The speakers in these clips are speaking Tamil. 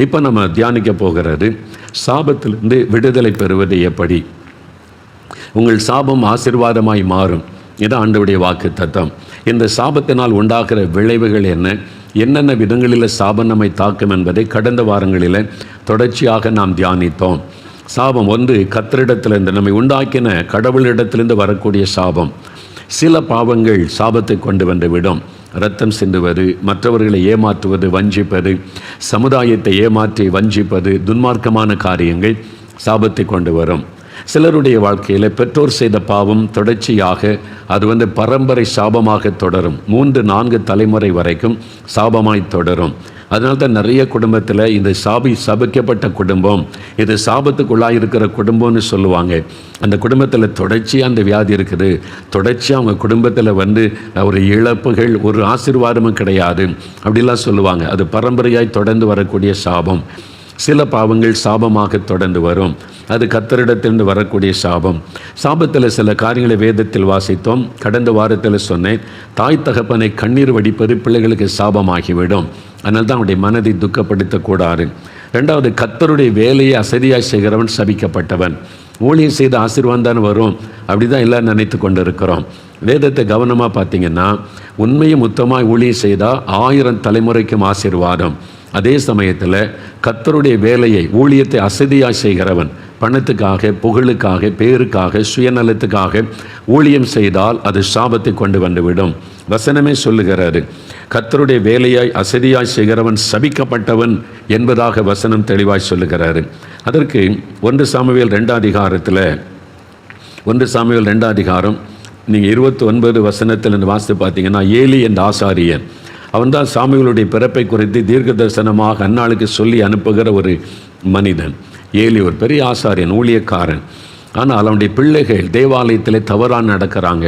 இப்போ நம்ம தியானிக்க போகிறது சாபத்திலிருந்து விடுதலை பெறுவது எப்படி. உங்கள் சாபம் ஆசீர்வாதமாய் மாறும். இது ஆண்டவருடைய வாக்கு தத்தம். இந்த சாபத்தினால் உண்டாகிற விளைவுகள் என்னென்ன விதங்களில் சாபம் நம்மை தாக்கும் என்பதை கடந்த வாரங்களில் தொடர்ச்சியாக நாம் தியானித்தோம். சாபம் ஒன்று கர்த்தரிடத்திலிருந்து, நம்மை உண்டாக்கின கடவுளிடத்திலிருந்து வரக்கூடிய சாபம். சில பாவங்கள் சாபத்தை கொண்டு வந்து விடும். இரத்தம் சிந்துவது, மற்றவர்களை ஏமாற்றுவது, வஞ்சிப்பது, சமுதாயத்தை ஏமாற்றி வஞ்சிப்பது, துன்மார்க்கமான காரியங்கள் சாபத்தை கொண்டு வரும். சிலருடைய வாழ்க்கையில் பெற்றோர் செய்த பாவம் தொடர்ச்சியாக அது பரம்பரை சாபமாக தொடரும். 3-4 தலைமுறை வரைக்கும் சாபமாய் தொடரும். அதனால தான் நிறைய குடும்பத்தில் இந்த சபிக்கப்பட்ட குடும்பம், இது சாபத்துக்குள்ளாயிருக்கிற குடும்பம்னு சொல்லுவாங்க. அந்த குடும்பத்தில் தொடர்ச்சியாக அந்த வியாதி இருக்குது, தொடர்ச்சியாக அவங்க குடும்பத்தில் ஒரு இழப்புகள், ஒரு ஆசீர்வாதமும் கிடையாது அப்படிலாம் சொல்லுவாங்க. அது பரம்பரையாய் தொடர்ந்து வரக்கூடிய சாபம். சில பாவங்கள் சாபமாக தொடர்ந்து வரும். அது கர்த்தரிடத்திலிருந்து வரக்கூடிய சாபம். சாபத்தில் சில காரியங்களை வேதத்தில் வாசித்தோம். கடந்த வாரத்தில் சொன்னேன், தாய் தகப்பனை கண்ணீர் வடிப்பது பிள்ளைகளுக்கு சாபமாகிவிடும். அதனால தான் அவனுடைய மனதை துக்கப்படுத்தக்கூடாது. ரெண்டாவது, கர்த்தருடைய வேலையை அசதியாய் செய்கிறவன் சபிக்கப்பட்டவன். ஊழியம் செய்த ஆசீர்வாதம் தான் வரும், அப்படி தான் எல்லோரும் நினைத்து கொண்டு இருக்கிறோம். வேதத்தை கவனமாக பார்த்தீங்கன்னா, உண்மையும் மொத்தமாக ஊழியம் செய்தால் 1000 தலைமுறைக்கும் ஆசீர்வாதம். அதே சமயத்தில் கர்த்தருடைய வேலையை, ஊழியத்தை அசதியாய் செய்கிறவன், பணத்துக்காக, புகழுக்காக, பேருக்காக, சுயநலத்துக்காக ஊழியம் செய்தால் அது சாபத்தை கொண்டு வந்துவிடும். வசனமே சொல்லுகிறாரு, கர்த்தருடைய வேலையாய் அசதியாய் செய்கிறவன் சபிக்கப்பட்டவன் என்பதாக வசனம் தெளிவாய் சொல்லுகிறாரு. அதற்கு 1 சாமுவேல் 2 அதிகாரத்தில், 1 சாமுவேல் 2 அதிகாரம் நீங்கள் 29 வசனத்தில் வாசித்து பார்த்தீங்கன்னா, ஏலி என்ற ஆசாரியன், அவன் தான் சாமுவேலுடைய பிறப்பை குறித்து தீர்க்க தரிசனமாக அன்னாளுக்கு சொல்லி அனுப்புகிற ஒரு மனிதன். ஏலி ஒரு பெரிய ஆசாரியன், ஊழியக்காரன். ஆனால் அவனுடைய பிள்ளைகள் தேவாலயத்தில் தவறாக நடக்கிறாங்க,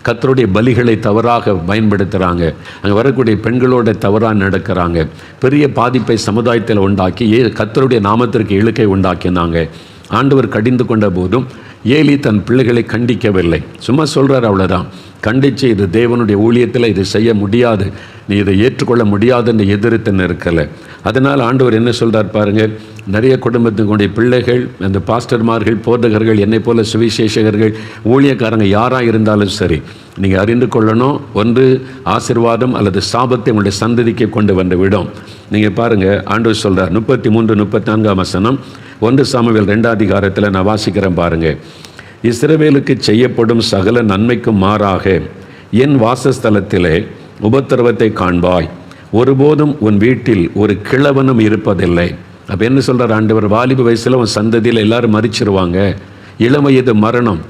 கர்த்தருடைய பலிகளை தவறாக பயன்படுத்துகிறாங்க, அங்கே வரக்கூடிய பெண்களோட தவறாக நடக்கிறாங்க, பெரிய பாதிப்பை சமுதாயத்தில் உண்டாக்கி கர்த்தருடைய நாமத்திற்கு இழுக்கை உண்டாக்கினாங்க. ஆண்டவர் கடிந்து கொண்ட போதும் ஏலி தன் பிள்ளைகளை கண்டிக்கவில்லை. சும்மா சொல்கிறார், அவ்வளோதான். கண்டித்து இது தேவனுடைய ஊழியத்தில் இது செய்ய முடியாது, நீ இதை ஏற்றுக்கொள்ள முடியாதுன்னு எதிர்த்து இருக்கலை. அதனால் ஆண்டவர் என்ன சொல்கிறார் பாருங்கள், நிறைய குடும்பத்தினுடைய பிள்ளைகள், அந்த பாஸ்டர்மார்கள், போதகர்கள், என்னை போல சுவிசேஷகர்கள், ஊழியக்காரங்க யாராக இருந்தாலும் சரி, நீங்கள் அறிந்து கொள்ளணும், ஒன்று ஆசீர்வாதம் அல்லது சாபத்தை உங்களுடைய சந்ததிக்கு கொண்டு வந்து விடும். நீங்கள் பாருங்கள், ஆண்டவர் சொல்கிறார் 33-34 வசனம் 1 சாமுவேல் 2 அதிகாரத்தில் நான் வாசிக்கிறேன் பாருங்கள். இஸ்ரவேலுக்கு செய்யப்படும் சகல நன்மைக்கும் மாறாக என் வாசஸ்தலத்திலே உபத்திரவத்தை காண்பாய், ஒருபோதும் உன் வீட்டில் ஒரு கிழவனும் இருப்பதில்லை. அப்போ என்ன சொல்கிறார் ஆண்டவர், வாலிப வயசில் உன் சந்ததியில் எல்லாரும் மறிச்சிருவாங்க, இளம் வயது மரணம்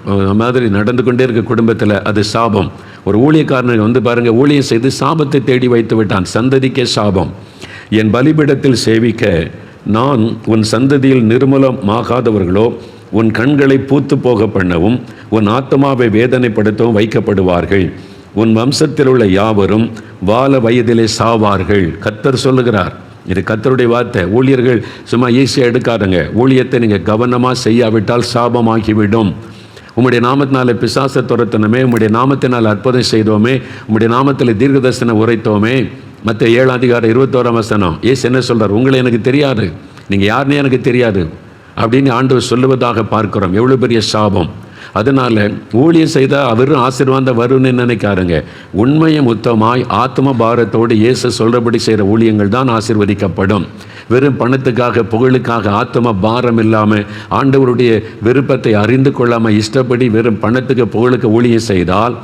மாதிரி நடந்து கொண்டே இருக்க குடும்பத்தில் அது சாபம். ஒரு ஊழியக்காரனுக்கு பாருங்கள், ஊழியம் செய்து சாபத்தை தேடி வைத்து விட்டான், சந்ததிக்கே சாபம். என் பலிபீடத்தில் சேவிக்க நான் உன் சந்ததியில் நிர்மூலமாகாதவர்களோ உன் கண்களை பூத்து போக பண்ணவும் உன் ஆத்மாவை வேதனைப்படுத்தவும் வைக்கப்படுவார்கள். உன் வம்சத்தில் உள்ள யாவரும் வால வயதிலே சாவார்கள். கர்த்தர் சொல்லுகிறார். இது கர்த்தருடைய வார்த்தை. ஊழியர்கள் சும்மா ஈஸியாக எடுக்காதுங்க. ஊழியத்தை நீங்கள் கவனமாக செய்யாவிட்டால் சாபமாகிவிடும். உம்முடைய நாமத்தினால பிசாசை துரத்தணுமே, உம்முடைய நாமத்தினால் அற்புதம் செய்தோமே, உம்முடைய நாமத்தில் தீர்க்கதரிசனம் உரைத்தோமே. மத்தேயு 7 அதிகாரம் 21 வசனம் இயேசு என்ன சொல்கிறார், உங்களை எனக்கு தெரியாது, நீங்கள் யாருன்னே எனக்கு தெரியாது அப்படின்னு ஆண்டவர் சொல்லுவதாக பார்க்கிறோம். எவ்வளோ பெரிய சாபம். அதனால் ஊழியம் செய்தால் அவரும் ஆசீர்வாதம் வரும்னு நினைக்காருங்க. உண்மையை மொத்தமாய் ஆத்ம பாரத்தோடு இயேசு சொல்கிறபடி செய்கிற ஊழியங்கள் தான் ஆசீர்வதிக்கப்படும். வெறும் பணத்துக்காக, புகழுக்காக ஆத்ம பாரம் இல்லாமல், ஆண்டவருடைய விருப்பத்தை அறிந்து கொள்ளாமல் இஷ்டப்படி வெறும் பணத்துக்கு புகழுக்கு ஊழியம் செய்தால்,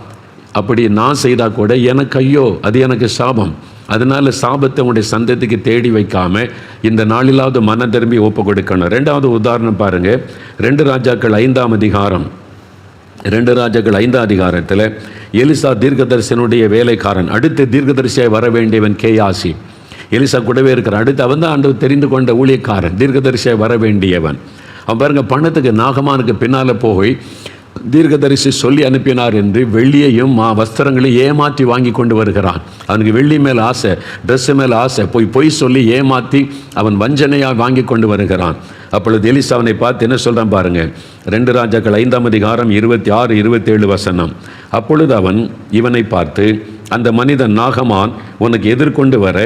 அப்படி நான் செய்தால் கூட எனக்கு ஐயோ, அது எனக்கு சாபம். அதனால் சாபத்தை உங்களுடைய சந்ததிக்கு தேடி வைக்காமல் இந்த நாளிலாவது மனம் திரும்பி ஒப்பு கொடுக்கணும். 2வது உதாரணம் பாருங்கள், 2 ராஜாக்கள் 5 அதிகாரம், 2 ராஜாக்கள் 5 அதிகாரத்தில் எலிசா தீர்க்கதரிசனுடைய வேலைக்காரன், அடுத்து தீர்க்கதரிசியாக வர வேண்டியவன் கேயாசி. எலிசா கூடவே இருக்கிறான். அடுத்து அவன் தான் ஆண்டவர் தெரிந்து கொண்ட ஊழியக்காரன், தீர்க்கதரிசியாக வர வேண்டியவன். அவன் பாருங்கள், பணத்துக்கு நாகமானுக்கு பின்னால் போய் தீர்க்கதரிசி சொல்லி அனுப்பினார் என்று வெள்ளியையும் வஸ்திரங்களையும் ஏமாற்றி வாங்கி கொண்டு வருகிறான். அவனுக்கு வெள்ளி மேல் ஆசை, ட்ரெஸ்ஸு மேல் ஆசை, பொய் சொல்லி ஏமாற்றி அவன் வஞ்சனையாக வாங்கி கொண்டு வருகிறான். அப்பொழுது எலிசா அவனை பார்த்து என்ன சொல்கிறான் பாருங்கள், 2 ராஜாக்கள் 5 அதிகாரம் 26-27 வசனம். அப்பொழுது அவன் இவனை பார்த்து, அந்த மனிதன் நாகமான் உனக்கு எதிர்கொண்டு வர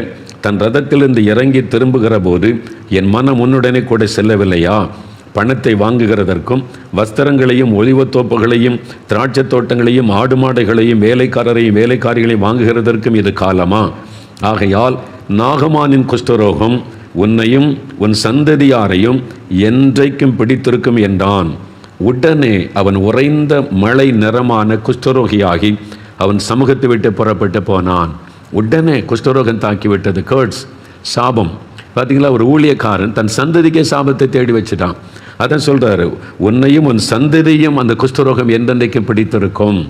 தன் ரதத்திலிருந்து இறங்கி திரும்புகிற போது என் மனம் உன்னுடனே கூட செல்லவில்லையா? பணத்தை வாங்குகிறதற்கும் வஸ்திரங்களையும் ஒலிவத்தோப்புகளையும் திராட்சை தோட்டங்களையும் ஆடு மாடுகளையும் வேலைக்காரரையும் வேலைக்காரிகளையும் வாங்குகிறதற்கும் இது காலமா? ஆகையால் நாகமானின் குஷ்டரோகம் உன்னையும் உன் சந்ததியாரையும் என்றைக்கும் பிடித்திருக்கும் என்றான். உடனே அவன் உறைந்த மழை நிறமான குஷ்டரோகியாகி அவன் சமூகத்தை விட்டு புறப்பட்டு போனான். உடனே குஷ்டரோகம் தாக்கிவிட்டது. கர்ட்ஸ், சாபம். பார்த்தீங்களா, ஒரு ஊழியக்காரன் தன் சந்ததிக்கே சாபத்தை தேடி வச்சுட்டான். அதான் சொல்றாரு, உன்னையும் உன் சந்ததியும் அந்த குஷ்டரோகம் என்றென்றைக்கும் பிடித்திருக்கும்.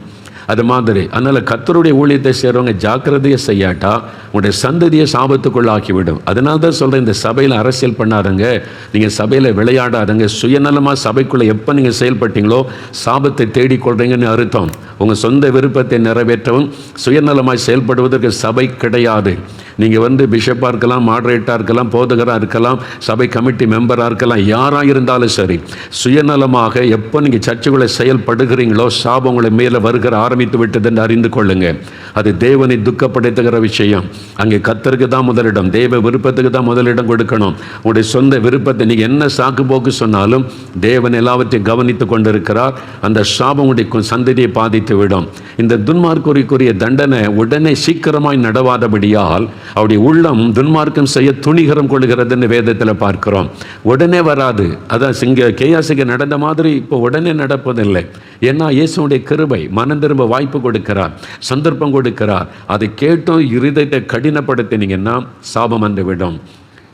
அது மாதிரி அதனால் கர்த்தருடைய ஊழியத்தை செய்கிறவங்க ஜாக்கிரதையை செய்யாட்டா உங்களுடைய சந்ததியை சாபத்துக்குள்ளாக்கிவிடும். அதனால தான் சொல்கிறேன், இந்த சபையில் அரசியல் பண்ணாதுங்க, நீங்கள் சபையில் விளையாடாதுங்க. சுயநலமாக சபைக்குள்ளே எப்போ நீங்கள் செயல்பட்டீங்களோ சாபத்தை தேடிக்கொள்றீங்கன்னு அர்த்தம். உங்கள் சொந்த விருப்பத்தை நிறைவேற்றவும் சுயநலமாய் செயல்படுவதற்கு சபை கிடையாது. நீங்கள் பிஷப்பாக இருக்கலாம், மாடரேட்டாக இருக்கலாம், போதகராக இருக்கலாம், சபை கமிட்டி மெம்பராக இருக்கலாம், யாராக இருந்தாலும் சரி, சுயநலமாக எப்போ நீங்கள் சர்ச்சுக்குள்ளே செயல்படுகிறீங்களோ சாபம் உங்களை மேலே வருகிற ஆரம்பித்து விட்டது என்று அறிந்து கொள்ளுங்க. அது தேவனை துக்கப்படுத்துகிற விஷயம். அங்கே கர்த்தருக்கு தான் முதலிடம், தேவ விருப்பத்துக்கு தான் முதலிடம் கொடுக்கணும். உங்களுடைய சொந்த விருப்பத்தை நீங்கள் என்ன சாக்கு போக்கு சொன்னாலும் தேவன் எல்லாவற்றையும் கவனித்து கொண்டிருக்கிறார். அந்த சாபம் உடைய சந்ததியை பாதித்து விடும். இந்த துன்மார்க்குரிய தண்டனை உடனே சீக்கிரமாய் நடவாதபடியால் அவருடைய உள்ளம் துன்மார்க்கம் செய்ய துணிகரம் கொள்கிறதுன்னு வேதத்தில் பார்க்கிறோம். உடனே வராது. அதான் கேயாசிக்கு நடந்த மாதிரி இப்போ உடனே நடப்பதில்லை. ஏன்னா இயேசுடைய கிருபை, மனம் திரும்ப வாய்ப்பு கொடுக்கிறார், சந்தர்ப்பம் கொடுக்கிறார். அதை கேட்டும் இருதயத்தை கடினப்படுத்தினீங்கன்னா சாபம் வந்து விடும்.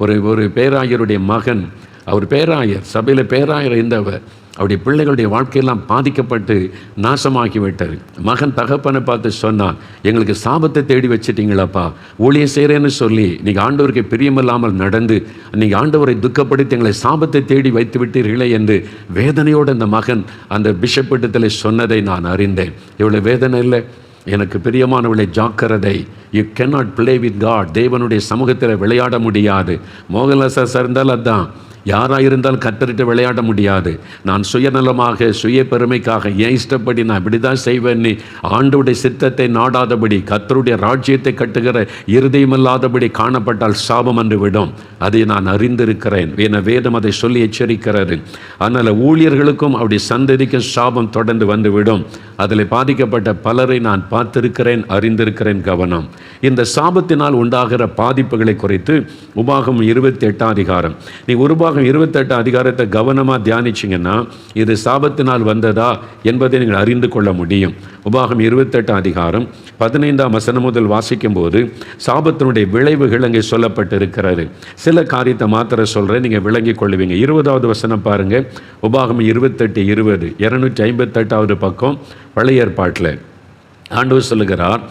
ஒரு பேராயருடைய மகன், அவர் பேராயர், சபையில் பேராயர் இருந்தவர், அவருடைய பிள்ளைகளுடைய வாழ்க்கையெல்லாம் பாதிக்கப்பட்டு நாசமாகிவிட்டார். மகன் தகப்பனை பார்த்து சொன்னான், எங்களுக்கு சாபத்தை தேடி வச்சிட்டீங்களாப்பா, ஊழியம் செய்கிறேன்னு சொல்லி நீங்கள் ஆண்டவருக்கு பிரியமில்லாமல் நடந்து நீங்கள் ஆண்டவரை துக்கப்படுத்தி எங்களை சாபத்தை தேடி வைத்து விட்டீர்களே என்று வேதனையோடு அந்த மகன் அந்த பிஷப்பிடத்தில் சொன்னதை நான் அறிந்தேன். இவ்வளோ வேதனை இல்லை. எனக்கு பிரியமானவளை, ஜாக்கிரதை. You cannot play with God. தேவனுடைய சமூகத்தில் விளையாட முடியாது. மோகன்லால் சார் இருந்தால் அதுதான், யாராக இருந்தாலும் கத்தரிட்டு விளையாட முடியாது. நான் சுயநலமாக சுய பெருமைக்காக ஏன் இஷ்டப்படி நான் இப்படி தான் செய்வேன்னு ஆண்டவருடைய சித்தத்தை நாடாதபடி கர்த்தருடைய ராஜ்யத்தை கட்டுகிற இருதயமில்லாதபடி காணப்பட்டால் சாபம் என்று விடும். அதை நான் அறிந்திருக்கிறேன். என வேதம் அதை சொல்லி எச்சரிக்கிறது. அதனால் ஊழியர்களுக்கும் அவருடைய சந்ததிக்கும் சாபம் தொடர்ந்து வந்து விடும். அதில் பாதிக்கப்பட்ட பலரை நான் பார்த்திருக்கிறேன், அறிந்திருக்கிறேன். கவனம். இந்த சாபத்தினால் உண்டாகிற பாதிப்புகளை குறித்து உபாகம் 28 அதிகாரம், நீ உபாகம் 28 அதிகாரத்தை கவனமாக தியானிச்சிங்கன்னா இது சாபத்தினால் வந்ததா என்பதை நீங்கள் அறிந்து கொள்ள முடியும். உபாகம் 28 அதிகாரம் 15ஆம் வசனம் முதல் வாசிக்கும் போது சாபத்தினுடைய விளைவுகள் அங்கே சொல்லப்பட்டிருக்கிறது. சில காரியத்தை மாத்திர சொல்கிறேன், நீங்கள் விளங்கிக் கொள்வீங்க. 20வது வசனம் பாருங்கள். உபாகம் 28:20, 258வது பக்கம், பழைய ஏற்பாட்டில் ஆண்டவர் சொல்லுகிறார்,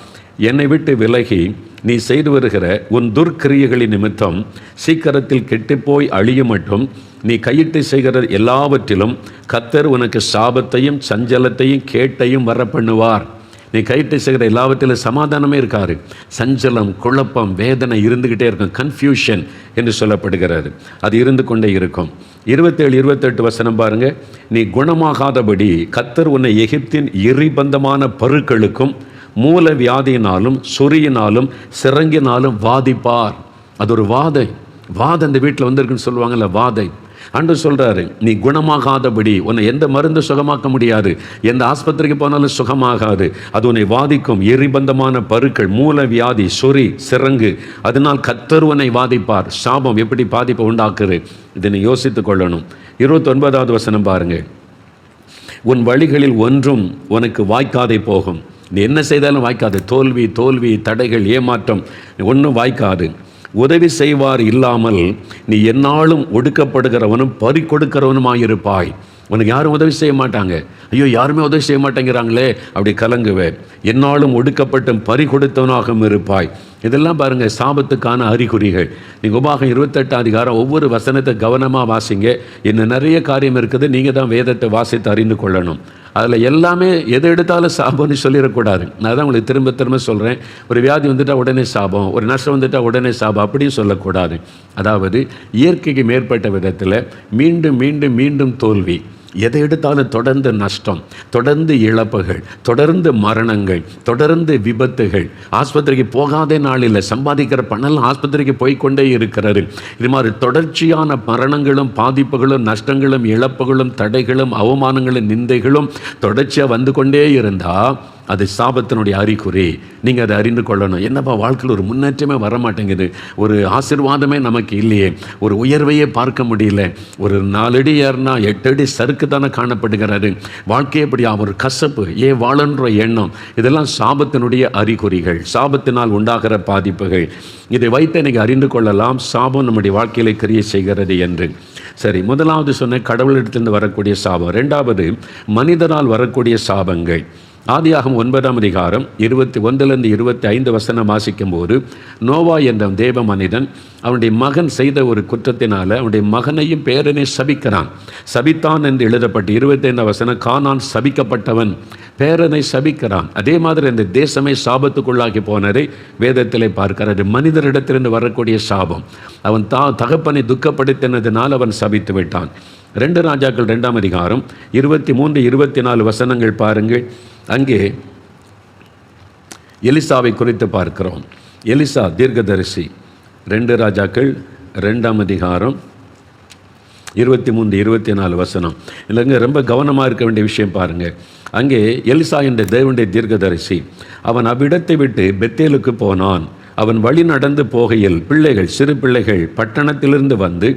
என்னை விட்டு விலகி நீ செய்து வருகிற உன் துர்க்கிரியைகளின் நிமித்தம் சீக்கிரத்தில் கெட்டுப்போய் அழியும் மட்டும் நீ கையிட்டு செய்கிற எல்லாவற்றிலும் கர்த்தர் உனக்கு சாபத்தையும் சஞ்சலத்தையும் கேட்டையும் வர பண்ணுவார். நீ கையிட்டு செய்கிற எல்லாவற்றிலும் சமாதானமே இருக்காரு. சஞ்சலம், குழப்பம், வேதனை இருந்துக்கிட்டே இருக்கும். கன்ஃபியூஷன் என்று சொல்லப்படுகிறது. அது இருந்து கொண்டே இருக்கும். 27, 28 வசனம் பாருங்க. நீ குணமாகாதபடி கர்த்தர் உன்னை எகிப்தின் எரிபந்தமான பருக்களுக்கும் மூல வியாதியினாலும் சொறியினாலும் சிறங்கினாலும் வாதிப்பார். அது ஒரு வாதை. அந்த வீட்டில் வந்திருக்குன்னு சொல்லுவாங்கல்ல, வாதை. ஆண்டவர் சொல்கிறாரு, நீ குணமாகாதபடி உன்னை எந்த மருந்து சுகமாக்க முடியாது, எந்த ஆஸ்பத்திரிக்கு போனாலும் சுகமாகாது. அது உன்னை வாதிக்கும். எரிபந்தமான பருக்கள், மூல வியாதி, சொறி, சிறங்கு, அதனால் கர்த்தர் உன்னை வாதிப்பார். சாபம் எப்படி பாதிப்பை உண்டாக்குது, இதை நீ யோசித்து கொள்ளணும். 29வது வசனம் பாருங்க. உன் வழிகளில் ஒன்றும் உனக்கு வாய்க்காதே போகும். நீ என்ன செய்தாலும் வாய்க்காது. தோல்வி, தடைகள், ஏமாற்றம், ஒன்றும் வாய்க்காது. உதவி செய்வார் இல்லாமல் நீ எந்நாளும் ஒடுக்கப்படுகிறவனும் பறி கொடுக்கிறவனுமாயிருப்பாய். உனக்கு யாரும் உதவி செய்ய மாட்டாங்க. ஐயோ, யாருமே உதவி செய்ய மாட்டேங்கிறாங்களே, அப்படி கலங்குவேன். எந்நாளும் ஒடுக்கப்பட்டும் பறி கொடுத்தவனாகவும் இருப்பாய். இதெல்லாம் பாருங்கள், சாபத்துக்கான அறிகுறிகள். நீங்கள் உபாகம் 28 அதிகாரம் ஒவ்வொரு வசனத்தை கவனமாக வாசிங்க. இன்னும் நிறைய காரியம் இருக்குது. நீங்கள் தான் வேதத்தை வாசித்து அறிந்து கொள்ளணும். அதில் எல்லாமே எதை எடுத்தாலும் சாபம்னு சொல்லிடக்கூடாது. நான் தான் உங்களுக்கு திரும்ப சொல்கிறேன். ஒரு வியாதி வந்துட்டால் உடனே சாபம், ஒரு நஷ்டம் வந்துட்டால் உடனே சாபம், அப்படியும் சொல்லக்கூடாது. அதாவது இயற்கைக்கு மேற்பட்ட விதத்தில் மீண்டும் தோல்வி, எதை எடுத்தாலும் தொடர்ந்து நஷ்டம், தொடர்ந்து இழப்புகள், தொடர்ந்து மரணங்கள், தொடர்ந்து விபத்துகள். ஆஸ்பத்திரிக்கு போகாத நாளில் சம்பாதிக்கிற பணம் ஆஸ்பத்திரிக்கு போய்கொண்டே இருக்கிறது. இது மாதிரி தொடர்ச்சியான மரணங்களும் பாதிப்புகளும் நஷ்டங்களும் இழப்புகளும் தடைகளும் அவமானங்களும் நிந்தைகளும் தொடர்ச்சியாக வந்து கொண்டே இருந்தால் அது சாபத்தினுடைய அறிகுறி. நீங்கள் அதை அறிந்து கொள்ளணும். என்னப்பா வாழ்க்கையில் ஒரு முன்னேற்றமே வர மாட்டேங்குது, ஒரு ஆசீர்வாதமே நமக்கு இல்லையே, ஒரு உயர்வையே பார்க்க முடியல, ஒரு 4 அடி ஏறினா 8 அடி சறுக்கு தானே காணப்படுகிறாரு, வாழ்க்கையை எப்படி ஒரு கசப்பு, ஏன் வாழன்ற எண்ணம், இதெல்லாம் சாபத்தினுடைய அறிகுறிகள், சாபத்தினால் உண்டாகிற பாதிப்புகள். இதை வைத்து நீங்கள் அறிந்து கொள்ளலாம் சாபம் நம்முடைய வாழ்க்கையிலே கிரியை செய்கிறது என்று. சரி, முதலாவது சொன்ன கடவுளிடத்திலிருந்து வரக்கூடிய சாபம். 2வது மனிதனால் வரக்கூடிய சாபங்கள். ஆதியாகமம் 9ஆம் அதிகாரம் 21 25 வசனம் வாசிக்கும் போது, நோவா என்ற தேவ மனிதன் அவனுடைய மகன் செய்த ஒரு குற்றத்தினால அவனுடைய மகனையும் பேரனை சபிக்கிறான். சபித்தான் என்று எழுதப்பட்டு 25 வசனம், கானான் சபிக்கப்பட்டவன், பேரனை சபிக்கிறான். அதே மாதிரி இந்த தேசமே சாபத்துக்குள்ளாகி போனதை வேதத்திலே பார்க்கிறார். மனிதரிடத்திலிருந்து வரக்கூடிய சாபம். அவன் தகப்பனை துக்கப்படுத்தினதினால் அவன் சபித்து விட்டான். 2 ராஜாக்கள் 2ஆம் அதிகாரம் 23 24 வசனங்கள் பாருங்கள். அங்கே எலிசாவை குறித்து பார்க்கிறோம். எலிசா தீர்க்கதரிசி. 2 ராஜாக்கள் 2ஆம் அதிகாரம் 23 24 வசனம். இல்லைங்க, ரொம்ப கவனமாக இருக்க வேண்டிய விஷயம் பாருங்கள். அங்கே எலிசா என்ற தேவனுடைய தீர்க்கதரிசி, அவன் அவ்விடத்தை விட்டு பெத்தேலுக்கு போனான். அவன் வழி நடந்து போகையில் பிள்ளைகள், சிறு பிள்ளைகள் பட்டணத்திலிருந்து வந்து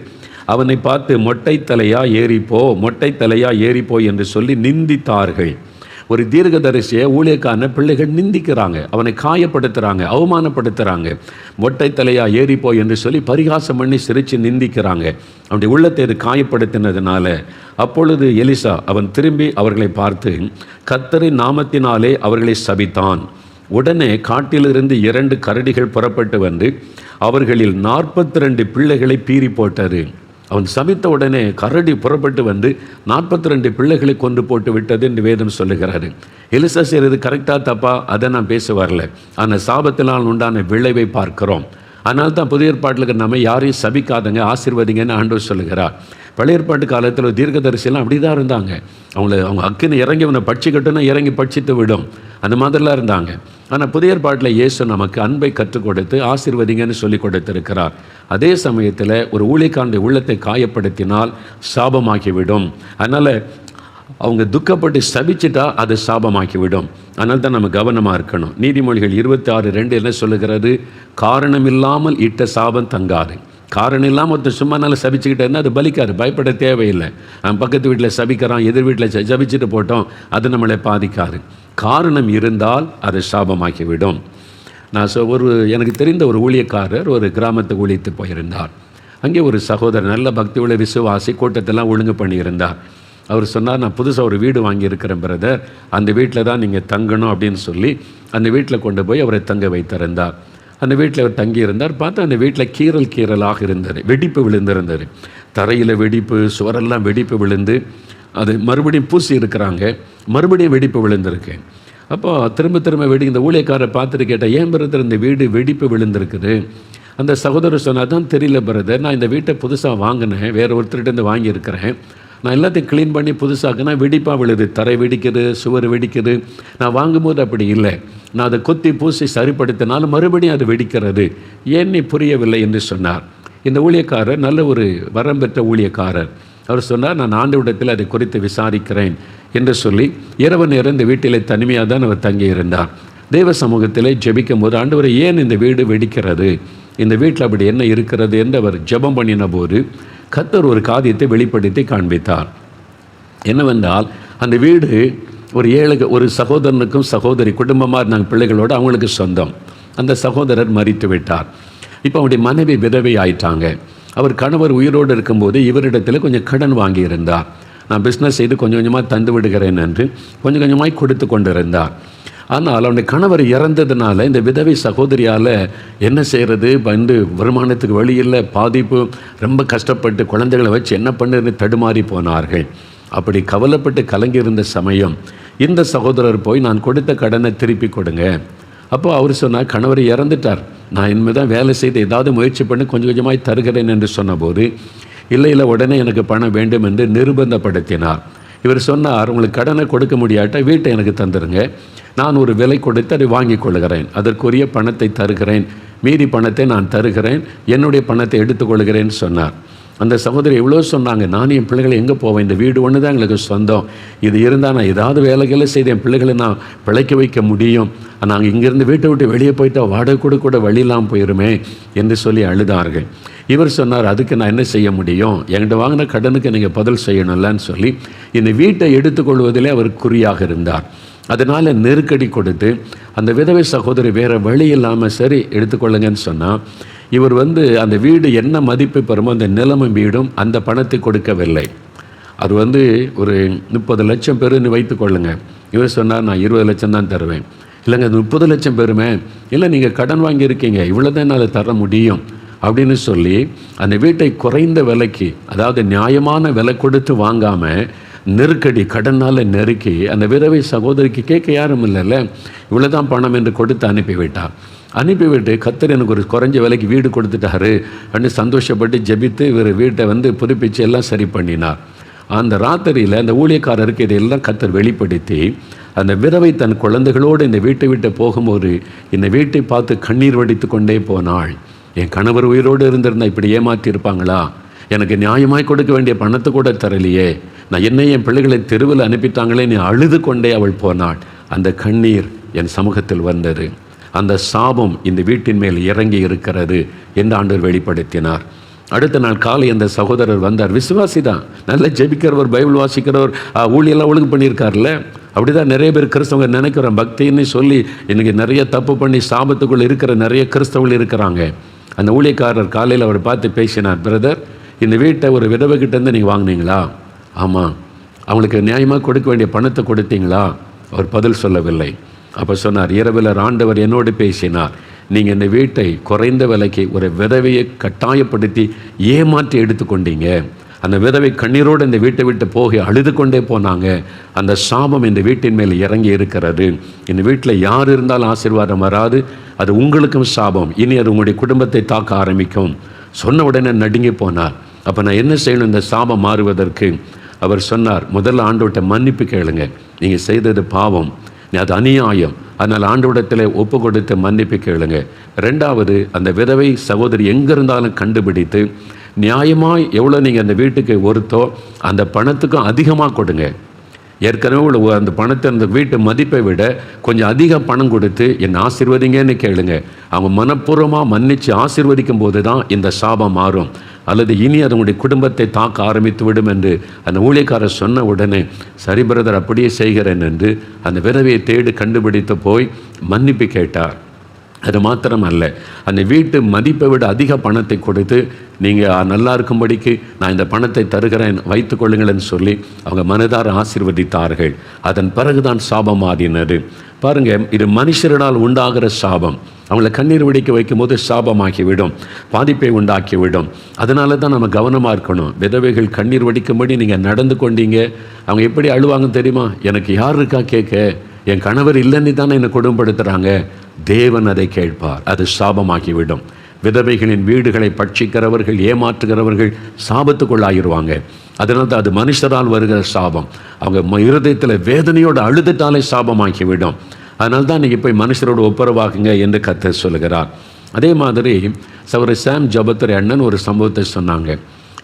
அவனை பார்த்து மொட்டை தலையா ஏறிப்போ, மொட்டை தலையா ஏறிப்போ என்று சொல்லி நிந்தித்தார்கள். ஒரு தீர்க்கதரிசியை ஊழியக்கான பிள்ளைகள் நிந்திக்கிறாங்க, அவனை காயப்படுத்துகிறாங்க, அவமானப்படுத்துகிறாங்க. மொட்டை தலையா ஏறிப்போ என்று சொல்லி பரிகாசம் பண்ணி சிரித்து நிந்திக்கிறாங்க. அவனுடைய உள்ளத்தை இது காயப்படுத்தினதுனால அப்பொழுது எலிசா அவன் திரும்பி அவர்களை பார்த்து கர்த்தரின் நாமத்தினாலே அவர்களை சபித்தான். உடனே காட்டிலிருந்து 2 கரடிகள் புறப்பட்டு வந்து அவர்களில் 42 பிள்ளைகளை பீறி போட்டது. அவன் சபித்த உடனே கரடி புறப்பட்டு வந்து 42 பிள்ளைகளை கொண்டு போட்டு விட்டது என்று வேதம் சொல்லுகிறாரு. எலிசா செய்கிறது கரெக்டாக தப்பா அதை நான் பேச வரல, ஆனால் சாபத்தினால் உண்டான விளைவை பார்க்கிறோம். அதனால தான் புதிய ஏற்பாட்டில் நம்ம யாரையும் சபிக்காதங்க, ஆசீர்வதிங்கன்னு ஆண்டவர் சொல்லுகிறார். பழைய ஏற்பாட்டு காலத்தில் தீர்க்கதரிசியெல்லாம் அப்படி தான் இருந்தாங்க. அவங்க அக்கினி இறங்கி அவனை பட்சிக்கட்டுன்னா இறங்கி பட்சித்து விடும், அந்த மாதிரிலாம் இருந்தாங்க. ஆனால் புதிய ஏற்பாட்டில் இயேசு நமக்கு அன்பை கற்றுக் கொடுத்து ஆசீர்வதிங்கன்னு சொல்லி கொடுத்திருக்கிறார். அதே சமயத்தில் ஒரு ஊழியக்காரனுடைய உள்ளத்தை காயப்படுத்தினால் சாபமாக்கிவிடும். அதனால் அவங்க துக்கப்பட்டு சபிச்சிட்டா அது சாபமாக்கிவிடும். அதனால தான் நம்ம கவனமாக இருக்கணும். நீதிமொழிகள் 26:2 என்ன சொல்லுகிறது? காரணம் இல்லாமல் இட்ட சாபம் தங்காது. காரணம் இல்லாமல் ஒருத்தர் சும்மா நாள் சபிச்சுக்கிட்டே இருந்தால் அது பலிக்காது, பயப்பட தேவையில்லை. நம்ம பக்கத்து வீட்டில் சபிக்கிறான், எதிர் வீட்டில் சபிச்சுட்டு போட்டோம், அது நம்மளை பாதிக்காது. காரணம் இருந்தால் அது சாபமாக்கிவிடும். நான் எனக்கு தெரிந்த ஒரு ஊழியக்காரர் ஒரு கிராமத்துக்கு ஊழித்து போயிருந்தார். அங்கே ஒரு சகோதரர் நல்ல பக்தி உள்ள விசுவாசி கூட்டத்தெல்லாம் ஒழுங்கு பண்ணியிருந்தார். அவர் சொன்னார், நான் புதுசாக ஒரு வீடு வாங்கியிருக்கிறேன் பிரதர், அந்த வீட்டில் தான் நீங்கள் தங்கணும் அப்படின்னு சொல்லி அந்த வீட்டில் கொண்டு போய் அவரை தங்க வைத்திருந்தார். அந்த வீட்டில் அவர் தங்கியிருந்தார். பார்த்தா அந்த வீட்டில் கீறலாக இருந்தது, வெடிப்பு விழுந்திருந்தது. தரையில் வெடிப்பு, சுவரெல்லாம் வெடிப்பு விழுந்து அது மறுபடியும் பூசி இருக்கிறாங்க, மறுபடியும் வெடிப்பு விழுந்திருக்கு. அப்போ திரும்ப இந்த ஊழியக்காரரை பார்த்துட்டு கேட்டால், ஏன் பிரதர் இந்த வீடு வெடிப்பு விழுந்திருக்குது? அந்த சகோதரர் சொன்னால், தான் தெரியல பிரதர், நான் இந்த வீட்டை புதுசாக வாங்கினேன், வேறு ஒருத்தர்கிட்ட வாங்கியிருக்கிறேன். நான் எல்லாத்தையும் க்ளீன் பண்ணி புதுசாக்குனா வெடிப்பாக விழுது, தரை வெடிக்குது, சுவர் வெடிக்குது. நான் வாங்கும்போது அப்படி இல்லை, நான் அதை கொத்தி பூசி சரிப்படுத்தினாலும் மறுபடியும் அது வெடிக்கிறது, ஏன் நீ புரியவில்லை என்று சொன்னார். இந்த ஊழியக்காரர் நல்ல ஒரு வரம் பெற்ற ஊழியக்காரர். அவர் சொன்னார், நான் ஆண்டவரிடத்தில் அதை குறித்து விசாரிக்கிறேன் என்று சொல்லி இரவு நேரம் இந்த வீட்டிலே தனிமையாக தான் அவர் தங்கியிருந்தார். தேவ சமூகத்திலே ஜெபிக்கும் போது, ஆண்டவரை ஏன் இந்த வீடு வெடிக்கிறது, இந்த வீட்டில் அப்படி என்ன இருக்கிறது என்று அவர் ஜெபம் பண்ணின போது கர்த்தர் ஒரு காரியத்தை வெளிப்படுத்தி காண்பித்தார். என்னவென்றால், அந்த வீடு ஒரு சகோதரனுக்கும் சகோதரி குடும்பமாக இருந்தாங்க, பிள்ளைகளோடு, அவங்களுக்கு சொந்தம். அந்த சகோதரர் மரித்து விட்டார். இப்போ அவருடைய மனைவி விதவை ஆயிட்டாங்க. அவர் கணவர் உயிரோடு இருக்கும்போது இவரிடத்தில் கொஞ்சம் கடன் வாங்கியிருந்தார். நான் பிஸ்னஸ் செய்து கொஞ்சம் கொஞ்சமாக தந்து விடுகிறேன் என்று கொஞ்சம் கொஞ்சமாக கொடுத்து கொண்டிருந்தார். ஆனால் அவனுடைய கணவர் இறந்ததுனால இந்த விதவை சகோதரியால் என்ன செய்கிறது, வருமானத்துக்கு வழி இல்லை, பாதிப்பு, ரொம்ப கஷ்டப்பட்டு குழந்தைகளை வச்சு என்ன பண்ணுன்னு தடுமாறி போனார்கள். அப்படி கவலைப்பட்டு கலங்கியிருந்த சமயம் இந்த சகோதரர் போய், நான் கொடுத்த கடனை திருப்பி கொடுங்க. அப்போ அவர் சொன்னார், கணவர் இறந்துட்டார், நான் இனிமேல் தான் வேலை செய்து ஏதாவது முயற்சி பண்ணி கொஞ்சம் கொஞ்சமாய் தருகிறேன் என்று சொன்னபோது, இல்லை உடனே எனக்கு பணம் வேண்டும் என்று நிர்பந்தப்படுத்தினார். இவர் சொன்னார், உங்களுக்கு கடனை கொடுக்க முடியாட்ட வீட்டை எனக்கு தந்துடுங்க, நான் ஒரு விலை கொடுத்து அதை வாங்கி கொள்கிறேன், அதற்குரிய பணத்தை தருகிறேன், மீதி பணத்தை நான் தருகிறேன், என்னுடைய பணத்தை எடுத்துக்கொள்கிறேன்னு சொன்னார். அந்த சகோதரி எவ்வளோ சொன்னாங்க, நான் என் பிள்ளைகளை எங்கே போவேன், இந்த வீடு ஒன்று தான் எங்களுக்கு சொந்தம், இது இருந்தால் நான் ஏதாவது வேலைகளை செய்து என் பிள்ளைகளை நான் பிழைக்க வைக்க முடியும், நாங்கள் இங்கேருந்து வீட்டை விட்டு வெளியே போயிட்டால் வாடகை கூட வழியெல்லாம் போயிருமே என்று சொல்லி அழுதார்கள். இவர் சொன்னார், அதுக்கு நான் என்ன செய்ய முடியும், என்கிட்ட வாங்கின கடனுக்கு நீங்கள் பதில் செய்யணும்லன்னு சொல்லி இந்த வீட்டை எடுத்துக்கொள்வதிலே அவர் குறியாக இருந்தார். அதனால் நெருக்கடி கொடுத்து அந்த விதவை சகோதரி வேறு வழி இல்லாமல் சரி எடுத்துக்கொள்ளுங்கன்னு சொன்னால், இவர் அந்த வீடு என்ன மதிப்பு பெறுமோ அந்த நிலமும் வீடும் அந்த பணத்தை கொடுக்கவில்லை. அது ஒரு 30 லட்சம் பெறுன்னு வைத்துக்கொள்ளுங்க. இவர் சொன்னார், நான் 20 லட்சம் தான் தருவேன். இல்லைங்க, அது 30 லட்சம் பெறுமே. இல்லை, நீங்கள் கடன் வாங்கியிருக்கீங்க, இவ்வளோ தான் என்னால் தர முடியும் அப்படின்னு சொல்லி அந்த வீட்டை குறைந்த விலைக்கு, அதாவது நியாயமான விலை கொடுத்து வாங்காமல் நெருக்கடி கடனால் நெருக்கி அந்த விதவை சகோதரிக்கு கேட்க யாரும் இல்லைல்ல, இவ்வளோ தான் பணம் என்று கொடுத்து அனுப்பிவிட்டார். அனுப்பிவிட்டு கர்த்தர் எனக்கு ஒரு குறைஞ்ச விலைக்கு வீடு கொடுத்துட்டாரு அப்படின்னு சந்தோஷப்பட்டு ஜெபித்து இவர் வீட்டை புதுப்பிச்சு எல்லாம் சரி பண்ணினார். அந்த ராத்திரியில் அந்த ஊழியக்காரருக்கு இதையெல்லாம் கர்த்தர் வெளிப்படுத்தி அந்த விதவை தன் குழந்தைகளோடு இந்த வீட்டை விட்டு போகும்போது இந்த வீட்டை பார்த்து கண்ணீர் வடித்து கொண்டே போனாள். என் கணவர் உயிரோடு இருந்திருந்தால் இப்படி ஏமாற்றி இருப்பாங்களா, எனக்கு நியாயமாய் கொடுக்க வேண்டிய பணத்தை கூட தரலையே, நான் என் பிள்ளைகளை தெருவில் அனுப்பிட்டாங்களே, நீ அழுது கொண்டே அவள் போனாள். அந்த கண்ணீர் என் சமூகத்தில் வந்தது. அந்த சாபம் இந்த வீட்டின் மேல் இறங்கி இருக்கிறது என்று ஆண்டவர் வெளிப்படுத்தினார். அடுத்த நாள் காலை அந்த சகோதரர் வந்தார். விசுவாசி தான், நல்ல ஜெபிக்கிறவர், பைபிள் வாசிக்கிறவர், ஊழியெல்லாம் ஒழுங்கு பண்ணியிருக்கார்ல. அப்படி தான் நிறைய பேர் கிறிஸ்தவங்க நினைக்கிறோம். பக்தின்னு சொல்லி இன்றைக்கி நிறைய தப்பு பண்ணி சாபத்துக்குள்ளே இருக்கிற நிறைய கிறிஸ்தவர்கள் இருக்கிறாங்க. அந்த ஊழியக்காரர் காலையில் அவர் பார்த்து பேசினார், பிரதர், இந்த வீட்டை ஒரு விதவைகிட்டேருந்து நீங்கள் வாங்கினீங்களா? ஆமாம். அவங்களுக்கு நியாயமாக கொடுக்க வேண்டிய பணத்தை கொடுத்தீங்களா? அவர் பதில் சொல்லவில்லை. அப்போ சொன்னார், இரவில் ஆண்டவர் என்னோடு பேசினார், நீங்கள் இந்த வீட்டை குறைந்த விலைக்கு ஒரு விதவையை கட்டாயப்படுத்தி ஏமாற்றி எடுத்துக்கொண்டீங்க. அந்த விதவை கண்ணீரோடு இந்த வீட்டை விட்டு போக அழுது கொண்டே போனாங்க. அந்த சாபம் இந்த வீட்டின் மேல் இறங்கி இருக்கிறது. இந்த வீட்டில் யார் இருந்தாலும் ஆசீர்வாதம் வராது, அது உங்களுக்கும் சாபம். இனி அது உங்களுடைய குடும்பத்தை தாக்க ஆரம்பிக்கும். சொன்ன உடனே நடுங்கி போனார். அப்போ நான் என்ன செய்யணும் இந்த சாபம் மாறுவதற்கு? அவர் சொன்னார், முதல்ல ஆண்டவர்கிட்ட மன்னிப்பு கேளுங்க, நீங்கள் செய்தது பாவம், அது அநியாயம், அதனால் ஆண்டவரிடத்தில் ஒப்பு கொடுத்து மன்னிப்பு கேளுங்க. ரெண்டாவது, அந்த விதவை சகோதரி எங்கே இருந்தாலும் கண்டுபிடித்து நியாயமாக எவ்வளோ நீங்கள் அந்த வீட்டுக்கு ஒருத்தோ அந்த பணத்துக்கும் அதிகமாக கொடுங்க. ஏற்கனவே அந்த பணத்தை அந்த வீட்டு மதிப்பை விட கொஞ்சம் அதிக பணம் கொடுத்து என்னை ஆசீர்வதிங்கன்னு கேளுங்க. அவங்க மனப்பூர்வமாக மன்னித்து ஆசீர்வதிக்கும் போது தான் இந்த சாபம் மாறும். அல்லது இனி அது உங்களுடைய குடும்பத்தை தாக்க ஆரம்பித்து விடும் என்று அந்த ஊழியக்காரர் சொன்ன உடனே, சரி பிரதர், அப்படியே செய்கிறேன் என்று அந்த விதவையை தேடி கண்டுபிடித்து போய் மன்னிப்பு கேட்டார். அது மாத்திரம் அல்ல, அந்த வீட்டு மதிப்பை விட அதிக பணத்தை கொடுத்து நீங்கள் நல்லா இருக்கும்படிக்கு நான் இந்த பணத்தை தருகிறேன், வைத்துக்கொள்ளுங்களேன்னு சொல்லி அவங்க மனதார ஆசீர்வதித்தார்கள். அதன் பிறகுதான் சாபம் மாறினது. பாருங்கள், இது மனுஷரினால் உண்டாகிற சாபம். அவங்கள கண்ணீர் வெடிக்க வைக்கும்போது சாபமாக்கிவிடும், பாதிப்பை உண்டாக்கிவிடும். அதனால தான் நம்ம கவனமாக இருக்கணும். விதவைகள் கண்ணீர் வடிக்கும்படி நீங்கள் நடந்து கொண்டீங்க, அவங்க எப்படி அழுவாங்க தெரியுமா? எனக்கு யார் இருக்கா கேட்க, என் கணவர் இல்லைன்னு தானே என்னை கொடுமைப்படுத்துகிறாங்க. தேவன் அதை கேட்பார், அது சாபமாகிவிடும். விதவைகளின் வீடுகளை பட்சிக்கிறவர்கள், ஏமாற்றுகிறவர்கள் சாபத்துக்குள்ளாகிடுவாங்க. அதனால தான் அது மனுஷரால் வருகிற சாபம். அவங்க இருதயத்தில் வேதனையோடு அழுதுட்டாலே சாபமாகிவிடும். அதனால தான் நீங்கள் போய் மனுஷரோடு ஒப்புரவாகுங்க என்று கர்த்தர் சொல்கிறார். அதே மாதிரி சகோதரர் சாம் ஜபத்துரை அண்ணன் ஒரு சம்பவத்தை சொன்னாங்க.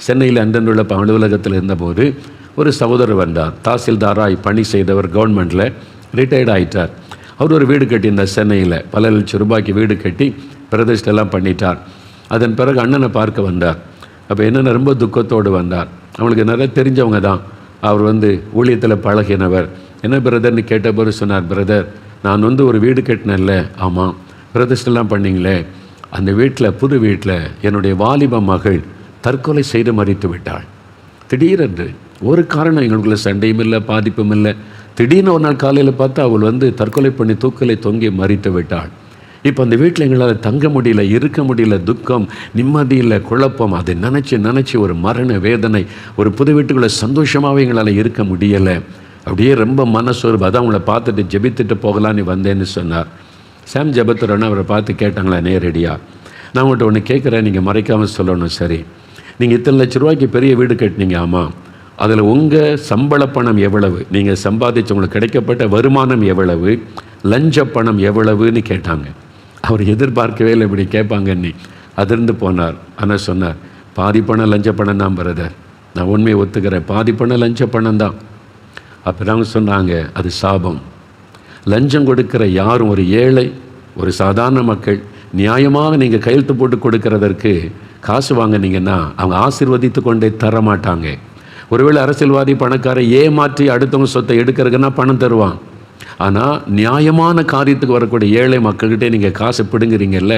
சென்னையில் அன்றன்றுள்ள அலுவலகத்தில் இருந்தபோது ஒரு சகோதரர் வந்தார். தாசில்தாராய் பணி செய்தவர், கவர்மெண்ட்டில் ரிட்டையர்ட் ஆகிட்டார். அவர் ஒரு வீடு கட்டியிருந்தார் சென்னையில். பல லட்சம் ரூபாய்க்கு வீடு கட்டி பிரதிஷ்டெல்லாம் பண்ணிட்டார். அதன் பிறகு அண்ணனை பார்க்க வந்தார். அப்போ என்னென்ன ரொம்ப துக்கத்தோடு வந்தார். அவங்களுக்கு நிறைய தெரிஞ்சவங்க தான். அவர் ஊழியத்தில் பழகினவர். என்ன பிரதர்னு கேட்ட பிறகு சொன்னார், பிரதர், நான் ஒரு வீடு கட்டினேன்ல, ஆமாம், பிரதிஷ்டெல்லாம் பண்ணிங்களே, அந்த வீட்டில், புது வீட்டில் என்னுடைய வாலிப மகள் தற்கொலை செய்து மறித்து விட்டாள். திடீரென்று ஒரு காரணம், எங்களுக்குள்ள சண்டையும் இல்லை, பாதிப்பும் இல்லை. திடீர்னு ஒரு நாள் காலையில் பார்த்து அவள் தற்கொலை பண்ணி தூக்கலை தொங்கி மறித்து விட்டாள். இப்போ அந்த வீட்டில் எங்களால் தங்க முடியல, இருக்க முடியல, துக்கம், நிம்மதி இல்லை, குழப்பம். அதை நினச்சி ஒரு மரண வேதனை. ஒரு புது வீட்டுக்குள்ளே சந்தோஷமாகவே எங்களால் இருக்க முடியலை. அப்படியே ரொம்ப மனசோர்வு. அதான் அவங்கள பார்த்துட்டு ஜெபித்துட்டு போகலான்னு வந்தேன்னு சொன்னார். சாம் ஜபத்துரன்னு அவரை பார்த்து கேட்டாங்களா நேரடியாக, நான் உங்கள்கிட்ட ஒன்று கேட்குறேன், நீங்கள் மறைக்காமல் சொல்லணும். சரி, நீங்கள் இத்தனை லட்ச ரூபாய்க்கு பெரிய வீடு கட்டினீங்க, ஆமாம், அதில் உங்கள் சம்பள பணம் எவ்வளவு, நீங்கள் சம்பாதிச்சு உங்களுக்கு கிடைக்கப்பட்ட வருமானம் எவ்வளவு, லஞ்ச பணம் எவ்வளவுன்னு கேட்டாங்க. அவர் எதிர்பார்க்கவே இல்லை இப்படி கேட்பாங்கன்னு. அதிர்ந்து போனார். ஆனால் சொன்னார், பாதி பணம் லஞ்ச பணம் தான் பிரதர், நான் உண்மையை ஒத்துக்கிறேன், பாதி பணம் லஞ்ச பணம் தான். அப்போ தான் சொன்னாங்க, அது சாபம். லஞ்சம் கொடுக்கிற யாரும் ஒரு ஏழை, ஒரு சாதாரண மக்கள் நியாயமாக நீங்கள் கையெழுத்து போட்டு கொடுக்கறதற்கு காசு வாங்கினீங்கன்னா அவங்க ஆசீர்வதித்து கொண்டே தர மாட்டாங்க. ஒருவேளை அரசியல்வாதி பணக்காரை ஏமாற்றி அடுத்தவங்க சொத்தை எடுக்கிறதுக்குன்னா பணம் தருவான். ஆனால் நியாயமான காரியத்துக்கு வரக்கூடிய ஏழை மக்கள்கிட்டே நீங்கள் காசு பிடுங்குறீங்கல்ல,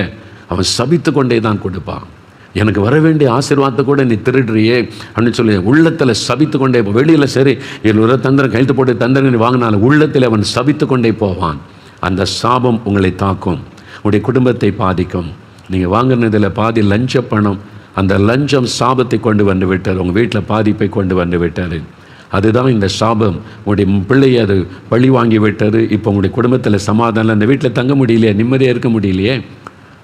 அவன் சபித்து கொண்டே தான் கொடுப்பான். எனக்கு வர வேண்டிய ஆசீர்வாதத்தை கூட நீ திருடுறியே அப்படின்னு சொல்லி உள்ளத்தில் சபித்து கொண்டே வெளியில் சரி ஒரு தந்திரம் கையெழுத்து போட்டு தந்திரம் வாங்கினாலும் உள்ளத்தில் அவன் சபித்து கொண்டே போவான். அந்த சாபம் உங்களை தாக்கும், உங்களுடைய குடும்பத்தை பாதிக்கும். நீங்கள் வாங்கினதில் பாதி லஞ்ச பணம், அந்த லஞ்சம் சாபத்தை கொண்டு வந்து விட்டார், உங்கள் வீட்டில் பாதிப்பை கொண்டு வந்து விட்டார். அதுதான் இந்த சாபம். உங்களுடைய பிள்ளையை அது பழி வாங்கி விட்டது. இப்போ உங்களுடைய குடும்பத்தில் சமாதானம், அந்த வீட்டில் தங்க முடியலையே, நிம்மதியாக இருக்க முடியலையே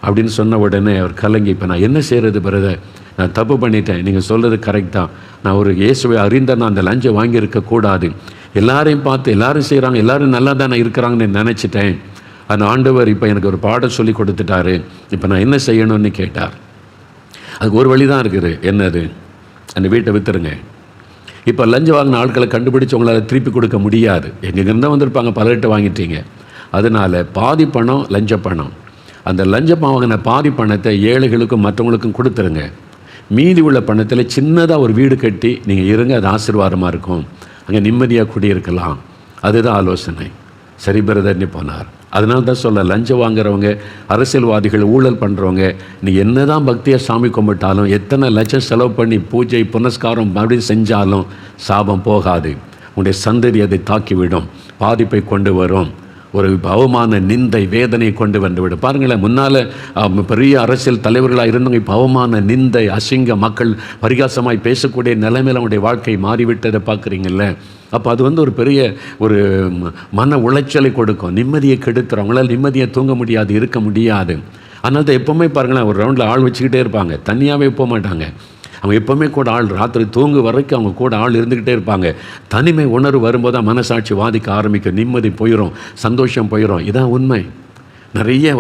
அப்படின்னு சொன்ன உடனே அவர் கலங்கி, இப்போ நான் என்ன செய்கிறது பிரதர், நான் தப்பு பண்ணிட்டேன், நீங்கள் சொல்கிறது கரெக்ட் தான், நான் ஒரு இயேசுவை அறிந்த நான் அந்த லஞ்சம் வாங்கியிருக்கக்கூடாது, எல்லாரையும் பார்த்து எல்லாரும் செய்கிறாங்க, எல்லோரும் நல்லா தானே இருக்கிறாங்கன்னு நினச்சிட்டேன். அந்த ஆண்டவர் இப்போ எனக்கு ஒரு பாடம் சொல்லி கொடுத்துட்டாரு, இப்போ நான் என்ன செய்யணும்னு கேட்டார். அதுக்கு ஒரு வழி தான் இருக்குது. என்னது? அந்த வீட்டை விற்றுருங்க. இப்போ லஞ்சம் வாங்கின ஆட்களை கண்டுபிடிச்சு உங்களால் திருப்பி கொடுக்க முடியாது. எங்கேருந்து வந்திருப்பாங்க, பலர்கிட்ட வாங்கிட்டீங்க. அதனால் பாதி பணம் லஞ்ச பணம், அந்த லஞ்சம் வாங்கின பாதி பணத்தை ஏழைகளுக்கும் மற்றவங்களுக்கும் கொடுத்துருங்க. மீதி உள்ள பணத்தில் சின்னதாக ஒரு வீடு கட்டி நீங்கள் இருங்க, அது ஆசீர்வாதமாக இருக்கும், அங்கே நிம்மதியாக குடியிருக்கலாம். அதுதான் ஆலோசனை. சரி பிரதர்னு போனார். அதனால தான் சொல்ல, லஞ்சம் வாங்குறவங்க, அரசியல்வாதிகள், ஊழல் பண்ணுறவங்க, நீ என்ன தான் பக்தியாக சாமி கும்பிட்டாலும், எத்தனை லட்சம் செலவு பண்ணி பூஜை புனஸ்காரம் மறுபடியும் செஞ்சாலும் சாபம் போகாது. உங்களுடைய சந்ததி அதை தாக்கிவிடும், பாதிப்பை கொண்டு வரும், ஒரு அவமான நிந்தை வேதனையை கொண்டு வந்துவிடும். பாருங்களேன், முன்னால் பெரிய அரசியல் தலைவர்களாக இருந்தவங்க இப்போ அவமான நிந்தை அசிங்க மக்கள் பரிகாசமாய் பேசக்கூடிய நிலைமையில் அவங்களுடைய வாழ்க்கை மாறிவிட்டதை பார்க்குறீங்கல்ல. அப்போ அது ஒரு பெரிய ஒரு மன உளைச்சலை கொடுக்கும், நிம்மதியை கெடுத்துரும். அவங்களால் நிம்மதியை தூங்க முடியாது, இருக்க முடியாது. அதனால தான் எப்போவுமே பாருங்களேன், ஒரு ரவுண்டில் ஆள் வச்சுக்கிட்டே இருப்பாங்க, தனியாகவே போக மாட்டாங்க. அவங்க எப்போவுமே கூட ஆள், ராத்திரி தூங்கு வரைக்கும் அவங்க கூட ஆள் இருந்துக்கிட்டே இருப்பாங்க. தனிமை உணர்வு வரும்போது தான் மனசாட்சி வாதிக்க ஆரம்பிக்கும், நிம்மதி போயிடும், சந்தோஷம் போயிடும். இதான் உண்மை. நிறைய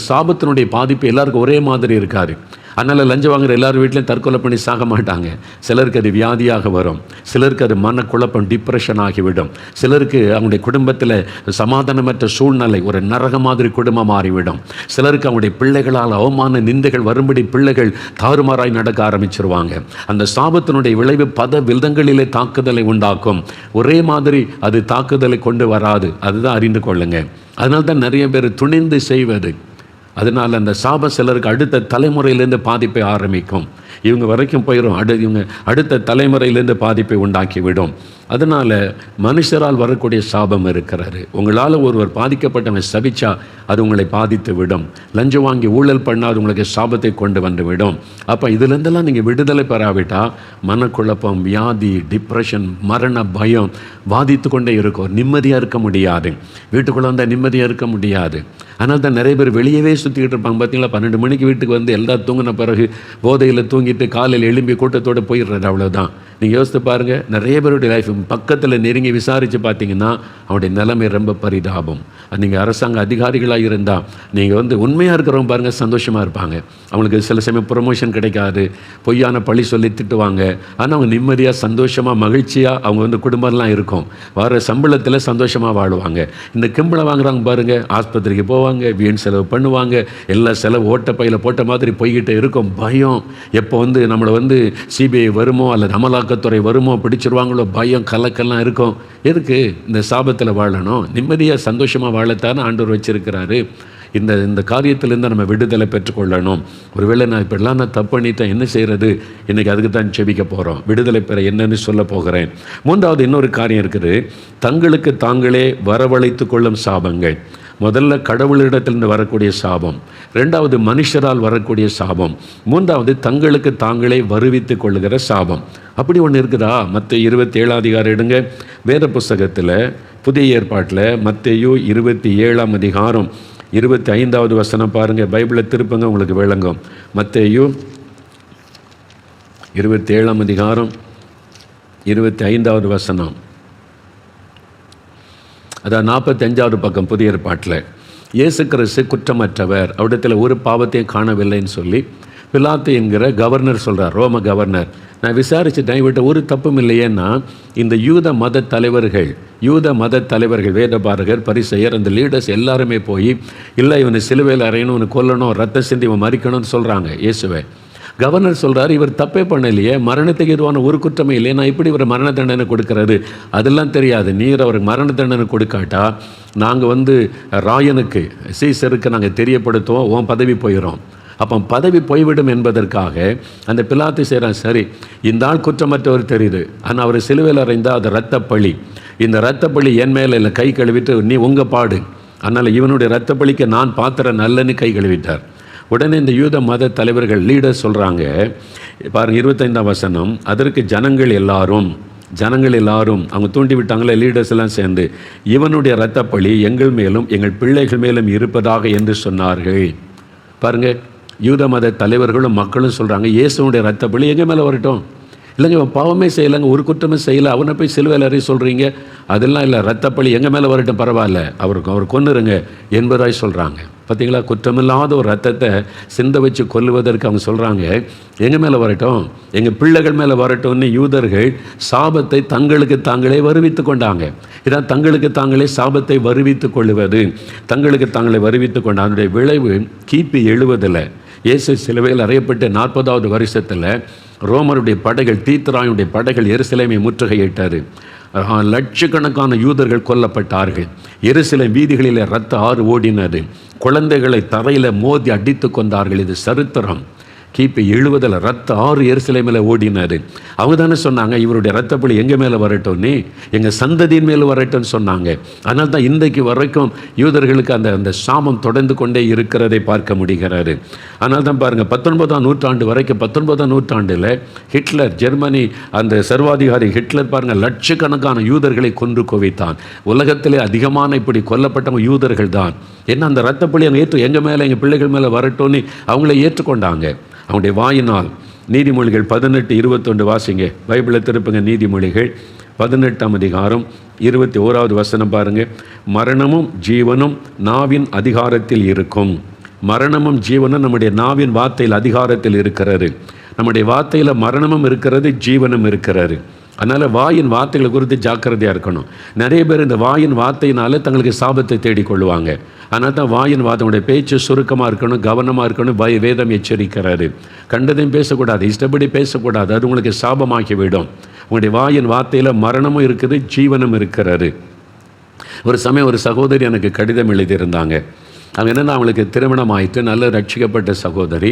சாபத்தினுடைய பாதிப்பு எல்லாருக்கும் ஒரே மாதிரி இருக்காது. அதனால் லஞ்சம் வாங்குகிற எல்லார் வீட்லையும் தற்கொலை பண்ணி சாக மாட்டாங்க. சிலருக்கு அது வியாதியாக வரும், சிலருக்கு அது மனக்குழப்பம், டிப்ரெஷன் ஆகிவிடும், சிலருக்கு அவங்களுடைய குடும்பத்தில் சமாதானமற்ற சூழ்நிலை, ஒரு நரக மாதிரி குடும்பம் மாறிவிடும், சிலருக்கு அவங்களுடைய பிள்ளைகளால் அவமான நிந்தைகள் வரும்படி பிள்ளைகள் தாறுமாறாய் நடக்க ஆரம்பிச்சிருவாங்க. அந்த சாபத்தினுடைய விளைவு பல விதங்களிலே தாக்குதலை உண்டாக்கும். ஒரே மாதிரி அது தாக்குதலை கொண்டு வராது. அதுதான் அறிந்து கொள்ளுங்க. அதனால தான் நிறைய பேர் துணிந்து செய்வது. அதனால் அந்த சாபம் சிலருக்கு அடுத்த தலைமுறையிலேருந்து பாதிப்பை ஆரம்பிக்கும், இவங்க வரைக்கும் போயிடும், இவங்க அடுத்த தலைமுறையிலேருந்து பாதிப்பை உண்டாக்கிவிடும். அதனால் மனுஷரால் வரக்கூடிய சாபம் இருக்கிறாரு. உங்களால் ஒருவர் பாதிக்கப்பட்டவங்க சபிச்சா அது உங்களை பாதித்து விடும். லஞ்சம் வாங்கி ஊழல் பண்ணால் உங்களுக்கு சாபத்தை கொண்டு வந்து விடும். அப்போ இதுலேருந்தெல்லாம் நீங்கள் விடுதலை பெறாவிட்டால் மனக்குழப்பம், வியாதி, டிப்ரெஷன், மரண பயம் பாதித்து கொண்டே இருக்கும். நிம்மதியாக இருக்க முடியாது, வீட்டுக்குள்ளே வந்தால் நிம்மதியாக இருக்க முடியாது. அதனால தான் நிறைய பேர் வெளியவே சுற்றிக்கிட்டு இருப்பாங்க. பார்த்தீங்களா, 12 மணிக்கு வீட்டுக்கு வந்து எல்லாம் தூங்கின பிறகு போதையில் தூங்கிட்டு காலையில் எழும்பி கூட்டத்தோடு போயிடுறது. அவ்வளோதான். நீங்கள் யோசித்து பாருங்கள், நிறைய பேருடைய லைஃப் பக்கத்தில் நெருங்கி விசாரித்து பார்த்தீங்கன்னா அவனுடைய நிலைமை ரொம்ப பரிதாபம். நீங்கள் அரசாங்க அதிகாரிகளாக இருந்தால் நீங்கள் உண்மையாக இருக்கிறவங்க பாருங்கள், சந்தோஷமாக இருப்பாங்க. அவங்களுக்கு சில சமயம் ப்ரொமோஷன் கிடைக்காது, பொய்யான பழி சொல்லி திட்டுவாங்க. ஆனால் அவங்க நிம்மதியாக சந்தோஷமாக மகிழ்ச்சியாக அவங்க குடும்பம்லாம் இருக்கும், வர சம்பளத்தில் சந்தோஷமாக வாழுவாங்க. இந்த கிம்பளை வாங்குறாங்க பாருங்கள், ஆஸ்பத்திரிக்கு போவாங்க, வீண் செலவு பண்ணுவாங்க, எல்லா செலவு ஓட்டப்பையில் போட்ட மாதிரி போய்கிட்டே இருக்கும். பயம், எப்போ நம்மளை சிபிஐ வருமோ அல்லது அமலாக்கத்துறை வருமோ, பிடிச்சிருவாங்களோ, பயம் கலக்கெல்லாம் இருக்கும். எதுக்கு இந்த சாபத்தில் வாழணும்? நிம்மதியாக சந்தோஷமாக வாழத்தானே ஆண்டவர் வச்சிருக்கிறாரு. இந்த காரியத்திலேருந்து நம்ம விடுதலை பெற்றுக்கொள்ளணும். ஒருவேளை நான் இப்படிலாம் தப்பு பண்ணிட்டேன், என்ன செய்கிறது? இன்றைக்கி அதுக்கு தான் செபிக்க போகிறோம். விடுதலை பெற என்னன்னு சொல்ல போகிறேன். மூன்றாவது இன்னொரு காரியம் இருக்குது, தங்களுக்கு தாங்களே வரவழைத்து கொள்ளும் சாபங்கள். முதல்ல கடவுளிடத்திலிருந்து வரக்கூடிய சாபம், ரெண்டாவது மனுஷரால் வரக்கூடிய சாபம், மூன்றாவது தங்களுக்கு தாங்களே வருவித்து கொள்ளுகிற சாபம். அப்படி ஒன்று இருக்குதா? மத்தேயு 27 அதிகாரம் எடுங்க, வேத புஸ்தகத்தில் புதிய ஏற்பாட்டில் மத்தேயு 27 அதிகாரம் 25வது வசனம் பாருங்கள். பைபிளை திருப்புங்க, உங்களுக்கு விளங்கும். மத்தேயு 27 அதிகாரம் 25வது வசனம், அதான் 45வது பக்கம் புதிய ஏற்பாட்டில். இயேசு கிறிஸ்து குற்றமற்றவர், அவரிடத்தில் ஒரு பாவத்தையும் காணவில்லைன்னு சொல்லி பிலாத்து என்கிற கவர்னர் சொல்கிறார், ரோம கவர்னர். நான் விசாரிச்சுட்டேன், விட்ட ஒரு தப்பும் இல்லையேன்னா இந்த யூத மத தலைவர்கள் வேதபாரகர், பரிசெயர், அந்த லீடர்ஸ் எல்லாருமே போய் இல்லை இவனை சிலுவையில் அறையணும், இவனை கொல்லணும், ரத்த சிந்தி இவன் மறிக்கணும்னு சொல்கிறாங்க இயேசுவை. கவர்னர் சொல்கிறார், இவர் தப்பே பண்ணலையே, மரணத்துக்கு எதுவான ஒரு குற்றமே இல்லையே, நான் இப்படி இவர் மரண தண்டனை கொடுக்கறாரு, அதெல்லாம் தெரியாது. நீர் அவருக்கு மரண தண்டனை கொடுக்காட்டா நாங்கள் ராயனுக்கு சீசருக்கு நாங்கள் தெரியப்படுத்துவோம், உன் பதவி போயிடும். அப்போ பதவி போய்விடும் என்பதற்காக அந்த பிலாத்து செய்கிறான், சரி இந்த ஆள் குற்றமற்றவர் தெரியுது, ஆனால் அவர் சிலுவையில் அறைந்தால் அது இரத்தப்பழி, இந்த இரத்தப்பழி என் மேலே இல்லை, கை கழுவிட்டு நீ உங்கள் பாடு, அதனால் இவனுடைய இரத்தப்பழிக்கு நான் பாத்திரம் நல்லன்னு கை கழுவிட்டார். உடனே இந்த யூத மத தலைவர்கள் லீடர் சொல்கிறாங்க பாருங்கள் 25ஆம் வசனம், அதற்கு ஜனங்கள் எல்லாரும் அவங்க தூண்டி விட்டாங்களே, லீடர்ஸ் எல்லாம் சேர்ந்து இவனுடைய இரத்தப்பழி எங்கள் மேலும் எங்கள் பிள்ளைகள் மேலும் இருப்பதாக என்று சொன்னார்கள். பாருங்கள், யூத மத தலைவர்களும் மக்களும் சொல்கிறாங்க, இயேசுனுடைய இரத்தப்பழி எங்கள் மேலே வரட்டும், இல்லைங்க இவன் பாவமே செய்யலைங்க, ஒரு குற்றமே செய்யலை, அவனை போய் சிலுவையில் அறிய சொல்கிறீங்க, அதெல்லாம் இல்லை, இரத்தப்பழி எங்கள் மேலே வரட்டும், பரவாயில்ல, அவர் கொன்னுருங்க என்பதாய் சொல்கிறாங்க. பார்த்தீங்களா, குற்றமில்லாத ஒரு ரத்தத்தை சிந்த வச்சு கொல்லுவதற்கு அவங்க சொல்கிறாங்க எங்கள் மேலே வரட்டும், எங்கள் பிள்ளைகள் மேலே வரட்டும்னு யூதர்கள் சாபத்தை தங்களுக்கு தாங்களே வருவித்து கொண்டாங்க. இதான் தங்களுக்கு தாங்களே சாபத்தை வருவித்து கொள்ளுவது, தங்களுக்கு தாங்களே வருவித்து கொண்ட அதனுடைய விளைவு கிபி 70 இயேசு சிலுவையில் அறையப்பட்ட 40வது வருஷத்தில் ரோமருடைய படைகள், தீத்துராயுடைய படைகள் எருசலேமை முற்றுகையிட்டார். லட்சக்கணக்கான யூதர்கள் கொல்லப்பட்டார்கள். எருசலேம் வீதிகளில் இரத்த ஆறு ஓடினது. குழந்தைகளை தரையில் மோதி அடித்து கொண்டார்கள். இது சரித்திரம். கிபி 70 ரத்த ஆறு எருசலேமில் ஓடினார். அவங்க தானே சொன்னாங்க இவருடைய இரத்தப்பழி எங்கள் மேலே வரட்டும்னு, எங்கள் சந்ததியின் மேலே வரட்டும்னு சொன்னாங்க. அதனால தான் இன்றைக்கு வரைக்கும் யூதர்களுக்கு அந்த சாபம் தொடர்ந்து கொண்டே இருக்கிறதை பார்க்க முடிகிறாரு. அதனால தான் பாருங்கள் 19ஆம் நூற்றாண்டு வரைக்கும், 19ஆம் நூற்றாண்டில் ஹிட்லர், ஜெர்மனி அந்த சர்வாதிகாரி ஹிட்லர் பாருங்கள் லட்சக்கணக்கான யூதர்களை கொன்று குவித்தான். உலகத்திலே அதிகமான இப்படி கொல்லப்பட்டவங்க யூதர்கள் தான். ஏன்னா அந்த இரத்தப்பழி அவங்க எங்கள் மேலே எங்கள் பிள்ளைகள் மேலே வரட்டும்னு அவங்கள ஏற்றுக்கொண்டாங்க. அவனுடைய வாயினால். நீதிமொழிகள் 18:21 வாசிங்க, பைபிளை திருப்புங்க. நீதிமொழிகள் 18ஆம் அதிகாரம் 21வது வசனம் பாருங்கள். மரணமும் ஜீவனும் நாவின் அதிகாரத்தில் இருக்கும். மரணமும் ஜீவனும் நம்முடைய நாவின் வார்த்தையில் அதிகாரத்தில் இருக்கிறது. நம்முடைய வார்த்தையில் மரணமும் இருக்கிறது, ஜீவனும் இருக்கிறது. அதனால் வாயின் வார்த்தைகளை குறித்து ஜாக்கிரதையாக இருக்கணும். நிறைய பேர் இந்த வாயின் வார்த்தையினால தங்களுக்கு சாபத்தை தேடிக்கொள்ளுவாங்க. அதனால் தான் வாயின் வார்த்தையுடைய பேச்சு சுருக்கமாக இருக்கணும், கவனமாக இருக்கணும். வேதம் எச்சரிக்கிறாரு. கண்டதையும் பேசக்கூடாது, இஷ்டப்படி பேசக்கூடாது, அது உங்களுக்கு சாபமாகிவிடும். உங்களுடைய வாயின் வார்த்தையில் மரணமும் இருக்குது, ஜீவனும் இருக்கிறாரு. ஒரு சமயம் ஒரு சகோதரி எனக்கு கடிதம் எழுதியிருந்தாங்க. அவங்க என்னென்னா, அவங்களுக்கு திருமணம் ஆயிற்று, நல்ல ரட்சிக்கப்பட்ட சகோதரி.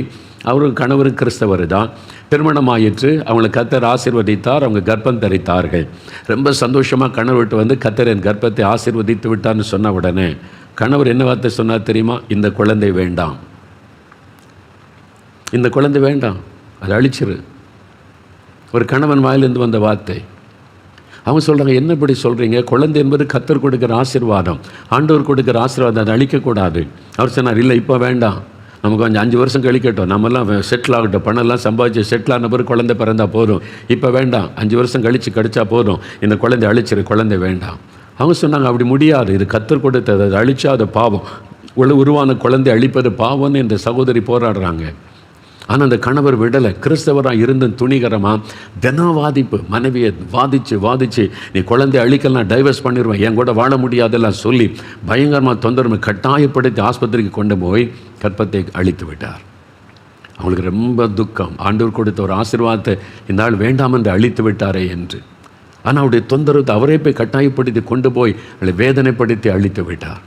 அவருக்கு கணவர் கிறிஸ்தவர் தான். திருமணம் ஆயிற்று, அவங்களை கர்த்தர் ஆசீர்வதித்தார், அவங்க கர்ப்பம் தரித்தார்கள். ரொம்ப சந்தோஷமாக கணவர் விட்டு வந்து கர்த்தர் என் கர்ப்பத்தை ஆசீர்வதித்து விட்டார்னு சொன்ன உடனே கணவர் என்ன வார்த்தை சொன்னார் தெரியுமா? இந்த குழந்தை வேண்டாம், இந்த குழந்தை வேண்டாம், அதை அழிச்சிரு. ஒரு கணவன் வாயிலிருந்து வந்த வார்த்தை. அவங்க சொல்கிறாங்க, என்ன இப்படி சொல்கிறீங்க? குழந்தை என்பது கர்த்தர் கொடுக்குற ஆசீர்வாதம், ஆண்டவர் கொடுக்குற ஆசீர்வாதம், அதை அழிக்கக்கூடாது. அவர் சொன்னார், இல்லை இப்போ வேண்டாம், நமக்கு கொஞ்சம் 5 வருஷம் கழிக்கட்டும், நம்மெல்லாம் செட்டில் ஆகட்டும், பணம்லாம் சம்பாதிச்சு செட்டில் ஆன பிறகு குழந்தை பிறந்தால் போதும், இப்போ வேண்டாம், 5 வருஷம் கழித்து கிடைச்சா போதும், இந்த குழந்தை அழிச்சிரு, குழந்தை வேண்டாம். அவங்க சொன்னாங்க, அப்படி முடியாது, இது கர்த்தர் கொடுத்தது, அதை அழிச்சா அது பாவம், உருவான குழந்தை அழிப்பது பாவம்னு இந்த சகோதரி போராடுறாங்க. ஆனால் அந்த கணவர் விடலை. கிறிஸ்தவராக இருந்து துணிகரமாக தினவாதிப்பு, மனைவியை வாதிச்சு நீ குழந்தை அழிக்கலாம், டைவர்ஸ் பண்ணிடுவேன், என் கூட வாழ முடியாதெல்லாம் சொல்லி பயங்கரமாக தொந்தரவு கட்டாயப்படுத்தி ஆஸ்பத்திரிக்கு கொண்டு போய் கர்ப்பத்தை அழித்து விட்டார். அவங்களுக்கு ரொம்ப துக்கம். ஆண்டவர் கொடுத்த ஒரு ஆசீர்வாதத்தை இந்த ஆள் வேண்டாம் என்று அழித்து விட்டாரே என்று. ஆனால் அவருடைய தொந்தரவு அவரே போய் கட்டாயப்படுத்தி கொண்டு போய் அவளை வேதனைப்படுத்தி அழித்து விட்டார்.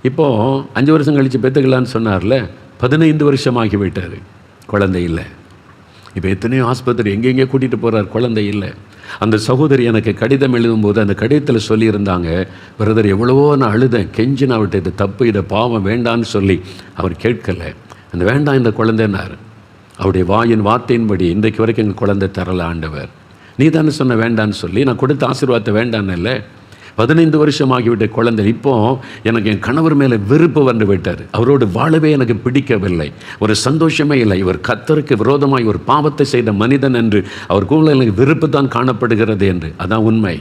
இப்போது 5 வருஷம் கழித்து பெற்றுக்கலான்னு சொன்னார்ல, 15 வருஷமாகி விட்டார், குழந்தை இல்லை. இப்போ எத்தனையோ ஆஸ்பத்திரி எங்கெங்கே கூட்டிகிட்டு போகிறார், குழந்தை இல்லை. அந்த சகோதரி எனக்கு கடிதம் எழுதும்போது அந்த கடிதத்தில் சொல்லியிருந்தாங்க, பிரதர் எவ்வளவோ நான் அழுதேன், கெஞ்சின் அவர்கிட்ட இது தப்பு, இதை பாவம் வேண்டான்னு சொல்லி அவர் கேட்கலை. அந்த வேண்டாம் இந்த குழந்தைன்னார். அவருடைய வாயின் வார்த்தையின்படி இன்றைக்கு வரைக்கும் எங்கள் குழந்தை தரல ஆண்டவர். நீ தானே சொன்ன வேண்டான்னு சொல்லி, நான் கொடுத்த ஆசீர்வாதத்தை வேண்டான்னு இல்லை. 15 வருஷமாகிவிட்ட குழந்தை. இப்போ எனக்கு என் கணவர் மேலே வெறுப்பு வந்து விட்டார். அவரோடு வாழவே எனக்கு பிடிக்கவில்லை, ஒரு சந்தோஷமே இல்லை. இவர் கர்த்தருக்கு விரோதமாய் ஒரு பாவத்தை செய்த மனிதன் என்று அவர் கூட எனக்கு வெறுப்பு தான் காணப்படுகிறது என்று. அதான் உண்மை.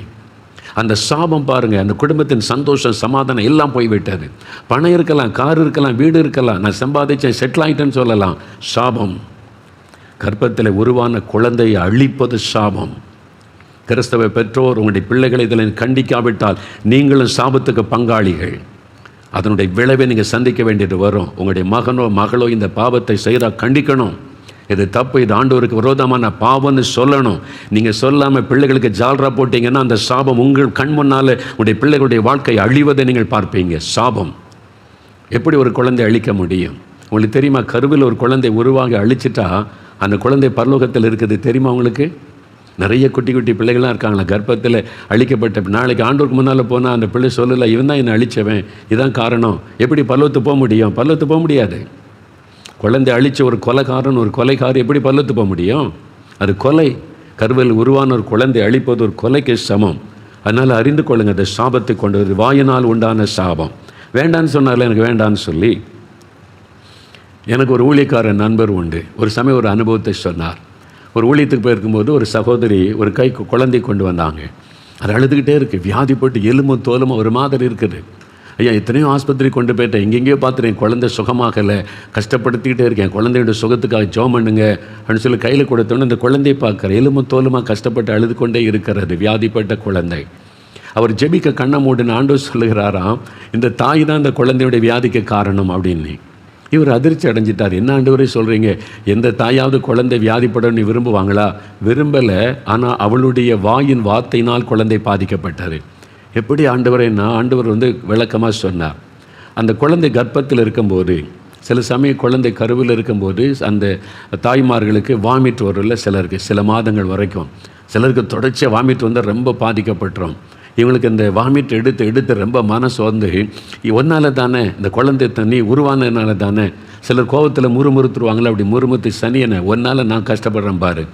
அந்த சாபம் பாருங்கள், அந்த குடும்பத்தின் சந்தோஷம் சமாதானம் எல்லாம் போய்விட்டது. பணம் இருக்கலாம், கார் இருக்கலாம், வீடு இருக்கலாம், நான் சம்பாதிச்சேன், செட்டில் ஆகிட்டேன்னு சொல்லலாம். சாபம். கர்ப்பத்தில் உருவான குழந்தையை அழிப்பது சாபம். கிறிஸ்தவ பெற்றோர் உங்களுடைய பிள்ளைகளை இதில் கண்டிக்காவிட்டால் நீங்களும் சாபத்துக்கு பங்காளிகள். அதனுடைய விளைவை நீங்கள் சந்திக்க வேண்டியது வரும். உங்களுடைய மகனோ மகளோ இந்த பாவத்தை செய்கிறா கண்டிக்கணும். இது தப்பு, இது ஆண்டவருக்கு விரோதமான பாவம்னு சொல்லணும். நீங்கள் சொல்லாமல் பிள்ளைகளுக்கு ஜால்ரா போட்டிங்கன்னா அந்த சாபம் உங்கள் கண் முன்னால் உங்களுடைய பிள்ளைகளுடைய வாழ்க்கை அழிவதை நீங்கள் பார்ப்பீங்க. சாபம். எப்படி ஒரு குழந்தை அழிக்க முடியும்? உங்களுக்கு தெரியுமா? கருவில் ஒரு குழந்தை உருவாகி அழிச்சிட்டா அந்த குழந்தை பரலோகத்தில் இருக்குது. தெரியுமா உங்களுக்கு? நிறைய குட்டி குட்டி பிள்ளைகள்லாம் இருக்காங்களா கர்ப்பத்தில் அழிக்கப்பட்ட. நாளைக்கு ஆண்டவருக்கு முன்னால் போனால் அந்த பிள்ளை சொல்லலை, இவன் தான் என்னை அழிச்சவன், இதான் காரணம். எப்படி பரலோகத்து போக முடியும்? பரலோகத்து போக முடியாது. குழந்தை அழித்த ஒரு கொலைகாரன், ஒரு கொலைகாரி எப்படி பரலோகத்து போக முடியும்? அது கொலை. கருவில் உருவான ஒரு குழந்தை அழிப்பது ஒரு கொலைக்கு சமம். அதனால் அறிந்து கொள்ளுங்கள், அந்த சாபத்தை கொண்டது வாயினால் உண்டான சாபம். வேண்டான்னு சொன்னால எனக்கு வேண்டான்னு சொல்லி. எனக்கு ஒரு ஊழியக்காரன் நண்பர் உண்டு. ஒரு சமயம் ஒரு அனுபவத்தை சொன்னார். ஒரு ஊழியத்துக்கு போயிருக்கும்போது ஒரு சகோதரி ஒரு குழந்தை கொண்டு வந்தாங்க. அது அழுதுகிட்டே இருக்குது, வியாதிப்பட்டு எலும்பும் தோலுமும் ஒரு மாதிரி இருக்குது. ஐயா, எத்தனையோ ஆஸ்பத்திரி கொண்டு போயிட்டேன், எங்கெங்கேயோ பார்த்துட்டேன், குழந்தை சுகமாகலை, கஷ்டப்படுத்திக்கிட்டே இருக்கேன், குழந்தையோட சுகத்துக்காக ஜெபம் பண்ணுங்க அப்படின்னு சொல்லி கையில் கொடுத்தோன்னு அந்த குழந்தையை பார்க்குற எலும்பும் தோலுமாக கஷ்டப்பட்டு அழுது கொண்டே இருக்கிறது, வியாதிப்பட்ட குழந்தை. அவர் ஜெபிக்க கண்ணை மூடின ஆண்டவர் சொல்லுகிறாராம், இந்த தாய் தான் இந்த குழந்தையுடைய வியாதிக்கு காரணம் அப்படின்னு. இவர் அதிர்ச்சி அடைஞ்சிட்டார். என்ன ஆண்டவரே சொல்கிறீங்க? எந்த தாயாவது குழந்தை வியாதிப்படணும்னு விரும்புவாங்களா? விரும்பலை. ஆனால் அவளுடைய வாயின் வார்த்தையினால் குழந்தை பாதிக்கப்பட்டார். எப்படி ஆண்டவரேன்னா, ஆண்டவர் விளக்கமாக சொன்னார். அந்த குழந்தை கர்ப்பத்தில் இருக்கும்போது, சில சமயம் குழந்தை கருவில் இருக்கும்போது அந்த தாய்மார்களுக்கு வாமிட் வரும்ல, சிலருக்கு சில மாதங்கள் வரைக்கும், சிலருக்கு தொடர்ச்சியாக வாமிட் வந்தால் ரொம்ப பாதிக்கப்பட்டுரும். இவங்களுக்கு இந்த வாமிட் எடுத்து ரொம்ப மனசு ஒன்றால் தானே, இந்த குழந்தை தண்ணி உருவானதுனால தானே. சிலர் கோபத்தில் முறுமுறுத்துருவாங்களே, அப்படி முறுமுறுத்து சனியனை ஒன்றால் நான் கஷ்டப்படுறேன் பாரு,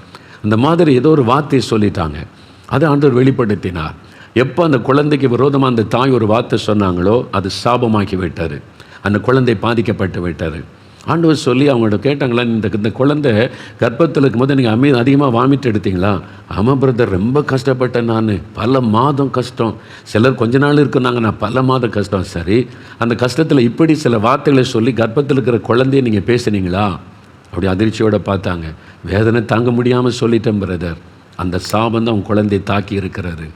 அந்த மாதிரி ஏதோ ஒரு வார்த்தையை சொல்லிட்டாங்க. அதை ஆண்டவர் வெளிப்படுத்தினார். எப்போ அந்த குழந்தைக்கு விரோதமாக அந்த தாய் ஒரு வார்த்தை சொன்னாங்களோ அது சாபமாக்கி விட்டார். அந்த குழந்தை பாதிக்கப்பட்டு விட்டார். ஆண்டவர் சொல்லி அவங்கள்ட்ட கேட்டாங்களா, இந்த குழந்தை கர்ப்பத்தில் இருக்கும்போது நீங்கள் அதிகமாக வாமிட் எடுத்தீங்களா? ஆமாம் பிரதர், ரொம்ப கஷ்டப்பட்டேன் நான், பல மாதம் கஷ்டம். சிலர் கொஞ்ச நாள் இருக்குன்னாங்க, நான் பல மாதம் கஷ்டம். சரி, அந்த கஷ்டத்தில் இப்படி சில வார்த்தைகளை சொல்லி கர்ப்பத்தில் இருக்கிற குழந்தைய நீங்கள் பேசுனீங்களா? அப்படி அதிர்ச்சியோடு பார்த்தாங்க. வேதனை தாங்க முடியாமல் சொல்லிட்டேன் பிரதர். அந்த சாபம் தான் உன் குழந்தையை தாக்கி இருக்கிறாரு.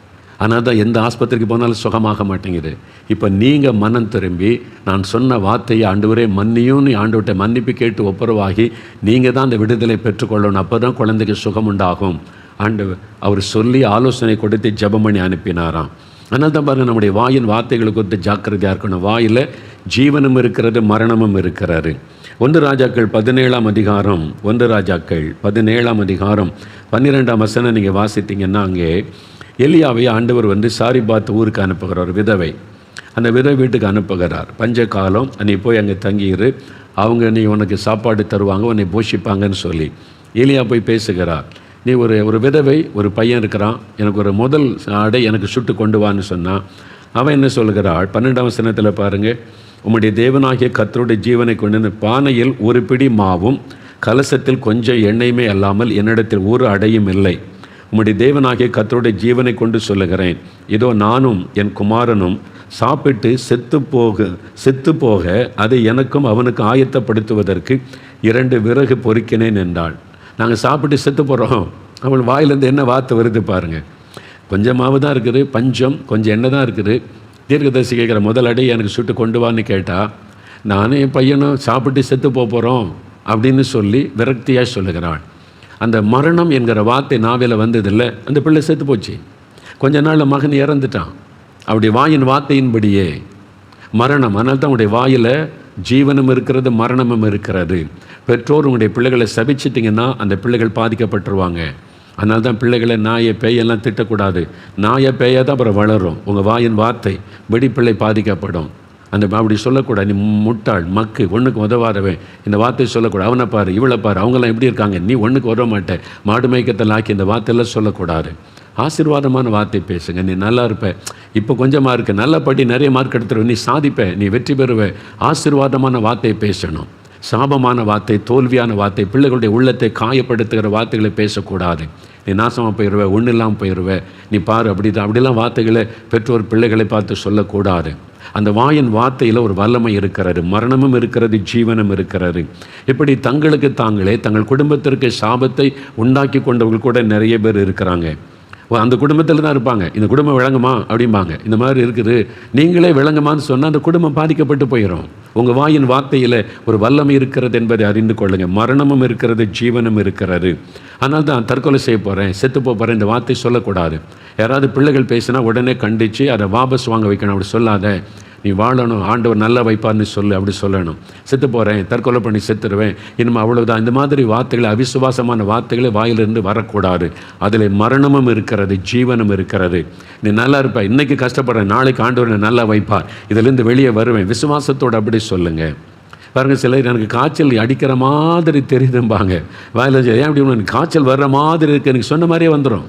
ஆனால் தான் எந்த ஆஸ்பத்திரிக்கு போனாலும் சுகமாக மாட்டேங்குது. இப்போ நீங்கள் மனம் திரும்பி நான் சொன்ன வார்த்தையை ஆண்டவரே மன்னியும்னு ஆண்டவர்கிட்ட மன்னிப்பு கேட்டு ஒப்புரவாகி நீங்கள் தான் அந்த விடுதலை பெற்றுக்கொள்ளணும். அப்போ தான் குழந்தைக்கு சுகம் உண்டாகும். ஆண்டவர் அவர் சொல்லி ஆலோசனை கொடுத்து ஜெபம் பண்ணி அனுப்பினாராம். அதனால் தான் பாருங்கள், நம்முடைய வாயின் வார்த்தைகளை குறித்து ஜாக்கிரதையாக இருக்கணும். வாயில் ஜீவனும் இருக்கிறது, மரணமும் இருக்கிறாரு. 1 ராஜாக்கள் 17ஆம் அதிகாரம் 12ஆம் வசனம் நீங்கள் வாசித்தீங்கன்னா, அங்கே எலியாவை ஆண்டவர் சாரிபாத் ஊருக்கு அனுப்புகிறார். விதவை, அந்த விதவை வீட்டுக்கு அனுப்புகிறார். பஞ்ச காலம், நீ போய் அங்கே தங்கியிரு, அவங்க நீ உனக்கு சாப்பாடு தருவாங்க, உன்னை போஷிப்பாங்கன்னு சொல்லி எலியா போய் பேசுகிறார். நீ ஒரு விதவை, ஒரு பையன் இருக்கிறான், எனக்கு ஒரு முதல் ஆடை எனக்கு சுட்டு கொண்டு வான்னு சொன்னான். அவன் என்ன சொல்கிறாள்? 12ஆம் வசனத்தில் பாருங்கள், உம்முடைய தேவனாகிய கர்த்தருடைய ஜீவனை கொண்டு பானையில் ஒரு பிடி மாவும் கலசத்தில் கொஞ்சம் எண்ணெயுமே அல்லாமல் என்னிடத்தில் ஒரு அடையும் இல்லை. உம்முடைய தேவனாகிய கர்த்தருடைய ஜீவனை கொண்டு சொல்லுகிறேன், இதோ நானும் என் குமாரனும் சாப்பிட்டு செத்து போக அதை எனக்கும் அவனுக்கு ஆயத்தப்படுத்துவதற்கு 2 விறகு பொறுக்கினேன் என்றாள். நாங்கள் சாப்பிட்டு செத்து போகிறோம். அவள் வாயிலேருந்து என்ன வார்த்தை வருது பாருங்கள். கொஞ்சம் மாவு தான் இருக்குது, பஞ்சம், கொஞ்சம் எண்ணெய் தான் இருக்குது. தீர்க்கதரிசி கேட்குற, முதல் அடி எனக்கு சுட்டு கொண்டு வான்னு கேட்டால், நானும் என் பையனும் சாப்பிட்டு செத்து போகிறோம் அப்படின்னு சொல்லி விரக்தியாக சொல்லுகிறாள். அந்த மரணம் என்கிற வார்த்தை நாவில வந்ததில்லை, அந்த பிள்ளை செத்து போச்சு. கொஞ்ச நாளில் மகன் இறந்துட்டான். அவருடைய வாயின் வார்த்தையின்படியே மரணம். அதனால தான் உங்களுடைய வாயில் ஜீவனும் இருக்கிறது, மரணமும் இருக்கிறது. பெற்றோர் உங்களுடைய பிள்ளைகளை சபிச்சிட்டிங்கன்னா அந்த பிள்ளைகள் பாதிக்கப்பட்டுருவாங்க. அதனால தான் பிள்ளைகளை நாயை பேயெல்லாம் திட்டக்கூடாது. நாயை பேயை தான் அப்புறம் வளரும். உங்கள் வாயின் வார்த்தை வெடிப்பிள்ளை பாதிக்கப்படும். அப்படி சொல்லக்கூடாது. நீ முட்டாள், மக்கு, ஒன்றுக்கு உதவாதவன், இந்த வார்த்தையை சொல்லக்கூடாது. அவனை பாரு, இவளை பாரு, அவங்களாம் எப்படி இருக்காங்க, நீ ஒன்றுக்கு உதவ மாட்டேன், மாடு மயக்கத்தில் ஆக்கி இந்த வார்த்தையெல்லாம் சொல்லக்கூடாது. ஆசீர்வாதமான வார்த்தை பேசுங்க. நீ நல்லா இருப்ப, இப்போ கொஞ்சம் மார்க்கு, நல்லா படி, நிறைய மார்க் எடுத்துருவ, நீ சாதிப்ப, நீ வெற்றி பெறுவ. ஆசீர்வாதமான வார்த்தை பேசணும். சாபமான வார்த்தை, தோல்வியான வார்த்தை, பிள்ளைகளுடைய உள்ளத்தை காயப்படுத்துகிற வார்த்தைகளை பேசக்கூடாது. நீ நாசமாக போயிடுவ, ஒன்றும் இல்லாமல் போயிடுவ, நீ பாரு அப்படிலாம் வார்த்தைகளை பெற்றோர் பிள்ளைகளை பார்த்து சொல்லக்கூடாது. அந்த வாயின் வார்த்தையில் ஒரு வல்லமை இருக்கிறது, மரணமும் இருக்கிறது, ஜீவனும் இருக்கிறது. இப்படி தங்களுக்கு தாங்களே தங்கள் குடும்பத்திற்கு சாபத்தை உண்டாக்கி கொண்டவர்கள் கூட நிறைய பேர் இருக்கிறாங்க. அந்த குடும்பத்தில் தான் இருப்பாங்க. இந்த குடும்பம் விளங்குமா அப்படிம்பாங்க. இந்த மாதிரி இருக்குது, நீங்களே விளங்குமான்னு சொன்னால் அந்த குடும்பம் பாதிக்கப்பட்டு போயிடும். உங்கள் வாயின் வார்த்தையில் ஒரு வல்லமை இருக்கிறது என்பதை அறிந்து கொள்ளுங்கள். மரணமும் இருக்கிறது, ஜீவனும் இருக்கிறது. அதனால தான் தற்கொலை செய்ய போகிறேன், செத்து போகிறேன், இந்த வார்த்தை சொல்லக்கூடாது. யாராவது பிள்ளைகள் பேசினா உடனே கண்டித்து அதை வாபஸ் வாங்க வைக்கணும். அப்படி சொல்லாத, நீ வாழணும், ஆண்டவர் நல்லா வைப்பார்னு சொல்லு, அப்படி சொல்லணும். செத்து போகிறேன், தற்கொலை பண்ணி செத்துருவேன், இனிமேல் அவ்வளோதான். இந்த மாதிரி வார்த்தைகளை, அவிசுவாசமான வார்த்தைகளை வாயிலிருந்து வரக்கூடாது. அதில் மரணமும் இருக்கிறது, ஜீவனும் இருக்கிறது. நீ நல்லா இருப்ப, இன்றைக்கி கஷ்டப்படுறேன், நாளைக்கு ஆண்டவர் நல்லா வைப்பார், இதிலேருந்து வெளியே வருவேன், விசுவாசத்தோடு அப்படி சொல்லுங்கள். பாருங்கள், சிலர் எனக்கு காய்ச்சல் அடிக்கிற மாதிரி தெரியுதும்பாங்க. வாயில் ஏன் அப்படி ஒன்று காய்ச்சல் வர்ற மாதிரி இருக்குது, எனக்கு சொன்ன மாதிரியே வந்துடும்.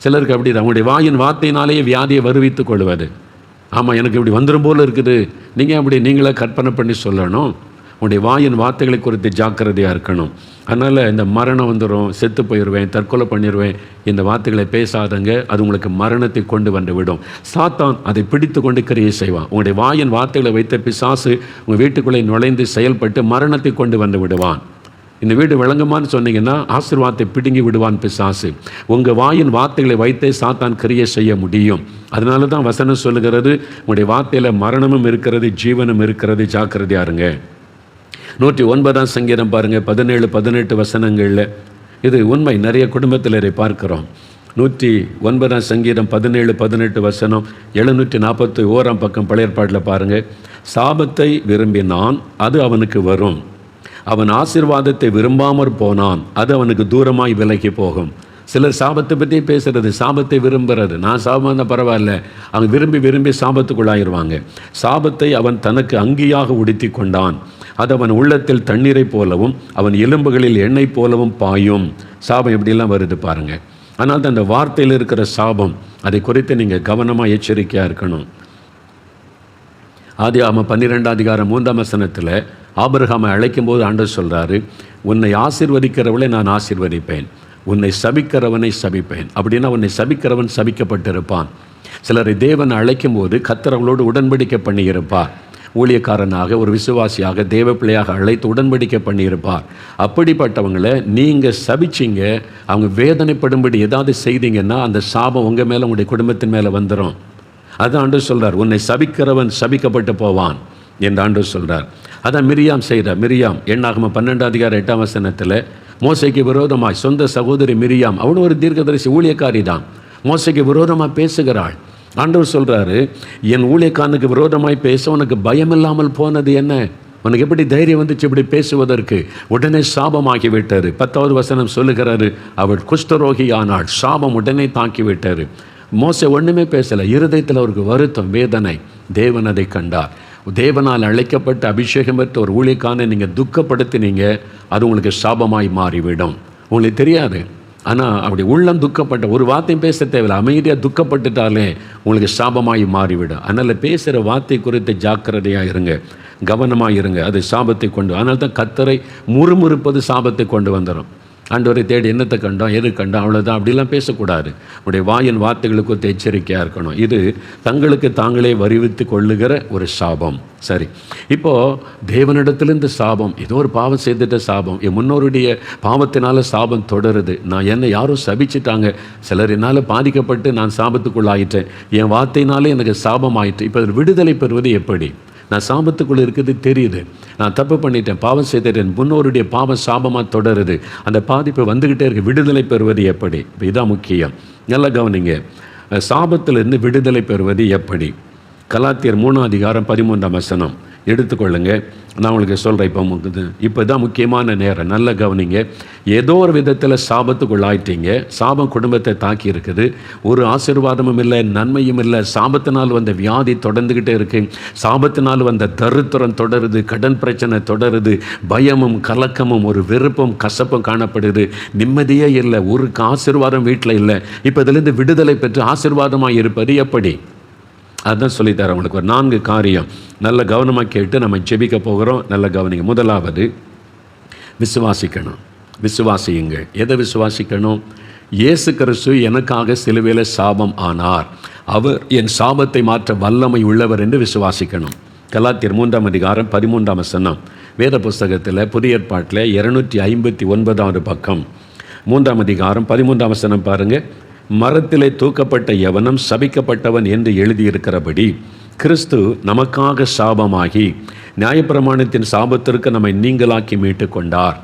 சிலருக்கு அப்படி தான், அவங்களுடைய வாயின் வார்த்தையினாலேயே வியாதியை வருவித்து கொள்வது. ஆமாம், எனக்கு இப்படி வந்துடும் போல் இருக்குது. நீங்கள் அப்படி நீங்களே கற்பனை பண்ணி சொல்லணும். உங்களுடைய வாயின் வார்த்தைகளை குறித்து ஜாக்கிரதையாக இருக்கணும். அதனால் இந்த மரணம் வந்துடும், செத்து போயிடுவேன், தற்கொலை பண்ணிடுவேன், இந்த வார்த்தைகளை பேசாதங்க. அது உங்களுக்கு மரணத்தை கொண்டு வந்து விடும். சாத்தான் அதை பிடித்து கொண்டு கிரியை செய்வான். உங்களுடைய வாயின் வார்த்தைகளை வைத்த பிசாசு உங்கள் வீட்டுக்குள்ளே நுழைந்து செயல்பட்டு மரணத்தை கொண்டு வந்து விடுவான். இந்த வீடு விளங்குமான்னு சொன்னீங்கன்னா ஆசீர்வாதத்தை பிடுங்கி விடுவான் பிசாசு. உங்கள் வாயின் வார்த்தைகளை வைத்தே சாத்தான் கிரியை செய்ய முடியும். அதனால தான் வசனம் சொல்லுகிறது, உங்களுடைய வார்த்தையில் மரணமும் இருக்கிறது, ஜீவனும் இருக்கிறது, ஜாக்கிரதையா இருங்க. 109 சங்கீதம் பாருங்கள், 17-18 வசனங்களில் இது உண்மை. நிறைய குடும்பத்தில் இதை பார்க்கிறோம். 109 சங்கீதம் 17-18 வசனம், 741 பக்கம் பழைய ஏற்பாட்டில் பாருங்கள். சாபத்தை விரும்பினான், அது அவனுக்கு வரும். அவன் ஆசீர்வாதத்தை விரும்பாமற் போனான், அது அவனுக்கு தூரமாய் விலகி போகும். சிலர் சாபத்தை பற்றி பேசுகிறது, சாபத்தை விரும்புகிறது. நான் சாபமாக இருந்தால் பரவாயில்ல, அவங்க விரும்பி விரும்பி சாபத்துக்குள்ளாயிருவாங்க. சாபத்தை அவன் தனக்கு அங்கியாக உடுத்தி கொண்டான், அது அவன் உள்ளத்தில் தண்ணீரை போலவும் அவன் எலும்புகளில் எண்ணெய் போலவும் பாயும். சாபம் எப்படிலாம் வருது பாருங்கள். ஆனால் தான் அந்த வார்த்தையில் இருக்கிற சாபம், அதை குறித்து நீங்கள் கவனமாக எச்சரிக்கையாக இருக்கணும். ஆதியாகமம் 12 வசனத்தில் ஆபிரகாமை அழைக்கும் போது ஆண்டவர் சொல்கிறாரு, உன்னை ஆசீர்வதிக்கிறவளை நான் ஆசீர்வதிப்பேன், உன்னை சபிக்கிறவனை சபிப்பேன். அப்படின்னா உன்னை சபிக்கிறவன் சபிக்கப்பட்டிருப்பான். சிலரை தேவன் அழைக்கும் போது கர்த்தர் அவளோடு உடன்படிக்கை பண்ணியிருப்பார். ஊழியக்காரனாக, ஒரு விசுவாசியாக, தேவ பிள்ளையாக அழைத்து உடன்படிக்கை பண்ணியிருப்பார். அப்படிப்பட்டவங்களை நீங்கள் சபிச்சிங்க, அவங்க வேதனைப்படும்படி ஏதாவது செய்தீங்கன்னா அந்த சாபம் உங்கள் மேலே, உங்களுடைய குடும்பத்தின் மேலே வந்துடும். அது ஆண்டவர் சொல்கிறார், உன்னை சபிக்கிறவன் சபிக்கப்பட்டு போவான் என்று ஆண்டவர் சொல்கிறார். அதான் மிரியாம் செய்கிறார். மிரியாம் எண்ணாகமம் 12 வசனத்தில் மோசைக்கு விரோதமாய், சொந்த சகோதரி மிரியாம், அவனும் ஒரு தீர்க்கதரிசி, ஊழியக்காரி தான், மோசைக்கு விரோதமாக பேசுகிறாள். ஆண்டவர் சொல்கிறாரு, என் ஊழியக்காரனுக்கு விரோதமாய் பேச உனக்கு பயமில்லாமல் போனது என்ன? உனக்கு எப்படி தைரியம் வந்துச்சு இப்படி பேசுவதற்கு? உடனே சாபமாகி விட்டார். 10வது வசனம் சொல்லுகிறாரு, அவள் குஷ்டரோகி ஆனாள், சாபம் உடனே தாக்கி விட்டார். மோசை ஒன்றுமே பேசலை, இருதயத்தில் அவருக்கு வருத்தம், வேதனை. தேவன் அதை கண்டார். தேவனால் அழைக்கப்பட்டு அபிஷேகம் பெற்ற ஒரு ஊழியக்காரனை நீங்கள் துக்கப்படுத்தினீங்க, அது உங்களுக்கு சாபமாய் மாறிவிடும். உங்களுக்கு தெரியாது, ஆனால் அப்படி உள்ளம் துக்கப்பட்ட, ஒரு வார்த்தையும் பேச தேவையில்லை, அமைதியாக துக்கப்பட்டுட்டாலே உங்களுக்கு சாபமாய் மாறிவிடும். அதனால் பேசுகிற வார்த்தை குறித்து ஜாக்கிரதையாக இருங்க, கவனமாக இருங்க. அது சாபத்தை கொண்டு, அதனால தான் கர்த்தரை முறுமுறுப்பது சாபத்தை கொண்டு வந்துடும். ஆண்டவரை தேடி என்னத்தை கண்டோம், எது கண்டோம், அவ்வளோதான், அப்படிலாம் பேசக்கூடாது. உடைய வாயின் வார்த்தைகளுக்கு எச்சரிக்கையாக இருக்கணும். இது தங்களுக்கு தாங்களே வருவித்து கொள்ளுகிற ஒரு சாபம். சரி, இப்போது தேவனிடத்திலிருந்து சாபம், ஏதோ ஒரு பாவம் செய்துட்ட சாபம், என் முன்னோருடைய பாவத்தினால சாபம் தொடருது. நான் என்னை யாரும் சபிச்சிட்டாங்க, சிலர் என்னால் பாதிக்கப்பட்டு நான் சாபத்துக்குள்ளாயிட்டேன், என் வார்த்தையினாலே எனக்கு சாபம் ஆயிட்டு. இப்போ விடுதலை பெறுவது எப்படி? நான் சாபத்துக்குள்ளே இருக்குது தெரியுது, நான் தப்பு பண்ணிட்டேன், பாவம் செய்துட்டேன், முன்னோருடைய பாவம் சாபமாக தொடருது, அந்த பாதிப்பு வந்துக்கிட்டே இருக்குது. விடுதலை பெறுவது எப்படி? இப்போ இதான் முக்கியம். நல்லா கவனிங்க, சாபத்திலிருந்து விடுதலை பெறுவது எப்படி? கலாத்தியர் 3 13 வசனம், எடுத்துக்கொள்ளுங்க. நான் உங்களுக்கு சொல்கிறேன். இப்போ தான் முக்கியமான நேரம், நல்ல கவனிங்க. ஏதோ ஒரு விதத்தில் சாபத்துக்குள்ளாயிட்டீங்க. சாபம் குடும்பத்தை தாக்கி இருக்குது. ஒரு ஆசீர்வாதமும் இல்லை, நன்மையும் இல்லை. சாபத்தினால் வந்த வியாதி தொடர்ந்துக்கிட்டே இருக்கு. சாபத்தினால் வந்த தரித்திரம் தொடருது, கடன் பிரச்சனை தொடருது, பயமும் கலக்கமும் ஒரு வெறுப்பும் கசப்பும் காணப்படுது. நிம்மதியே இல்லை, ஒரு ஆசீர்வாதம் வீட்டில் இல்லை. இப்போ இதிலிருந்து விடுதலை பெற்று ஆசீர்வாதமாக இருப்பது எப்படி? அதுதான் சொல்லித்தரேன் உங்களுக்கு. ஒரு 4 காரியம் நல்ல கவனமாக கேட்டு நம்ம ஜெபிக்க போகிறோம். நல்ல கவனிங்க. முதலாவது, விசுவாசிக்கணும். விசுவாசியுங்கள். எதை விசுவாசிக்கணும்? இயேசு கிறிஸ்து எனக்காக சிலுவையில் சாபம் ஆனார், அவர் என் சாபத்தை மாற்ற வல்லமை உள்ளவர் என்று விசுவாசிக்கணும். கலாத்தியர் 3ஆம் அதிகாரம் 13ஆம் வசனம் வேத புஸ்தகத்தில் புதிய ஏற்பாட்டில் 259வது பக்கம் 3ஆம் அதிகாரம் 13ஆம் வசனம் பாருங்கள். மரத்திலே தூக்கப்பட்ட எவனும் சபிக்கப்பட்டவன் என்று எழுதியிருக்கிறபடி கிறிஸ்து நமக்காக சாபமாகி நியாயப்பிரமாணத்தின் சாபத்திற்கு நம்மை நீங்களாக்கி மீட்டு கொண்டார்.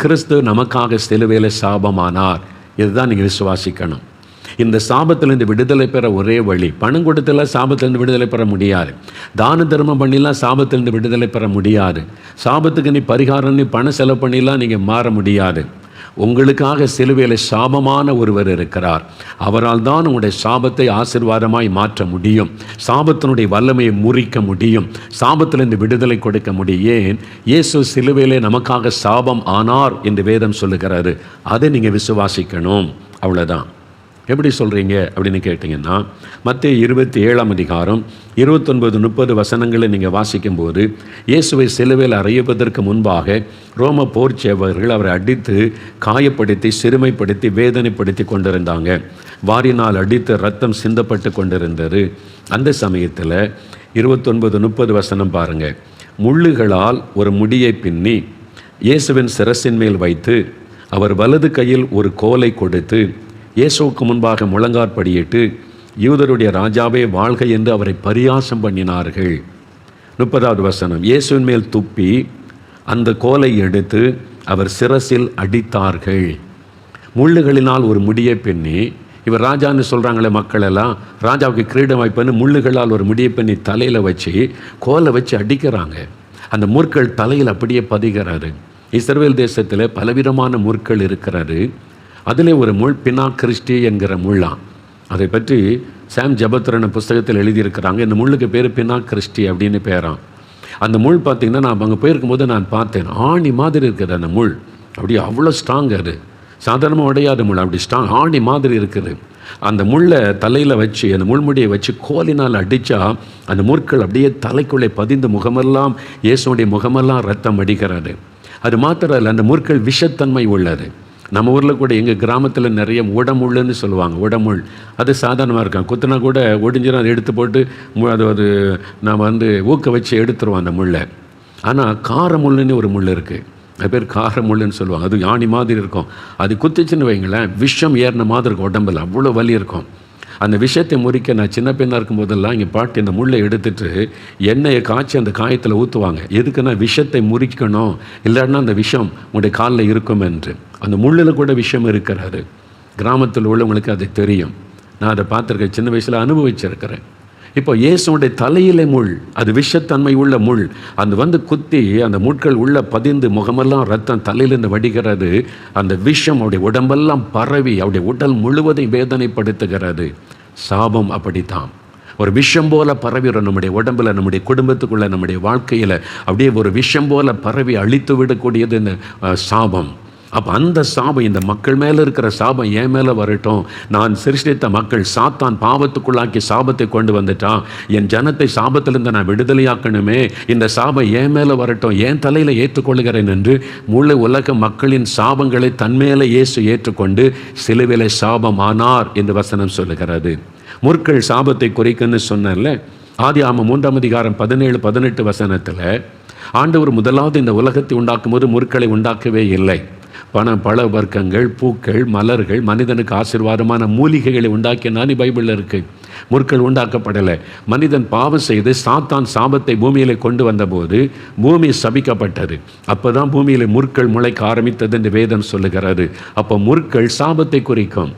கிறிஸ்து நமக்காக சிலுவையில் சாபமானார். இதுதான் நீங்கள் விசுவாசிக்கணும். இந்த சாபத்திலிருந்து விடுதலை பெற ஒரே வழி, பணம் கொடுத்தெல்லாம் சாபத்திலிருந்து விடுதலை பெற முடியாது. தான தர்மம் பண்ணிலாம் சாபத்திலிருந்து விடுதலை பெற முடியாது. சாபத்துக்கு நீ பரிகாரம் பணம் செலவு பண்ணிலாம் நீங்கள் மாற முடியாது. உங்களுக்காக சிலுவையில் சாபமான ஒருவர் இருக்கிறார். அவரால் தான் உங்களுடைய சாபத்தை ஆசீர்வாதமாய் மாற்ற முடியும். சாபத்தினுடைய வல்லமையை முறிக்க முடியும். சாபத்திலிருந்து விடுதலை கொடுக்க முடியும். ஏன்? இயேசு சிலுவையிலே நமக்காக சாபம் ஆனார் என்று வேதம் சொல்லுகிறாரு. அதை நீங்கள் விசுவாசிக்கணும். அவ்வளோதான். எப்படி சொல்கிறீங்க அப்படின்னு கேட்டிங்கன்னா, மத்தேயு 27ஆம் அதிகாரம் 29-30 வசனங்களை நீங்கள் வாசிக்கும்போது, இயேசுவை சிலுவையில் அறையுவதற்கு முன்பாக ரோம போர் சேவகர்கள் அவரை அடித்து காயப்படுத்தி சிறுமைப்படுத்தி வேதனைப்படுத்தி கொண்டிருந்தாங்க. வாரினால் அடித்து ரத்தம் சிந்தப்பட்டு கொண்டிருந்தது. அந்த சமயத்தில் 29-30 வசனம் பாருங்கள். முள்ளுகளால் ஒரு முடியை பின்னி இயேசுவின் சிரசின் மேல் வைத்து அவர் வலது கையில் ஒரு கோலை கொடுத்து இயேசுவுக்கு முன்பாக முழங்காற்படியிட்டு யூதருடைய ராஜாவே வாழ்க என்று அவரை பரியாசம் பண்ணினார்கள். 30வது வசனம். இயேசுவின் மேல் துப்பி அந்த கோலை எடுத்து அவர் சிரசில் அடித்தார்கள். முள்ளுகளினால் ஒரு முடியை பின்னி, இவர் ராஜான்னு சொல்கிறாங்களே மக்கள் எல்லாம், ராஜாவுக்கு கிரீடம் வைப்பன்னு முள்ளுகளால் ஒரு முடியை பின்னி தலையில் வச்சு கோலை வச்சு அடிக்கிறாங்க. அந்த முற்கள் தலையில் அப்படியே பதிகிறாரு. இஸ்ரவேல் தேசத்தில் பலவிதமான முற்கள் இருக்கிறாரு. அதிலே ஒரு முள் பினா கிறிஸ்டி என்கிற முள்ளாம். அதை பற்றி சாம் ஜபத்ரன் புஸ்தகத்தில் எழுதியிருக்கிறாங்க. இந்த முள்ளுக்கு பேர் பினா கிறிஸ்டி அப்படின்னு பேராம். அந்த முள் பார்த்திங்கன்னா, நான் அங்கே போயிருக்கும்போது நான் பார்த்தேன். ஆணி மாதிரி இருக்குது அந்த முள். அப்படியே அவ்வளோ ஸ்ட்ராங். அது சாதாரணமாக உடையாத முள், அப்படி ஸ்ட்ராங் ஆணி மாதிரி இருக்குது. அந்த முள்ளை தலையில் வச்சு, அந்த முள்முடியை வச்சு கோலினால் அடித்தா அந்த முற்கள் அப்படியே தலைக்குள்ளே பதிந்து முகமெல்லாம், இயேசுடைய முகமெல்லாம் ரத்தம் அடிக்கிறது. அது மாத்திரம் இல்லை, அந்த முற்கள் விஷத்தன்மை உள்ளது. நம்ம ஊரில் கூட எங்கள் கிராமத்தில் நிறைய உடமுள்ளுன்னு சொல்லுவாங்க. உடமுள் அது சாதாரணமாக இருக்கும். குத்துனா கூட ஒடிஞ்சிடும், அதை எடுத்து போட்டு அது நாம் ஊக்க வச்சு எடுத்துருவோம் அந்த முள்ளை. ஆனால் காரமுள்ளுன்னு ஒரு முள் இருக்குது. அது பேர் காரமுள்ளுன்னு சொல்லுவாங்க. அது யானி மாதிரி இருக்கும். அது குத்துச்சுன்னு வைங்களேன், விஷம் ஏறின மாதிரி இருக்கும். உடம்பில் அவ்வளோ வலி இருக்கும். அந்த விஷத்தை முறிக்க நான் சின்ன பெண்ணாக இருக்கும்போதெல்லாம் இங்கே பாட்டி இந்த முள்ளை எடுத்துட்டு எண்ணெயை காய்ச்சி அந்த காயத்தில் ஊற்றுவாங்க. எதுக்குன்னா விஷத்தை முறிக்கணும், இல்லைன்னா அந்த விஷம் உங்களுடைய காலில் இருக்கும் என்று. அந்த முள்ளில் கூட விஷம் இருக்கிறாரு. கிராமத்தில் உள்ளவங்களுக்கு அது தெரியும். நான் அதை பார்த்துருக்கேன், சின்ன வயசில் அனுபவிச்சிருக்கிறேன். இப்போ இயேசுடைய தலையிலே முள், அது விஷத்தன்மை உள்ள முள். அந்த குத்தி அந்த முட்கள் உள்ள பதிந்து முகமெல்லாம் ரத்தம் தலையிலிருந்து வடிகிறது. அந்த விஷம் அவருடைய உடம்பெல்லாம் பரவி அவருடைய உடல் முழுவதையும் வேதனைப்படுத்துகிறது. சாபம் அப்படித்தான். ஒரு விஷம் போல பரவிடும் நம்முடைய உடம்பில், நம்முடைய குடும்பத்துக்குள்ளே, நம்முடைய வாழ்க்கையில் அப்படியே ஒரு விஷம் போல பரவி அழித்து விடக்கூடியது இந்த சாபம். அப்போ அந்த சாபம், இந்த மக்கள் மேலே இருக்கிற சாபம் என் மேலே வரட்டும். நான் சிருஷ்டித்த மக்கள் சாத்தான் பாவத்துக்குள்ளாக்கி சாபத்தை கொண்டு வந்துட்டான். என் ஜனத்தை சாபத்திலிருந்து நான் விடுதலையாக்கணுமே. இந்த சாபம் என் மேலே வரட்டும், என் தலையில் ஏற்றுக்கொள்கிறேன் என்று முழு உலக மக்களின் சாபங்களை தன்மேலே இயேசு ஏற்றுக்கொண்டு சிலுவையிலே சாபம் ஆனார் என்று வசனம் சொல்லுகிறது. முற்கள் சாபத்தை குறைக்குன்னு சொன்னேன்ல. ஆதியாகமம் 3ஆம் அதிகாரம் 17-18 வசனத்தில் ஆண்டவர் முதலாவது இந்த உலகத்தை உண்டாக்கும் போது முற்களை உண்டாக்கவே இல்லை. பழ வர்க்கங்கள், பூக்கள், மலர்கள், மனிதனுக்கு ஆசீர்வாதமான மூலிகைகளை உண்டாக்கினான்னு பைபிளில் இருக்குது. முற்கள் உண்டாக்கப்படலை. மனிதன் பாவம் செய்து சாத்தான் சாபத்தை பூமியில் கொண்டு வந்தபோது பூமி சபிக்கப்பட்டது. அப்போ தான் பூமியில் முற்கள் முளைக்க ஆரம்பித்தது என்று வேதம் சொல்லுகிறது. அப்போ முற்கள் சாபத்தை குறிக்கும்.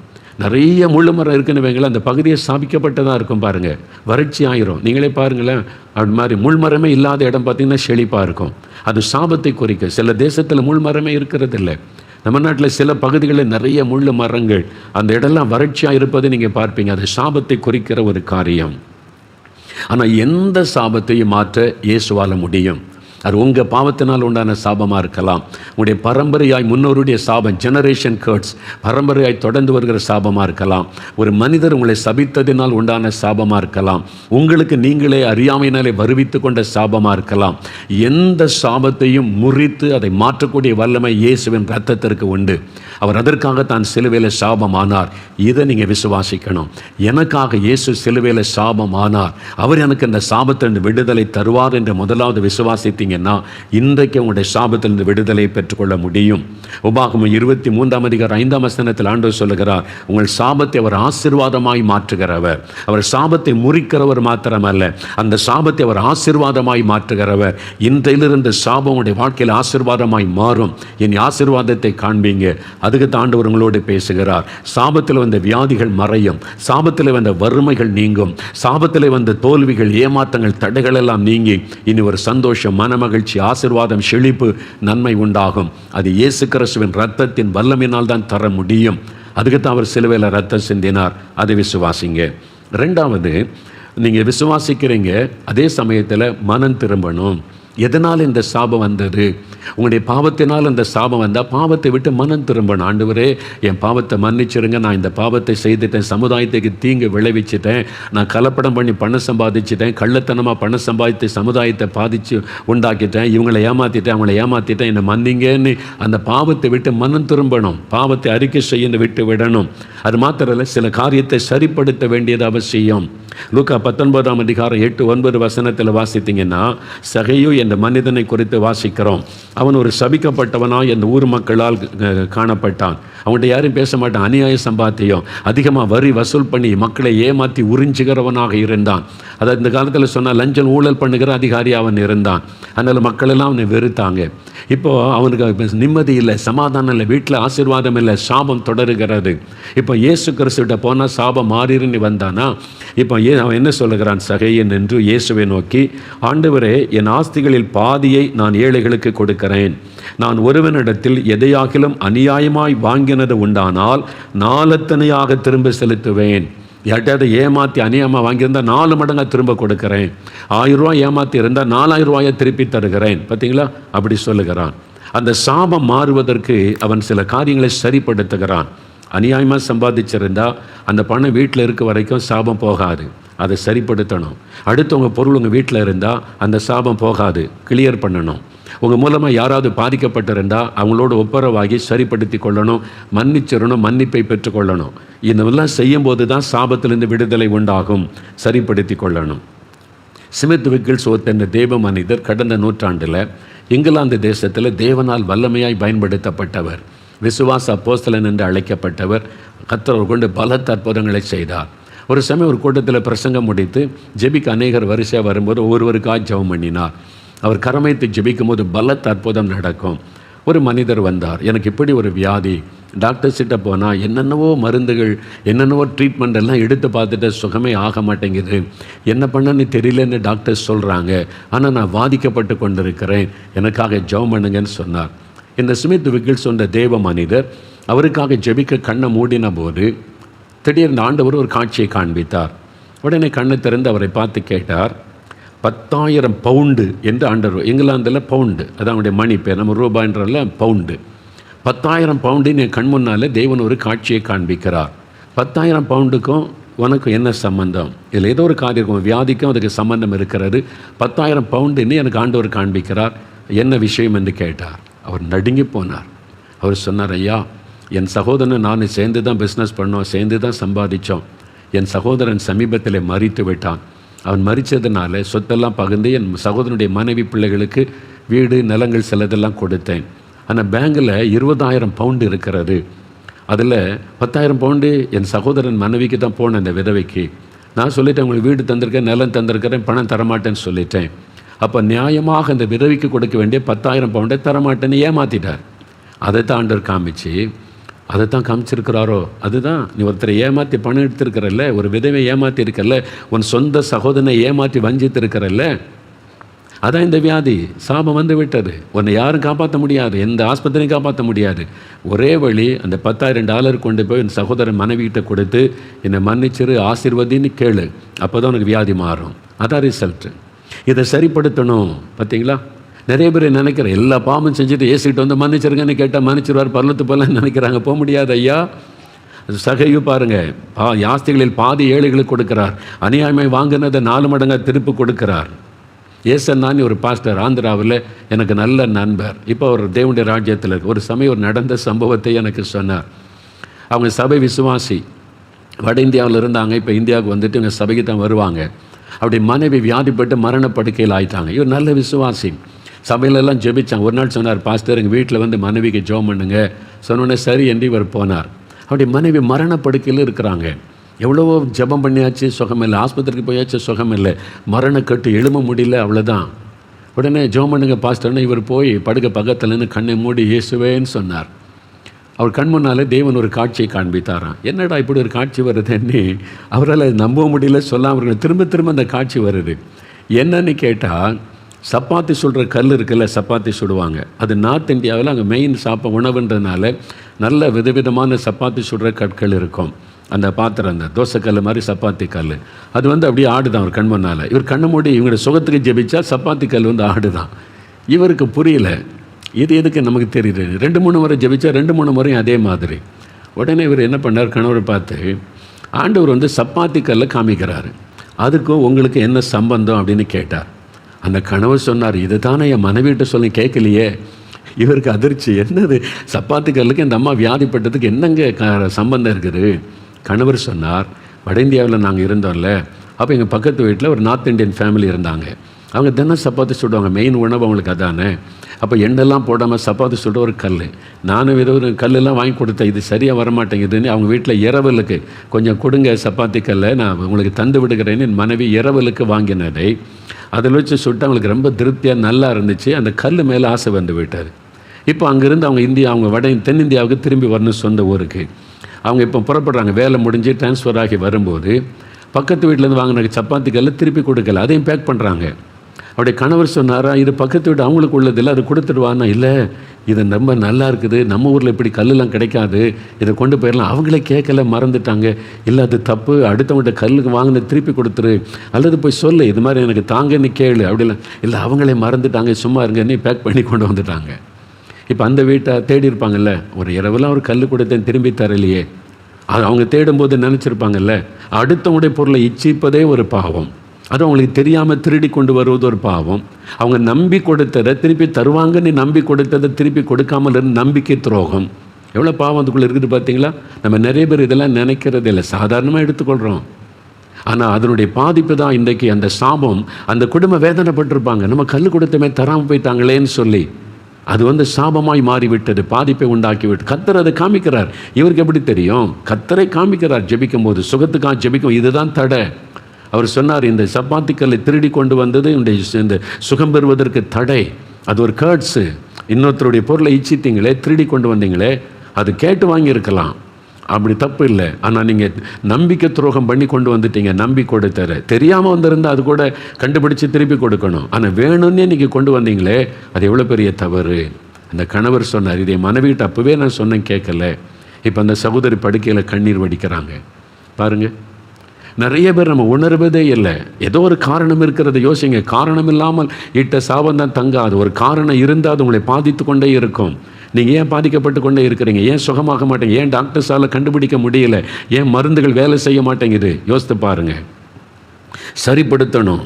நிறைய முள்ளு மரம் இருக்குன்னு வைங்களேன், அந்த பகுதியை ஸ்தாபிக்கப்பட்டதாக இருக்கும் பாருங்கள், வறட்சி ஆயிரும். நீங்களே பாருங்களேன், அது மாதிரி முள் மரமே இல்லாத இடம் பார்த்திங்கன்னா செழிப்பாக இருக்கும். அது சாபத்தை குறிக்க. சில தேசத்தில் முள் மரமே இருக்கிறது இல்லை. நம்ம நாட்டில் சில பகுதிகளில் நிறைய முள் மரங்கள், அந்த இடம்லாம் வறட்சியாக இருப்பதை நீங்கள் பார்ப்பீங்க. அது சாபத்தை குறிக்கிற ஒரு காரியம். ஆனால் எந்த சாபத்தையும் மாற்ற இயேசுவால் முடியும். அது உங்கள் பாவத்தினால் உண்டான சாபமாக இருக்கலாம், உங்களுடைய பரம்பரையாய் முன்னோருடைய சாபம், ஜெனரேஷன் கர்ட்ஸ், பரம்பரையாய் தொடர்ந்து வருகிற சாபமாக இருக்கலாம், ஒரு மனிதர் உங்களை சபித்ததினால் உண்டான சாபமாக இருக்கலாம், உங்களுக்கு நீங்களே அறியாமையினாலே வருவித்து கொண்ட சாபமாக இருக்கலாம். எந்த சாபத்தையும் முறித்து அதை மாற்றக்கூடிய வல்லமை இயேசுவின் இரத்தத்திற்கு உண்டு. அவர் அதற்காக தான் சிலுவையில் சாபமானார். இதை நீங்கள் விசுவாசிக்கணும். எனக்காக இயேசு சிலுவையில் சாபமானார், அவர் எனக்கு இந்த சாபத்திலிருந்து விடுதலை தருவார் என்று முதலாவது விசுவாசித்தீங்கன்னா இன்றைக்கு உங்களுடைய சாபத்திலிருந்து விடுதலை பெற்றுக்கொள்ள முடியும். உபாகமம் 23:5 ஆண்டவர் சொல்லுகிறார், உங்கள் சாபத்தை அவர் ஆசீர்வாதமாய் மாற்றுகிறவர். அவர் சாபத்தை முறிக்கிறவர் மாத்திரமல்ல, அந்த சாபத்தை அவர் ஆசீர்வாதமாய் மாற்றுகிறவர். இன்றையிலிருந்து சாபம் உங்களுடைய வாழ்க்கையில் ஆசீர்வாதமாய் மாறும். என் ஆசீர்வாதத்தை காண்பீங்க. அதுக்கு ஆண்டவர் உங்களோடு பேசுகிறார். சாபத்தில் வந்த வியாதிகள் மறையும், சாபத்தில் வந்த வறுமைகள் நீங்கும், சாபத்தில் வந்த தோல்விகள், ஏமாற்றங்கள், தடைகள் எல்லாம் நீங்கி இனி ஒரு சந்தோஷம், மனமகிழ்ச்சி, ஆசீர்வாதம், செழிப்பு, நன்மை உண்டாகும். அது இயேசு கிறிஸ்துவின் இரத்தத்தின் வல்லமையினால் தான் தர முடியும். அதுக்குத்தான் அவர் சிலுவையில் இரத்தம் சிந்தினார். அதை விசுவாசிங்க. ரெண்டாவது, நீங்கள் விசுவாசிக்கிறீங்க, அதே சமயத்தில் மனம் திரும்பணும். எதனால் இந்த சாபம் வந்தது? உங்களுடைய பாவத்தினால் இந்த சாபம் வந்தால் பாவத்தை விட்டு மனம் திரும்பணும். ஆண்டவரே, என் பாவத்தை மன்னிச்சிருங்க, நான் இந்த பாவத்தை செய்துட்டேன், சமுதாயத்துக்கு தீங்கு விளைவிச்சிட்டேன், நான் கலப்படம் பண்ணி பணம் சம்பாதிச்சிட்டேன், கள்ளத்தனமாக பணம் சம்பாதித்து சமுதாயத்தை பாதித்து உண்டாக்கிட்டேன், இவங்களை ஏமாற்றிட்டேன், அவங்கள ஏமாற்றிட்டேன், என்னை மன்னிங்கன்னு அந்த பாவத்தை விட்டு மனம் திரும்பணும். பாவத்தை அறிக்கை செய்ய விட்டு விடணும். அது மாத்திரல்ல, சில காரியத்தை சரிப்படுத்த வேண்டியது அவசியம். லூக்கா 19:8-9 வாசித்தீங்கன்னா, சகையு என்ற மனிதனை குறித்து வாசிக்கிறோம். அவன் ஒரு சபிக்கப்பட்டவனாய் அந்த ஊர் மக்களால் காணப்பட்டான். அவன்கிட்ட யாரும் பேச மாட்டான். அநியாய சம்பாத்தியம், அதிகமாக வரி வசூல் பண்ணி மக்களை ஏமாற்றி உறிஞ்சுகிறவனாக இருந்தான். அதாவது இந்த காலத்தில் சொன்னால் லஞ்சம் ஊழல் பண்ணுகிற அதிகாரி அவன் இருந்தான். அதனால் மக்கள் எல்லாம் அவனை வெறுத்தாங்க. இப்போது அவனுக்கு நிம்மதி இல்லை, சமாதானம் இல்லை, வீட்டில் ஆசீர்வாதம் இல்லை, சாபம் தொடருகிறது. இப்போ இயேசு கிறிஸ்துவிட்ட போனால் சாபம் மாறின்னு வந்தானா? இப்போ அவன் என்ன சொல்லுகிறான்? சகையன் என்று இயேசுவை நோக்கி, ஆண்டவரே, என் ஆஸ்திகளில் பாதியை நான் ஏழைகளுக்கு கொடுக்கிறேன். நான் ஒருவனிடத்தில் எதையாகிலும் அநியாயமாய் வாங்கினது உண்டானால் 4 திரும்ப செலுத்துவேன். யார்கிட்ட ஏமாற்றி அநியாயமாக வாங்கியிருந்தால் 4 மடங்காக திரும்ப கொடுக்கிறேன். 1000 ரூபாய் ஏமாற்றி இருந்தால் 4000 ரூபாயை திருப்பி தருகிறேன். பார்த்தீங்களா? அப்படி சொல்லுகிறான். அந்த சாபம் மாறுவதற்கு அவன் சில காரியங்களை சரிப்படுத்துகிறான். அநியாயமாக சம்பாதிச்சிருந்தா அந்த பணம் வீட்டில் இருக்க வரைக்கும் சாபம் போகாது, அதை சரிப்படுத்தணும். அடுத்தவங்க பொருள் உங்கள் வீட்டில் இருந்தால் அந்த சாபம் போகாது, கிளியர் பண்ணணும். உங்கள் மூலமாக யாராவது பாதிக்கப்பட்டிருந்தால் அவங்களோட ஒப்புரவாகி சரிப்படுத்தி கொள்ளணும், மன்னிச்சிடணும், மன்னிப்பை பெற்றுக்கொள்ளணும். இதெல்லாம் செய்யும்போது தான் சாபத்திலிருந்து விடுதலை உண்டாகும். சரிப்படுத்தி கொள்ளணும். ஸ்மித் விக்கில்ஸ்வொர்த் என்ற தேவ மனிதர் கடந்த நூற்றாண்டில் இங்கிலாந்து தேசத்தில் தேவனால் வல்லமையாய் பயன்படுத்தப்பட்டவர், விசுவாச அப்போஸ்தலன் என்று அழைக்கப்பட்டவர். கர்த்தர் கொண்டு பலத்த அற்புதங்களை செய்தார். ஒரு சமயம் ஒரு கூட்டத்தில் பிரசங்கம் முடித்து ஜெபிக்க அநேகர் வரிசையாக வரும்போது ஒவ்வொருவருக்காக ஜெபம் பண்ணினார். அவர் கரமைத்து ஜெபிக்கும் போது பலத்த அற்புதம் நடக்கும். ஒரு மனிதர் வந்தார், எனக்கு இப்படி ஒரு வியாதி, டாக்டர்ஸ்கிட்ட போனால் என்னென்னவோ மருந்துகள், என்னென்னவோ ட்ரீட்மெண்ட் எல்லாம் எடுத்து பார்த்துட்டு சுகமே ஆக மாட்டேங்குது, என்ன பண்ணன்னு தெரியலன்னு டாக்டர்ஸ் சொல்கிறாங்க, ஆனால் நான் பாதிக்கப்பட்டு கொண்டிருக்கிறேன், எனக்காக ஜெபம் பண்ணுங்கன்னு சொன்னார். இந்த ஸ்மித் விக்கில்ஸ் தேவ மனிதர் அவருக்காக ஜெபிக்க கண்ணை மூடின போது திடீர்னு ஆண்டவர் ஒரு காட்சியை காண்பித்தார். உடனே கண்ணை திறந்து அவரை பார்த்து கேட்டார், 10,000 பவுண்டு என்று ஆண்டவர், இங்கிலாந்தில் பவுண்டு, அதான் அவனுடைய மணி பேர், நம்ம ரூபாய்ன்றல பவுண்டு, 10,000 பவுண்டுன்னு என் கண் முன்னால் தேவன் ஒரு காட்சியை காண்பிக்கிறார். 10,000 பவுண்டுக்கும் உனக்கு என்ன சம்பந்தம்? இதில் ஏதோ ஒரு காரியம் இருக்கும், வியாதிக்கும் அதுக்கு சம்பந்தம் இருக்கிறது. 10,000 பவுண்டுன்னு எனக்கு ஆண்டவர் காண்பிக்கிறார், என்ன விஷயம் என்று கேட்டார். அவர் நடுங்கி போனார். அவர் சொன்னார், ஐயா, என் சகோதரன் நான் சேர்ந்து தான் பிஸ்னஸ் பண்ணோம், சேர்ந்து தான் சம்பாதிச்சோம். என் சகோதரன் சமீபத்தில் மரித்து விட்டான். அவன் மரித்ததுனால சொத்தெல்லாம் பகிர்ந்து என் சகோதரனுடைய மனைவி பிள்ளைகளுக்கு வீடு நிலங்கள் சிலதெல்லாம் கொடுத்தேன். ஆனால் பேங்கில் 20,000 பவுண்டு இருக்கிறது. அதில் 10,000 பவுண்டு என் சகோதரன் மனைவிக்கு தான் போனேன், அந்த விதவைக்கு. நான் சொல்லிட்டேன், உங்களுக்கு வீடு தந்திருக்கேன், நிலம் தந்திருக்கிறேன், பணம் தரமாட்டேன்னு சொல்லிட்டேன். அப்போ நியாயமாக அந்த விதவைக்கு கொடுக்க வேண்டிய 10,000 பவுண்டை தரமாட்டேன்னு ஏமாற்றிட்டார். அதை தான் ஆண்டவர் காமிச்சு, அதைத்தான் காமிச்சிருக்கிறாரோ. அதுதான், நீ ஒருத்தரை ஏமாற்றி பணம் எடுத்திருக்கிறல்ல, ஒரு விதவை ஏமாற்றி இருக்கல்ல, உன் சொந்த சகோதரனை ஏமாற்றி வஞ்சித்து இருக்கிறல்ல, அதான் இந்த வியாதி. சாபம் வந்து விட்டது. உன்னை யாரும் காப்பாற்ற முடியாது, எந்த ஆஸ்பத்திரியும் காப்பாற்ற முடியாது. ஒரே வழி, அந்த $10,000 கொண்டு போய் என் சகோதரன் மனைவிகிட்ட கொடுத்து என்னை மன்னிச்சிரு, ஆசீர்வதின்னு கேளு. அப்போ தான் உனக்கு வியாதி மாறும். அதான் ரிசல்ட்டு. இதை சரிப்படுத்தணும். பார்த்தீங்களா, நிறைய பேர் நினைக்கிற எல்லா பாவமும் செஞ்சுட்டு ஏசிக்கிட்டு வந்து மன்னிச்சிருங்கன்னு கேட்டால் மன்னிச்சிருவார், பரலத்து போகலன்னு நினைக்கிறாங்க. போக முடியாது ஐயா. சகையு பாருங்கள், ஆஸ்திகளில் பாதி ஏழைகளுக்கு கொடுக்கிறார், அநியாயமாய் வாங்கினதை 4 மடங்காக திருப்பி கொடுக்கிறார். ஏசன்னான்னு ஒரு பாஸ்டர் ஆந்திராவில் எனக்கு நல்ல நண்பர், இப்போ அவர் தேவனுடைய ராஜ்யத்தில் இருக்கு. ஒரு சமயம் ஒரு நடந்த சம்பவத்தை எனக்கு சொன்னார். அவங்க சபை விசுவாசி, வட இந்தியாவில் இருந்தாங்க, இப்போ இந்தியாவுக்கு வந்துட்டு இவங்க சபைக்கு தான் வருவாங்க. அப்படி மனைவி வியாதிப்பட்டு மரணப்படுக்கையில் ஆயிட்டாங்க. இவர் நல்ல விசுவாசி, சபையிலெல்லாம் ஜெபிச்சாங்க. ஒரு நாள் சொன்னார், பாஸ்டர் எங்கள் வீட்டில் வந்து மனைவிக்கு ஜெபம் பண்ணுங்க சொன்னோன்னே சரி என்று இவர் போனார். அப்படி மனைவி மரணப்படுக்கையில் இருக்கிறாங்க. எவ்வளவோ ஜெபம் பண்ணியாச்சு, சுகம் இல்லை. ஆஸ்பத்திரிக்கு போயாச்சு, சுகம் இல்லை. மரணக்கட்டு, எழும்ப முடியல, அவ்வளோதான். உடனே ஜெபம் பண்ணுங்க பாஸ்டர்னு இவர் போய் படுக்க பக்கத்துலேருந்து கண்ணை மூடி இயேசுவேன்னு சொன்னார். அவர் கண் முன்னாலே தேவன் ஒரு காட்சியை காண்பித்தாராம். என்னடா இப்படி ஒரு காட்சி வருதுன்னு அவரால் நம்ப முடியல, சொல்லாமல் திரும்ப திரும்ப அந்த காட்சி வருது. என்னன்னு கேட்டால், சப்பாத்தி சுடுற கல் இருக்குல்ல, சப்பாத்தி சுடுவாங்க. அது நார்த் இந்தியாவில் அங்கே மெயின் உணவுன்றதுனால நல்ல விதவிதமான சப்பாத்தி சுடுற கற்கள் இருக்கும். அந்த பாத்திரம், அந்த தோசைக்கல் மாதிரி சப்பாத்தி கல், அது வந்து அப்படியே ஆடுதான் அவர் கண் முன்னால். இவர் கண்ணை மூடி இவங்களோட சுகத்துக்கு ஜெபிச்சா சப்பாத்தி கல் வந்து ஆடுதான். இவருக்கு புரியல, இது எதுக்கு நமக்கு தெரியுது. 2-3 முறை ஜெபிச்சா 2-3 முறையும் அதே மாதிரி. உடனே இவர் என்ன பண்ணார், கணவரை பார்த்து, ஆண்டவர் வந்து சப்பாத்தி கல்லை காமிக்கிறாரு, அதுக்கும் உங்களுக்கு என்ன சம்பந்தம் அப்படின்னு கேட்டார். அந்த கணவர் சொன்னார், இது தானே என் மனைவிட்ட சொல்லி கேட்கலையே. இவருக்கு அதிர்ச்சி, என்னது சப்பாத்தி கல்லுக்கு இந்த அம்மா வியாதிப்பட்டதுக்கு என்னங்க சம்பந்தம் இருக்குது. கணவர் சொன்னார், வட இந்தியாவில் நாங்கள் இருந்தோம்ல, அப்போ எங்கள் பக்கத்து வீட்டில் ஒரு நார்த் இந்தியன் ஃபேமிலி இருந்தாங்க. அவங்க தினம் சப்பாத்தி சுடுவாங்க, மெயின் உணவு அவங்களுக்கு அதானே. அப்போ எண்ணெல்லாம் போடாமல் சப்பாத்தி சுட ஒரு கல், நானும் ஏதோ ஒரு கல்லெல்லாம் வாங்கி கொடுத்தேன், இது சரியாக வரமாட்டேங்குதுன்னு அவங்க வீட்டில் இரவலுக்கு கொஞ்சம் கொடுங்க சப்பாத்தி கல்லை, நான் உங்களுக்கு தந்து விடுகிறேன்னு என் மனைவி இரவலுக்கு வாங்கினதை அதில் வச்சு சுட்டு அவங்களுக்கு ரொம்ப திருப்தியாக நல்லா இருந்துச்சு. அந்த கல் மேலே ஆசை வந்து விட்டார். இப்போ அங்கேருந்து அவங்க தென்னிந்தியாவுக்கு திரும்பி வரணும் சொந்த ஊருக்கு. அவங்க இப்போ புறப்படுறாங்க, வேலை முடிஞ்சு ட்ரான்ஸ்ஃபர் ஆகி வரும்போது பக்கத்து வீட்டிலேருந்து வாங்கின சப்பாத்தி கல்லை திருப்பி கொடுக்கல, அதையும் பேக் பண்ணுறாங்க. அப்படியே கணவர் சொன்னாரா, இது பக்கத்து வீடு அவங்களுக்கு உள்ளதில்லை, அது கொடுத்துடுவான்னா. இல்லை, இது ரொம்ப நல்லா இருக்குது, நம்ம ஊரில் இப்படி கல்லெலாம் கிடைக்காது, இதை கொண்டு போயிடலாம். அவங்களே கேட்கல, மறந்துட்டாங்க. இல்லை அது தப்பு, அடுத்தவங்கள்ட்ட கல்லுக்கு வாங்கின திருப்பி கொடுத்துரு, அல்லது போய் சொல்லு இது மாதிரி எனக்கு தாங்கன்னு கேளு. அப்படிலாம் இல்லை, அவங்களே மறந்துட்டாங்க, சும்மா இருங்கன்னு பேக் பண்ணி கொண்டு வந்துட்டாங்க. இப்போ அந்த வீட்டை தேடி இருப்பாங்கல்ல, ஒரு இரவெல்லாம் ஒரு கல் கொடுத்தேன் திரும்பி தரலையே, அது அவங்க தேடும்போது நினச்சிருப்பாங்கல்ல, அடுத்தவங்களுடைய பொருளை இச்சிப்பதே ஒரு பாவம். அது அவங்களுக்கு தெரியாமல் திருடி கொண்டு வருவது ஒரு பாவம். அவங்க நம்பி கொடுத்ததை திருப்பி தருவாங்கன்னு நம்பி கொடுத்ததை திருப்பி கொடுக்காமல் இருந்து நம்பிக்கை துரோகம். எவ்வளோ பாவம் அதுக்குள்ளே இருக்குது பார்த்தீங்களா. நம்ம நிறைய பேர் இதெல்லாம் நினைக்கிறது இல்லை, சாதாரணமாக எடுத்துக்கொள்கிறோம். ஆனால் அதனுடைய பாதிப்பு தான் இன்றைக்கி அந்த சாபம். அந்த குடும்பம் வேதனைப்பட்டிருப்பாங்க, நம்ம கல் கொடுத்தமே தராமல் போயிட்டாங்களேன்னு சொல்லி. அது வந்து சாபமாய் மாறிவிட்டது, பாதிப்பை உண்டாக்கிவிட்டு. கர்த்தர் அதை காமிக்கிறார். இவருக்கு எப்படி தெரியும்? கர்த்தரை காமிக்கிறார். ஜெபிக்கும் போது சுகத்துக்காக ஜெபிக்கும், இதுதான் தடை. அவர் சொன்னார், இந்த சப்பாத்தி கல்லை திருடி கொண்டு வந்தது இந்த சுகம் பெறுவதற்கு தடை. அது ஒரு கேர்ட்ஸு. இன்னொருத்தருடைய பொருளை இச்சித்தீங்களே, திருடி கொண்டு வந்தீங்களே, அது கேட்டு வாங்கியிருக்கலாம், அப்படி தப்பு இல்லை. ஆனால் நீங்கள் நம்பிக்கை துரோகம் பண்ணி கொண்டு வந்துட்டீங்க. நம்பி கொடுத்தாரு, தெரியாமல் வந்திருந்தால் அது கூட கண்டுபிடிச்சி திருப்பி கொடுக்கணும். ஆனால் வேணும்னே நீங்கள் கொண்டு வந்தீங்களே, அது எவ்வளோ பெரிய தவறு. அந்த கணவர் சொன்னார், இதை மனைவிகிட்ட அப்போவே நான் சொன்னேன், கேட்கல. இப்போ அந்த சகோதரி படுக்கையில் கண்ணீர் வடிக்கிறாங்க. பாருங்கள், நிறைய பேர் நம்ம உணர்வதே இல்லை. ஏதோ ஒரு காரணம் இருக்கிறத யோசிங்க. காரணம் இல்லாமல் இட்ட சாபம் தான் தங்காது. ஒரு காரணம் இருந்தால் அது உங்களை பாதித்து கொண்டே இருக்கும். நீங்கள் ஏன் பாதிக்கப்பட்டு கொண்டே இருக்கிறீங்க? ஏன் சுகமாக மாட்டேங்க? ஏன் டாக்டர்ஸால் கண்டுபிடிக்க முடியல? ஏன் மருந்துகள் வேலை செய்ய மாட்டேங்குது? யோசித்து பாருங்கள். சரிப்படுத்தணும்.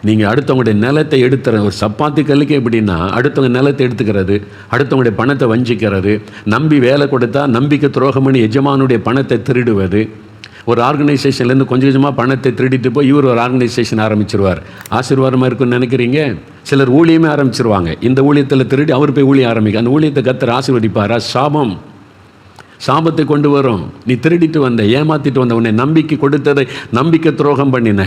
நீங்கள் அடுத்தவங்களுடைய நிலத்தை எடுத்துற ஒரு சப்பாத்தி கல்லுக்கு எப்படின்னா, அடுத்தவங்க நிலத்தை எடுத்துக்கிறது, அடுத்தவங்களுடைய பணத்தை வஞ்சிக்கிறது, நம்பி வேலை கொடுத்தா நம்பிக்கை துரோகம் பண்ணி எஜமானுடைய பணத்தை திருடுவது. ஒரு ஆர்கனைசேஷன்லேருந்து கொஞ்சம் கொஞ்சமாக பணத்தை திருடிட்டு போய் இவர் ஒரு ஆர்கனைசேஷன் ஆரம்பிச்சிருவார். ஆசீர்வாதமாக இருக்குன்னு நினைக்கிறீங்க? சிலர் ஊழியமே ஆரம்பிச்சிருவாங்க. இந்த ஊழியத்தில் திருடி அவர் போய் ஊழியம் ஆரம்பிக்க, அந்த ஊழியத்தை கர்த்தர் ஆசீர்வதிப்பாரா? சாபம். சாபத்தை கொண்டு வரும். நீ திருடிட்டு வந்த, ஏமாற்றிட்டு வந்த, உன்னை நம்பிக்கை கொடுத்ததை நம்பிக்கை துரோகம் பண்ணின,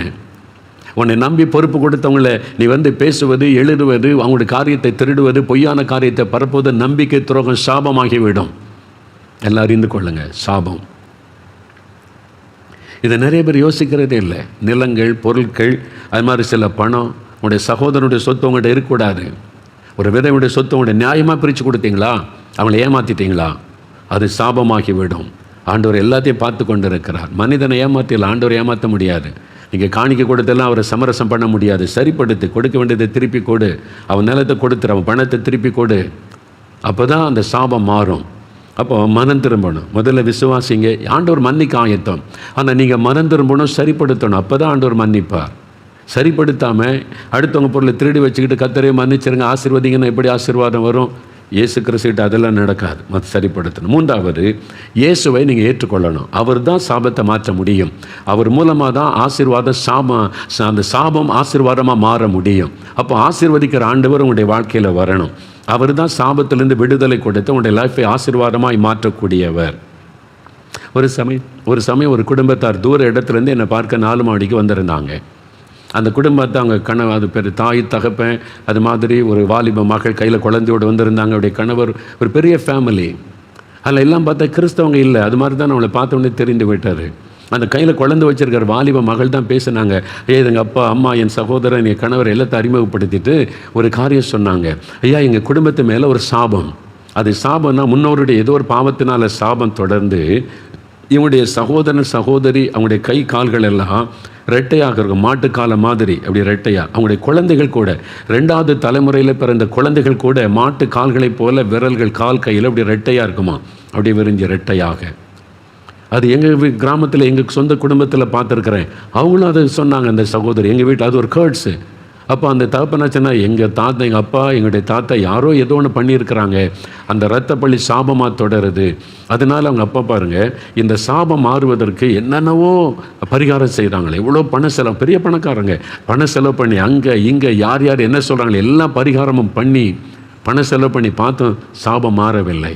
உன்னை நம்பி பொறுப்பு கொடுத்தவங்களை நீ வந்து பேசுவது, எழுதுவது, அவங்களுடைய காரியத்தை திருடுவது, பொய்யான காரியத்தை பரப்புவது, நம்பிக்கை துரோகம் சாபமாகிவிடும். எல்லாம் அறிந்து கொள்ளுங்க. சாபம் இதை நிறைய பேர் யோசிக்கிறதே இல்லை. நிலங்கள், பொருட்கள், அது மாதிரி சில பணம், உங்களுடைய சகோதரனுடைய சொத்து உங்கள்கிட்ட இருக்கக்கூடாது. ஒரு விதவுடைய சொத்து உங்களுடைய நியாயமாக பிரித்து கொடுத்தீங்களா, அவங்கள ஏமாற்றிட்டீங்களா, அது சாபமாகி விடும். ஆண்டவர் எல்லாத்தையும் பார்த்து கொண்டு இருக்கிறார். மனிதனை ஏமாற்றிடலாம், ஆண்டவர் ஏமாற்ற முடியாது. நீங்கள் காணிக்க கொடுத்தெல்லாம் அவரை சமரசம் பண்ண முடியாது. சரிப்படுத்தி கொடுக்க வேண்டியதை திருப்பி கொடு, அவன் நிலத்தை கொடுத்துரு, அவன் பணத்தை திருப்பி கொடு. அப்போ தான் அந்த சாபம் மாறும். அப்போ மனம் திரும்பணும். முதல்ல விசுவாசிங்க, ஆண்டவர் மன்னிக்க ஆயத்தம். ஆனால் நீங்கள் மனம் திரும்பணும், சரிப்படுத்தணும். அப்போ தான் ஆண்டவர் மன்னிப்பார். சரிப்படுத்தாமல் அடுத்தவங்க பொருளை திருடி வச்சுக்கிட்டு கர்த்தரே மன்னிச்சிருங்க ஆசீர்வதிங்கன்னா எப்படி ஆசீர்வாதம் வரும்? இயேசு கிறிஸ்துகிட்ட அதெல்லாம் நடக்காது. சரிப்படுத்தணும். மூன்றாவது, இயேசுவை நீங்கள் ஏற்றுக்கொள்ளணும். அவர் தான் சாபத்தை மாற்ற முடியும். அவர் மூலமாக தான் அந்த சாபம் ஆசீர்வாதமாக மாற முடியும். அப்போ ஆசீர்வதிக்கிற ஆண்டவர் உங்களுடைய வாழ்க்கையில் வரணும். அவர் தான் சாபத்திலிருந்து விடுதலை கொடுத்து உங்களுடைய லைஃப்பை ஆசீர்வாதமாக மாற்றக்கூடியவர். ஒரு சமயம் ஒரு குடும்பத்தார் தூர இடத்துலேருந்து என்னை பார்க்க 4 மாடிக்கு வந்திருந்தாங்க. அந்த குடும்பத்தை அவங்க அது பேர் தாய், தகப்பன், அது மாதிரி ஒரு வாலிப மகள் கையில் குழந்தையோடு வந்திருந்தாங்க. அவருடைய கணவர், ஒரு பெரிய ஃபேமிலி. அதில் எல்லாம் பார்த்தா கிறிஸ்தவங்க இல்லை. அது மாதிரி தான் அவளை பார்த்த உடனே தெரிந்து விட்டார். அந்த கையில் குழந்தை வச்சிருக்கிற வாலிப மகள் தான் பேசினாங்க. எங்கள் அப்பா, அம்மா, என் சகோதரன், என் கணவர் எல்லாத்தையும் அறிமுகப்படுத்திட்டு ஒரு காரியம் சொன்னாங்க. ஐயா, எங்கள் குடும்பத்து மேலே ஒரு சாபம். அது சாபம்னா முன்னோருடைய ஏதோ ஒரு பாவத்தினால சாபம் தொடர்ந்து இவங்களுடைய சகோதரன், சகோதரி, அவங்களுடைய கை கால்கள் எல்லாம் ரெட்டையாக இருக்கும். மாட்டுக்கால மாதிரி அப்படி ரெட்டையாக. அவங்களுடைய குழந்தைகள் கூட 2வது தலைமுறையில் பிறந்த குழந்தைகள் கூட மாட்டு கால்களைப் போல விரல்கள், கால், கையில் அப்படி ரெட்டையாக இருக்குமா, அப்படி விரிஞ்சு ரெட்டையாக. அது எங்கள் கிராமத்தில் எங்கள் சொந்த குடும்பத்தில் பார்த்துருக்குறேன். அவங்களும் அதை சொன்னாங்க. அந்த சகோதரி எங்கள் வீட்டில் அது ஒரு கேர்ட்ஸு. அப்போ அந்த தகப்பனாச்சுன்னா எங்கள் தாத்தா, எங்கள் அப்பா, எங்களுடைய தாத்தா யாரோ ஏதோ ஒன்று பண்ணியிருக்கிறாங்க. அந்த இரத்தப்பள்ளி சாபமாக தொடருது. அதனால் அவங்க அப்பா பாருங்கள், இந்த சாபம் மாறுவதற்கு என்னென்னவோ பரிகாரம் செய்கிறாங்களே. எவ்வளோ பண செலவு, பெரிய பணக்காரங்க பண செலவு பண்ணி அங்கே இங்கே யார் யார் என்ன சொல்கிறாங்களே எல்லா பரிகாரமும் பண்ணி பண செலவு பண்ணி பார்த்தோம், சாபம் மாறவில்லை.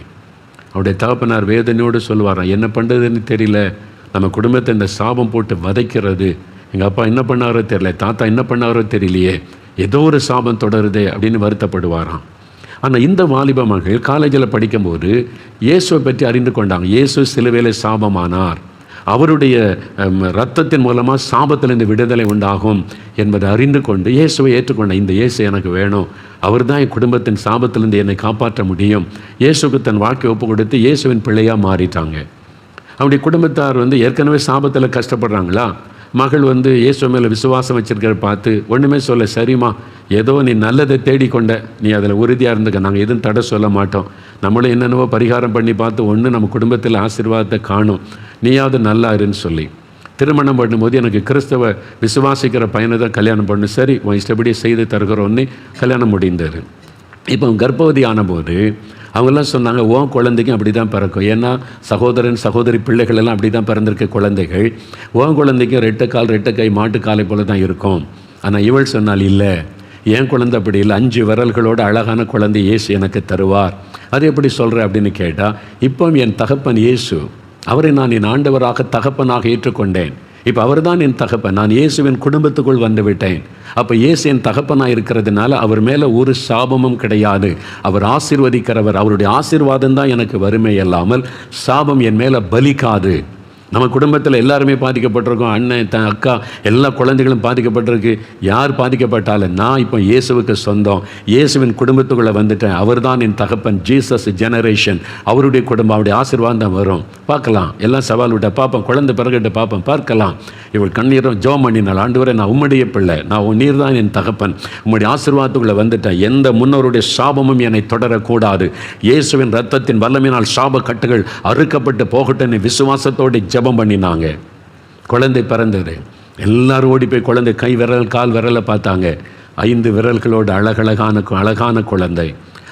அவருடைய தகப்பனார் வேதனையோடு சொல்லுவாராம், என்ன பண்ணுறதுன்னு தெரியல, நம்ம குடும்பத்தை இந்த சாபம் போட்டு வதைக்கிறது. எங்கள் அப்பா என்ன பண்ணாரோ தெரியல, தாத்தா என்ன பண்ணாரோ தெரியலையே, ஏதோ ஒரு சாபம் தொடருதே அப்படின்னு வருத்தப்படுவாராம். ஆனால் இந்த வாலிப மகள் காலேஜில் படிக்கும்போது இயேசுவை பற்றி அறிந்து கொண்டாங்க. இயேசு சிலுவையில் சாபமானார், அவருடைய இரத்தத்தின் மூலமாக சாபத்திலிருந்து விடுதலை உண்டாகும் என்பதை அறிந்து கொண்டு இயேசுவை ஏற்றுக்கொண்ட. இந்த இயேசு எனக்கு வேணும், அவர் தான் என் குடும்பத்தின் சாபத்திலிருந்து என்னை காப்பாற்ற முடியும். இயேசுக்கு தன் வாழ்க்கை ஒப்பு கொடுத்து இயேசுவின் பிள்ளையாக மாறிட்டாங்க. அவருடைய குடும்பத்தார் ஏற்கனவே சாபத்தில் கஷ்டப்படுறாங்களா. மகள் இயேசு மேலே விசுவாசம் வச்சிருக்கிற பார்த்து ஒன்றுமே சொல்ல, சரிம்மா ஏதோ நீ நல்லதை தேடிக்கொண்ட, நீ அதில் உறுதியாக இருந்துக்க, நாங்கள் எதுவும் தடை சொல்ல மாட்டோம். நம்மளும் என்னென்னவோ பரிகாரம் பண்ணி பார்த்து ஒன்று நம்ம குடும்பத்தில் ஆசீர்வாதத்தை காணும், நீயாவது நல்லா இருன்னு சொல்லி திருமணம் பண்ணும்போது எனக்கு கிறிஸ்தவ விசுவாசிக்கிற பையனை தான் கல்யாணம் பண்ணு, சரி உன் இஷ்டப்படி செய்து தருகிறோன்னு கல்யாணம் முடிந்தார். இப்போ கர்ப்பவதி ஆனபோது அவங்கெல்லாம் சொன்னாங்க, உன் குழந்தைக்கும் அப்படி தான் பிறக்கும், ஏன்னா சகோதரன் சகோதரி பிள்ளைகள் எல்லாம் அப்படி தான் பிறந்திருக்க குழந்தைகள், உன் குழந்தைக்கும் ரெட்டைக்கால் ரெட்டைக்கை மாட்டுக்காலை போல தான் இருக்கும். ஆனால் இவள் சொன்னால் இல்லை, என் குழந்தை அப்படி இல்லை, 5 விரல்களோட அழகான குழந்தை இயேசு எனக்கு தருவார். அது எப்படி சொல்கிற அப்படின்னு கேட்டால், இப்போ என் தகப்பன் இயேசு, அவரை நான் என் ஆண்டவராக தகப்பனாக ஏற்றுக்கொண்டேன். இப்போ அவர் தான் என் தகப்பன், நான் இயேசுவின் குடும்பத்துக்குள் வந்து விட்டேன். அப்போ இயேசு என் தகப்பனாக இருக்கிறதுனால அவர் மேலே ஒரு சாபமும் கிடையாது. அவர் ஆசீர்வதிக்கிறவர், அவருடைய ஆசீர்வாதம் தான் எனக்கு வறுமை இல்லாமல் சாபம் என் மேலே பலிக்காது. நம்ம குடும்பத்தில் எல்லாருமே பாதிக்கப்பட்டிருக்கோம், அண்ணன் அக்கா எல்லா குழந்தைகளும் பாதிக்கப்பட்டிருக்கு. யார் பாதிக்கப்பட்டாலும் நான் இப்போ இயேசுவுக்கு சொந்தம், இயேசுவின் குடும்பத்துக்குள்ளே வந்துட்டேன். அவர் தான் என் தகப்பன், ஜீசஸ் ஜெனரேஷன், அவருடைய குடும்பம், அவருடைய ஆசீர்வாதம் தான் வரும். பார்க்கலாம், எல்லாம் சவால் விட்ட பார்ப்போம், குழந்தை பிறகிட்ட பார்ப்போம், பார்க்கலாம். இவள் கண்ணீரும் ஜெபம் பண்ணினாள், ஆண்டவரே நான் உம்முடைய பிள்ளை, நான் நீர் தான் என் தகப்பன், உம்முடைய ஆசீர்வாதத்துக்குள்ளே வந்துட்டேன், எந்த முன்னோருடைய சாபமும் என்னை தொடரக்கூடாது, இயேசுவின் ரத்தத்தின் வல்லமையினால் சாப கட்டுகள் அறுக்கப்பட்டு போகட்டும் விசுவாசத்தோடு ஜெபம் பண்ணினாங்க. குழந்தை பிறந்தது. எல்லாரும் ஓடி போய் குழந்தை கை விரல் கால் விரலை பார்த்தாங்க. 5 விரல்களோடு அழகான குழந்தை.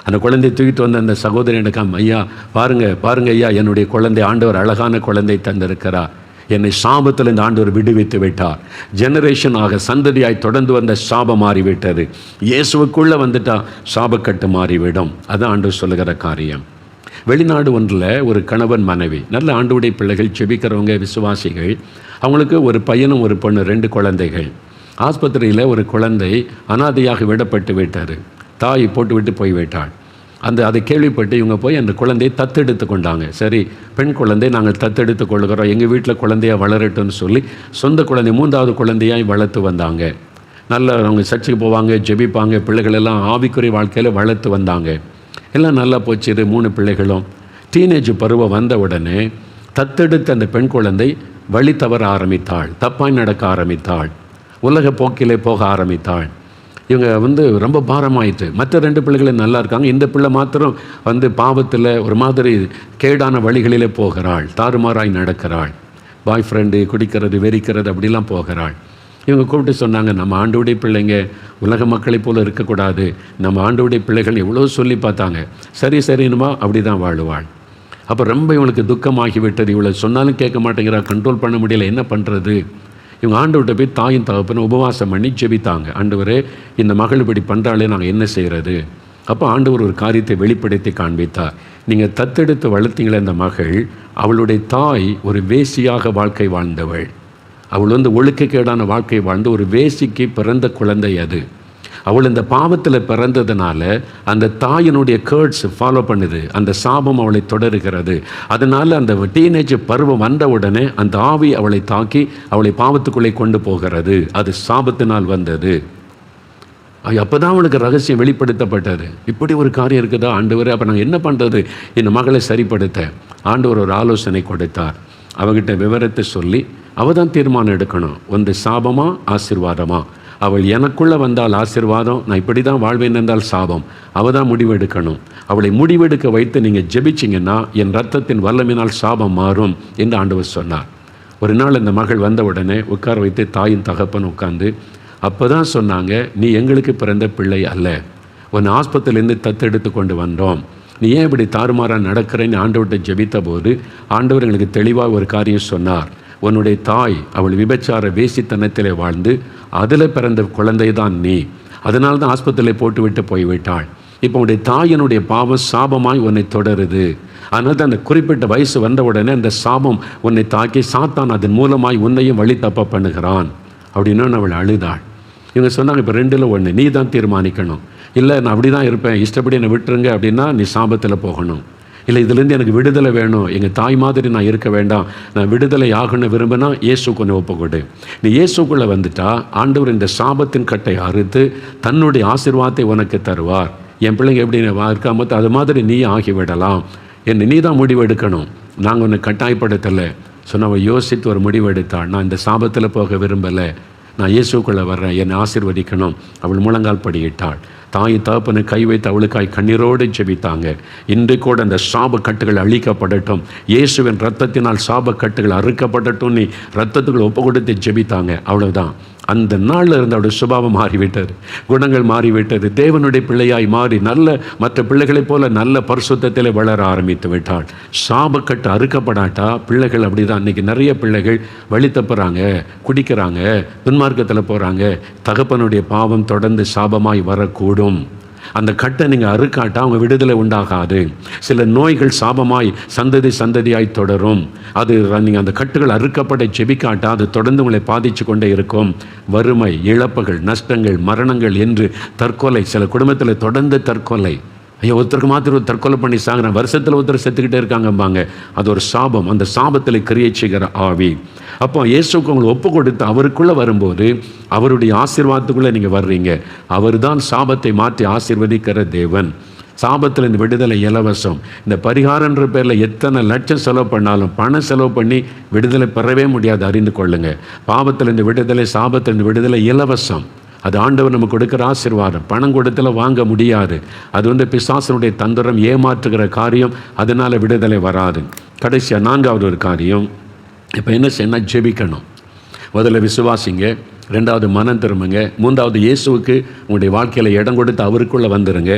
அந்த குழந்தை தூக்கிட்டு வந்த அந்த சகோதரி எனக்காம், ஐயா பாருங்க ஐயா, என்னுடைய குழந்தை ஆண்டவர் அழகான குழந்தை தந்திருக்கிறார், என்னை சாபத்தில் இந்த ஆண்டவர் விடுவித்து விட்டார். ஜெனரேஷனாக சந்ததியாய் தொடர்ந்து வந்த சாபம் மாறிவிட்டது. இயேசுவுக்குள்ளே வந்துட்டா சாபக்கட்டு மாறிவிடும். அதுதான் ஆண்டவர் சொல்லுகிற காரியம். வெளிநாடு ஒன்றில் ஒரு கணவன் மனைவி, நல்ல ஆண்டவருடைய பிள்ளைகள், செபிக்கிறவங்க, விசுவாசிகள். அவங்களுக்கு ஒரு பையனும் ஒரு பொண்ணு, 2 குழந்தைகள். ஆஸ்பத்திரியில் ஒரு குழந்தை அனாதையாக விடப்பட்டு விட்டார். தாய் போட்டு விட்டு போய்விட்டாள். அதை கேள்விப்பட்டு இவங்க போய் அந்த குழந்தையை தத்தெடுத்து கொண்டாங்க. சரி, பெண் குழந்தை நாங்கள் தத்தெடுத்து கொள்கிறோம், எங்கள் வீட்டில் குழந்தையாக வளரட்டும்னு சொல்லி சொந்த குழந்தை 3வது குழந்தையாய் வளர்த்து வந்தாங்க. நல்லா அவங்க சர்ச்சுக்கு போவாங்க, ஜெபிப்பாங்க, பிள்ளைகள் எல்லாம் ஆவிக்குரிய வாழ்க்கையில் வளர்த்து வந்தாங்க. எல்லாம் நல்லா போச்சு. 3 பிள்ளைகளும் டீனேஜ் பருவம் வந்த உடனே தத்தெடுத்த அந்த பெண் குழந்தை வழி தவற ஆரம்பித்தாள், தப்பாய் நடக்க ஆரம்பித்தாள், உலக போக்கிலே போக ஆரம்பித்தாள். இவங்க ரொம்ப பாரமாயிட்டு. மற்ற 2 பிள்ளைகளும் நல்லா இருக்காங்க, இந்த பிள்ளை மாத்திரம் பாவத்தில் ஒரு மாதிரி கேடான வழிகளிலே போகிறாள், தாறுமாறாய் நடக்கிறாள், பாய் ஃப்ரெண்டு, குடிக்கிறது, வெறிக்கிறது, அப்படிலாம் போகிறாள். இவங்க கூப்பிட்டு சொன்னாங்க, நம்ம ஆண்டவருடைய பிள்ளைங்க உலக மக்களைப் போல இருக்கக்கூடாது, நம்ம ஆண்டவருடைய பிள்ளைகள் எவ்வளோ சொல்லி பார்த்தாங்க, சரின்னுமா அப்படி தான் வாழுவாள். அப்போ ரொம்ப இவங்களுக்கு துக்கமாகி விட்டது. இவளை சொன்னாலும் கேட்க மாட்டேங்கிறா, கண்ட்ரோல் பண்ண முடியல, என்ன பண்ணுறது? இவங்க ஆண்டவர்கிட்ட போய் தாயும் தகப்பனும் உபவாசம் பண்ணி ஜெபித்தாங்க. ஆண்டவரே, இந்த மகள் இப்படி பண்ணுறாளே, நாங்கள் என்ன செய்கிறது? அப்போ ஆண்டவர் ஒரு காரியத்தை வெளிப்படுத்தி காண்பித்தார். நீங்கள் தத்தெடுத்து வளர்த்தீங்களே இந்த மகள், அவளுடைய தாய் ஒரு வேசியாக வாழ்க்கை வாழ்ந்தவள். அவள் ஒழுக்கக்கேடான வாழ்க்கை வாழ்ந்து ஒரு வேசிக்கு பிறந்த குழந்தை அது. அவள் இந்த பாவத்தில் பிறந்ததுனால அந்த தாயினுடைய கேர்ட்ஸ் ஃபாலோ பண்ணுது, அந்த சாபம் அவளை தொடருகிறது. அதனால் அந்த டீனேஜ் பருவம் வந்த உடனே அந்த ஆவி அவளை தாக்கி அவளை பாவத்துக்குள்ளே கொண்டு போகிறது. அது சாபத்தினால் வந்தது. அப்போ தான் அவனுக்கு ரகசியம் வெளிப்படுத்தப்பட்டது. இப்படி ஒரு காரியம் இருக்குதா ஆண்டவர், அப்போ நாங்கள் என்ன பண்ணுறது? இந்த மகளை சரிப்படுத்த ஆண்டவர் ஒரு ஆலோசனை கொடுத்தார். அவகிட்ட விவரத்தை சொல்லி அவள் தான் தீர்மானம் எடுக்கணும், ஒன்று சாபமா ஆசீர்வாதமா. அவள் எனக்குள்ளே வந்தால் ஆசீர்வாதம், நான் இப்படி தான் வாழ்வேன் என்றால் சாபம். அவள் தான் முடிவெடுக்கணும். அவளை முடிவெடுக்க வைத்து நீங்கள் ஜெபிச்சிங்கன்னா என் ரத்தத்தின் வல்லமினால் சாபம் மாறும் என்று ஆண்டவர் சொன்னார். ஒரு நாள் இந்த மகள் வந்த உடனே உட்கார வைத்து தாயின் தகப்பன் உட்கார்ந்து அப்போ தான் சொன்னாங்க, நீ எங்களுக்கு பிறந்த பிள்ளை அல்ல, உன் ஆஸ்பத்திரியிலேருந்து தத்தெடுத்து கொண்டு வந்தோம், நீ ஏன் இப்படி தாறுமாறாக நடக்கிறேன்னு ஆண்டவர்கிட்ட ஜெபித்த போது ஆண்டவர் எங்களுக்கு தெளிவாக ஒரு காரியம் சொன்னார். உன்னுடைய தாய் அவள் விபச்சார வேசித்தனத்திலே வாழ்ந்து அதில் பிறந்த குழந்தை தான் நீ, அதனால தான் ஆஸ்பத்திரியில் போட்டுவிட்டு போய்விட்டாள். இப்போ உன்னுடைய தாயினுடைய பாவம் சாபமாய் உன்னை தொடருது. அதனால் தான் அந்த குறிப்பிட்ட வயசு வந்த உடனே அந்த சாபம் உன்னை தாக்கி சாத்தான் அதன் மூலமாய் உன்னையும் வழி தப்ப பண்ணுகிறான் அப்படின்னு அவள் அழுதாள். இவங்க சொன்னாங்க, இப்போ 2ல் 1, நீ தான் தீர்மானிக்கணும். இல்லை நான் அப்படி தான் இருப்பேன், இஷ்டப்படி என்னை விட்டுருங்க அப்படின்னா நீ சாபத்தில் போகணும். இல்லை இதுலேருந்து எனக்கு விடுதலை வேணும், எங்கள் தாய் மாதிரி நான் இருக்க வேண்டாம், நான் விடுதலை ஆகணும்னு விரும்பினா இயேசுக்கு ஒன்று ஒப்புக்கொடு. நீ இயேசுக்குள்ளே வந்துட்டா ஆண்டவர் இந்த சாபத்தின் கட்டை அறுத்து தன்னுடைய ஆசீர்வாதத்தை உனக்கு தருவார். என் பிள்ளைங்க எப்படி இருக்காம அது மாதிரி நீ ஆகிவிடலாம். நீ தான் முடிவு எடுக்கணும், நாங்கள் ஒன்று கட்டாயப்படுத்தலை. அவள் யோசித்து ஒரு முடிவு எடுத்தாள். நான் இந்த சாபத்தில் போக விரும்பலை, நான் இயேசுக்குள்ளே வர்றேன், என்னை ஆசீர்வதிக்கணும். அவள் முழங்கால் படியிட்டாள். தாய் தகப்பனை கை வைத்து அவளுக்காய் கண்ணீரோடு ஜெபித்தாங்க. இன்று கூட அந்த சாபக்கட்டுகள் அழிக்கப்படட்டும், இயேசுவின் ரத்தத்தினால் சாபக்கட்டுகள் அறுக்கப்படட்டும், நீ ரத்தத்துக்குள் ஒப்பு கொடுத்து ஜெபித்தாங்க. அவ்வளோதான். அந்த நாளில் இருந்து அவருடைய சுபாவம் மாறிவிட்டது, குணங்கள் மாறிவிட்டது. தேவனுடைய பிள்ளையாய் மாறி நல்ல மற்ற பிள்ளைகளைப் போல நல்ல பரிசுத்தத்திலே வளர ஆரம்பித்து விட்டாள். சாபக்கட்டு அறுக்கப்படாட்டா பிள்ளைகள் அப்படி தான். இன்றைக்கி நிறைய பிள்ளைகள் வழி தப்புறாங்க, குடிக்கிறாங்க, துன்மார்க்கத்தில் போகிறாங்க. தகப்பனுடைய பாவம் தொடர்ந்து சாபமாய் வரக்கூடும். அந்த கட்டை நீங்கள் அறுக்காட்டா அவங்க விடுதலை உண்டாகாது. சில நோய்கள் சாபமாய் சந்ததியாய் தொடரும். அது நீங்கள் அந்த கட்டுகள் அறுக்கப்பட ஜெபிக்காட்டா அது தொடர்ந்து உங்களை பாதித்து கொண்டே இருக்கும். வறுமை, இழப்புகள், நஷ்டங்கள், மரணங்கள் என்று தற்கொலை, சில குடும்பத்தில் தொடர்ந்து தற்கொலை. ஐயோ, ஒருத்தருக்கு மாத்திரம் தற்கொலை பண்ணி சாகுறேன், வருஷத்தில் ஒருத்தர் செத்துக்கிட்டே இருக்காங்கம்பாங்க. அது ஒரு சாபம், அந்த சாபத்தில் கிரியை செய்கிற ஆவி. அப்போ இயேசுக்கு உங்களை ஒப்பு கொடுத்து அவருக்குள்ளே வரும்போது அவருடைய ஆசீர்வாதத்துக்குள்ளே நீங்கள் வர்றீங்க. அவர் தான் சாபத்தை மாற்றி ஆசீர்வதிக்கிற தேவன். சாபத்தில் இந்த விடுதலை இலவசம். இந்த பரிகாரன்ற பேரில் எத்தனை லட்சம் செலவு பண்ணாலும் பணம் செலவு பண்ணி விடுதலை பெறவே முடியாது, அறிந்து கொள்ளுங்க. பாவத்தில் இந்த விடுதலை, சாபத்தில் இந்த விடுதலை இலவசம். அது ஆண்டவர் நமக்கு கொடுக்குற ஆசீர்வாதம். பணம் கொடுத்துல வாங்க முடியாது. அது பிசாசனுடைய தந்திரம், ஏமாற்றுகிற காரியம். அதனால் விடுதலை வராது. கடைசியாக 4வது ஒரு காரியம், இப்போ என்ன செய்யணும்? ஜெபிக்கணும். முதல்ல விசுவாசிங்க, 2வது மனம் திரும்புங்க, 3வது இயேசுவுக்கு உங்களுடைய வாழ்க்கையில் இடம் கொடுத்து அவருக்குள்ளே வந்துடுங்க.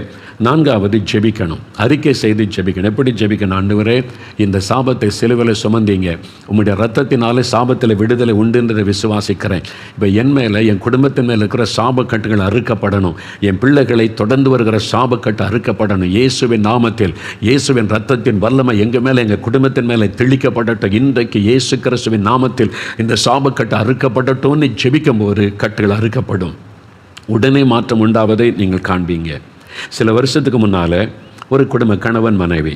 4வது ஜெபிக்கணும், அறிக்கை செய்து ஜெபிக்கணும். எப்படி ஜெபிக்கணும்? ஆண்டவரே, இந்த சாபத்தை சிலுவையில் சுமந்தீங்க, உங்களுடைய ரத்தத்தினாலே சாபத்தில் விடுதலை உண்டுன்றதை விசுவாசிக்கிறேன். இப்போ என் மேலே, என் குடும்பத்தின் மேலே இருக்கிற சாபக்கட்டுகள் அறுக்கப்படணும். என் பிள்ளைகளை தொடர்ந்து வருகிற சாபக்கட்டு அறுக்கப்படணும். இயேசுவின் நாமத்தில், இயேசுவின் ரத்தத்தின் வல்லமை எங்கள் மேலே, எங்கள் குடும்பத்தின் மேலே தெளிக்கப்படட்டும். இன்றைக்கு இயேசு கிறிஸ்துவின் நாமத்தில் இந்த சாபக்கட்டு அறுக்கப்படட்டும்னு ஜெபிக்கும் போது கட்டுகள் அறுக்கப்படும். உடனே மாற்றம் உண்டாவதை நீங்கள் காண்பீங்க. சில வருஷத்துக்கு முன்னால் ஒரு குடும்பம், கணவன் மனைவி,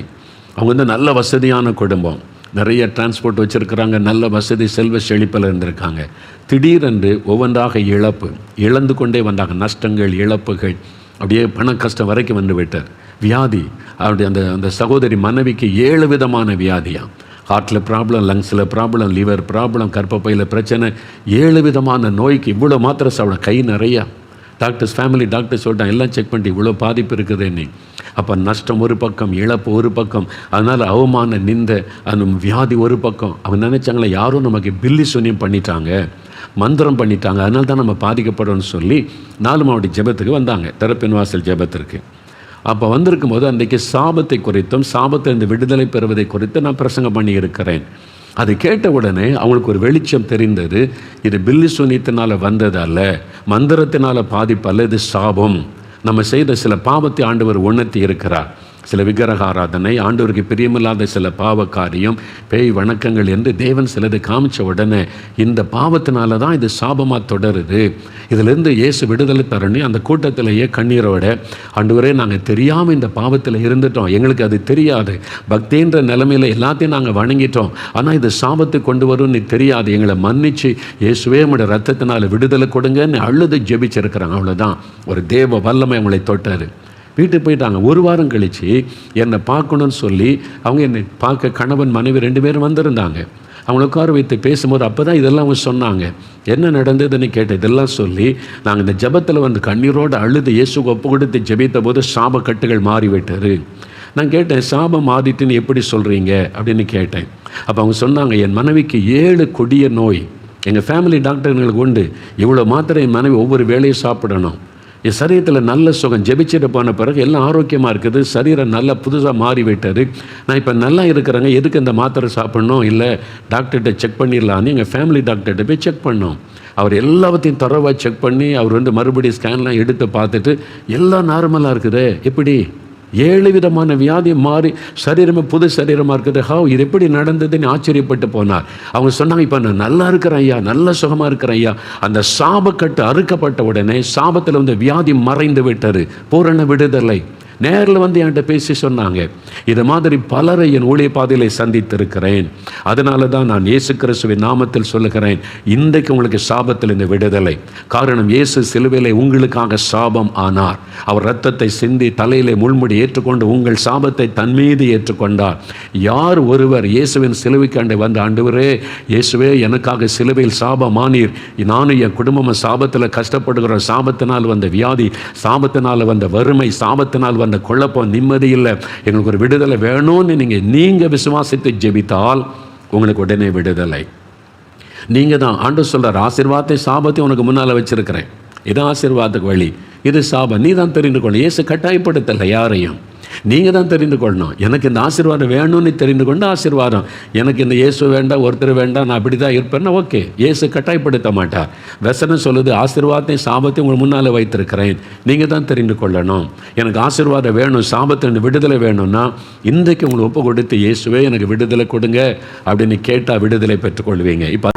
அவங்க வந்து நல்ல வசதியான குடும்பம், நிறைய டிரான்ஸ்போர்ட் வச்சுருக்கிறாங்க, நல்ல வசதி செல்வ செழிப்பில் இருந்திருக்காங்க. திடீரென்று ஒவ்வொன்றாக இழந்து கொண்டே வந்தாங்க. நஷ்டங்கள், இழப்புகள், அப்படியே பண கஷ்டம் வரைக்கும் வந்து விட்டார். வியாதி, அப்படி அந்த சகோதரி மனைவிக்கு 7 விதமான வியாதியாம். ஹார்ட்டில் ப்ராப்ளம், லங்ஸில் ப்ராப்ளம், லிவர் ப்ராப்ளம், கர்ப்பப்பையில் பிரச்சனை, 7 விதமான நோய்க்கு இவ்வளோ மாத்திரை சாப்பிட, கை நிறையா. ஃபேமிலி டாக்டர் சொல்லிட்டாங்க, எல்லாம் செக் பண்ணிட்டு இவ்வளோ பாதிப்பு இருக்குதுன்னு. அப்போ நஷ்டம் ஒரு பக்கம், இழப்பு ஒரு பக்கம், அதனால் அவமான நிந்த அந்த வியாதி ஒரு பக்கம். அவங்க நினச்சாங்களே யாரும் நமக்கு பில்லி சூன்யம் பண்ணிட்டாங்க, மந்திரம் பண்ணிட்டாங்க, அதனால தான் நம்ம பாதிக்கப்படணும்னு சொல்லி 4 மாவட்ட ஜெபத்துக்கு வந்தாங்க, திறப்பின் வாசல் ஜெபத்திற்கு. அப்போ வந்திருக்கும் போது அன்றைக்கு சாபத்தை குறித்தும் சாபத்திலிருந்து விடுதலை பெறுவதை குறித்து நான் பிரசங்கம் பண்ணி இருக்கிறேன். அது கேட்ட உடனே அவங்களுக்கு ஒரு வெளிச்சம் தெரிந்தது. இது பில்லி சூனியத்தினால் வந்ததல்ல, மந்திரத்தினால் பாதிப்பு அல்ல, இது சாபம். நம்ம செய்த சில பாவத்தை ஆண்டவர் உணர்த்தி இருக்கிறார். சில விக்கிரக ஆராதனை, ஆண்டவருக்கு பிரியமில்லாத சில பாவ காரியம், பேய் வணக்கங்கள் என்று தேவன் சிலது காமிச்ச உடனே இந்த பாவத்தினால தான் இது சாபமாக தொடருது, இதிலிருந்து இயேசு விடுதலை தரணும். அந்த கூட்டத்திலேயே கண்ணீரோட, ஆண்டவரே நாங்கள் தெரியாமல் இந்த பாவத்தில் இருந்துட்டோம், எங்களுக்கு அது தெரியாது, பக்தின்ற நிலைமையில் எல்லாத்தையும் நாங்கள் வணங்கிட்டோம், ஆனால் இது சாபத்தை கொண்டு வரும்னு தெரியாது, எங்களை மன்னிச்சு இயேசுவே உடைய ரத்தத்தினால் விடுதலை கொடுங்கன்னு அழுது ஜெபிச்சிருக்கிறாங்க. அவ்வளோதான், ஒரு தேவ வல்லமை அவங்களை தொட்டார். வீட்டுக்கு போயிட்டாங்க. 1 வாரம் கழித்து என்னை பார்க்கணுன்னு சொல்லி அவங்க என்னை பார்க்க கணவன் மனைவி 2 பேரும் வந்திருந்தாங்க. அவங்கள உட்கார வைத்து பேசும்போது அப்போ தான் இதெல்லாம் அவங்க சொன்னாங்க. என்ன நடந்ததுன்னு கேட்டேன். இதெல்லாம் சொல்லி நாங்கள் இந்த ஜெபத்தில் வந்து கண்ணீரோடு அழுது இயேசுக்கு ஒப்பு கொடுத்து ஜெபித்த போது சாபக்கட்டுகள் மாறிவிட்டார். நான் கேட்டேன், சாபம் மாறிட்டுன்னு எப்படி சொல்கிறீங்க அப்படின்னு கேட்டேன். அப்போ அவங்க சொன்னாங்க, என் மனைவிக்கு 7 கொடிய நோய், எங்கள் ஃபேமிலி டாக்டர்களுக்கு உண்டு, இவ்வளோ மாத்திரை என் மனைவி ஒவ்வொரு வேளையும் சாப்பிடணும், என் சரீரத்தில் நல்ல சுகம், ஜெபிச்சிட்டு போன பிறகு எல்லாம் ஆரோக்கியமாக இருக்குது, சரீரம் நல்லா புதுசாக மாறி விட்டார், நான் இப்போ நல்லா இருக்கிறேங்க, எதுக்கு இந்த மாத்திரை சாப்பிட்ணும், இல்லை டாக்டர்கிட்ட செக் பண்ணிடலான்னு எங்கள் ஃபேமிலி டாக்டர்கிட்ட போய் செக் பண்ணோம். அவர் எல்லாத்தையும் தரவாக செக் பண்ணி அவர் வந்து மறுபடியும் ஸ்கேன்லாம் எடுத்து பார்த்துட்டு எல்லாம் நார்மலாக இருக்குது. எப்படி 7 விதமான வியாதி மாறி சரீரமே புது சரீரமாக இருக்குது, இது எப்படி நடந்ததுன்னு ஆச்சரியப்பட்டு போனார். அவங்க சொன்னாங்க, இப்போ நான் நல்லா இருக்கிறேன் ஐயா, நல்ல சுகமாக இருக்கிறேன் ஐயா. அந்த சாபக்கட்டு அறுக்கப்பட்ட உடனே சாபத்தில் வந்து வியாதி மறைந்து விட்டது, பூரண விடுதலை. நேரில் வந்து என்கிட்ட பேசி சொன்னாங்க, இது மாதிரி பலரை என் ஊழிய பாதையிலே சந்தித்திருக்கிறேன், அதனால தான் நான் இயேசு கிறிஸ்துவின் நாமத்தில் சொல்லுகிறேன், இன்றைக்கு உங்களுக்கு சாபத்தில் இந்த விடுதலை. காரணம், இயேசு சிலுவையிலே உங்களுக்காக சாபம் ஆனார். அவர் இரத்தத்தை சிந்தி தலையிலே முள்முடி ஏற்றுக்கொண்டு உங்கள் சாபத்தை தன் மீது ஏற்றுக்கொண்டார். யார் ஒருவர் இயேசுவின் சிலுவைக்காண்டே வந்து, ஆண்டவரே இயேசுவே எனக்காக சிலுவையில் சாபமானீர், நானும் என் குடும்பமும் சாபத்தில் கஷ்டப்படுகிற, சாபத்தினால் வந்த வியாதி, சாபத்தினால் வந்த வறுமை, சாபத்தினால் வந்த குழப்பம், நிம்மதி இல்லை, எங்களுக்கு ஒரு விடுதலை வேணும்னு நீங்கள் விசுவாசித்து ஜெபித்தால் உங்களுக்கு உடனே விடுதலை. நீங்கள் தான் ஆண்டவர் சொல்கிறார், ஆசீர்வாதத்தை சாபத்தை உனக்கு முன்னால் வச்சிருக்கிறேன், இது ஆசீர்வாதத்துக்கு வழி, இது சாபம், நீ தான் தெரிந்து கொள்ளணும். இயேசு கட்டாயப்படுத்தலை யாரையும், நீங்கள் தான் தெரிந்து கொள்ளணும். எனக்கு இந்த ஆசீர்வாதம் வேணும்னு தெரிந்து கொண்டு ஆசீர்வாதம், எனக்கு இந்த இயேசு வேண்டாம், ஒருத்தர் வேண்டாம், நான் அப்படி தான் இருப்பேன்னா ஓகே, இயேசு கட்டாயப்படுத்த மாட்டார். வசனம் சொல்லுது, ஆசீர்வாதத்தையும் சாபத்தையும் உங்கள் முன்னால் வைத்திருக்கிறேன், நீங்கள் தான் தெரிந்து கொள்ளணும். எனக்கு ஆசீர்வாதம் வேணும், சாபத்திலிருந்து விடுதலை வேணும்னா இன்றைக்கு உங்களுக்கு ஒப்பு கொடுத்து இயேசுவே எனக்கு விடுதலை கொடுங்க அப்படின்னு கேட்டால் விடுதலை பெற்றுக்கொள்வீங்க. இப்போ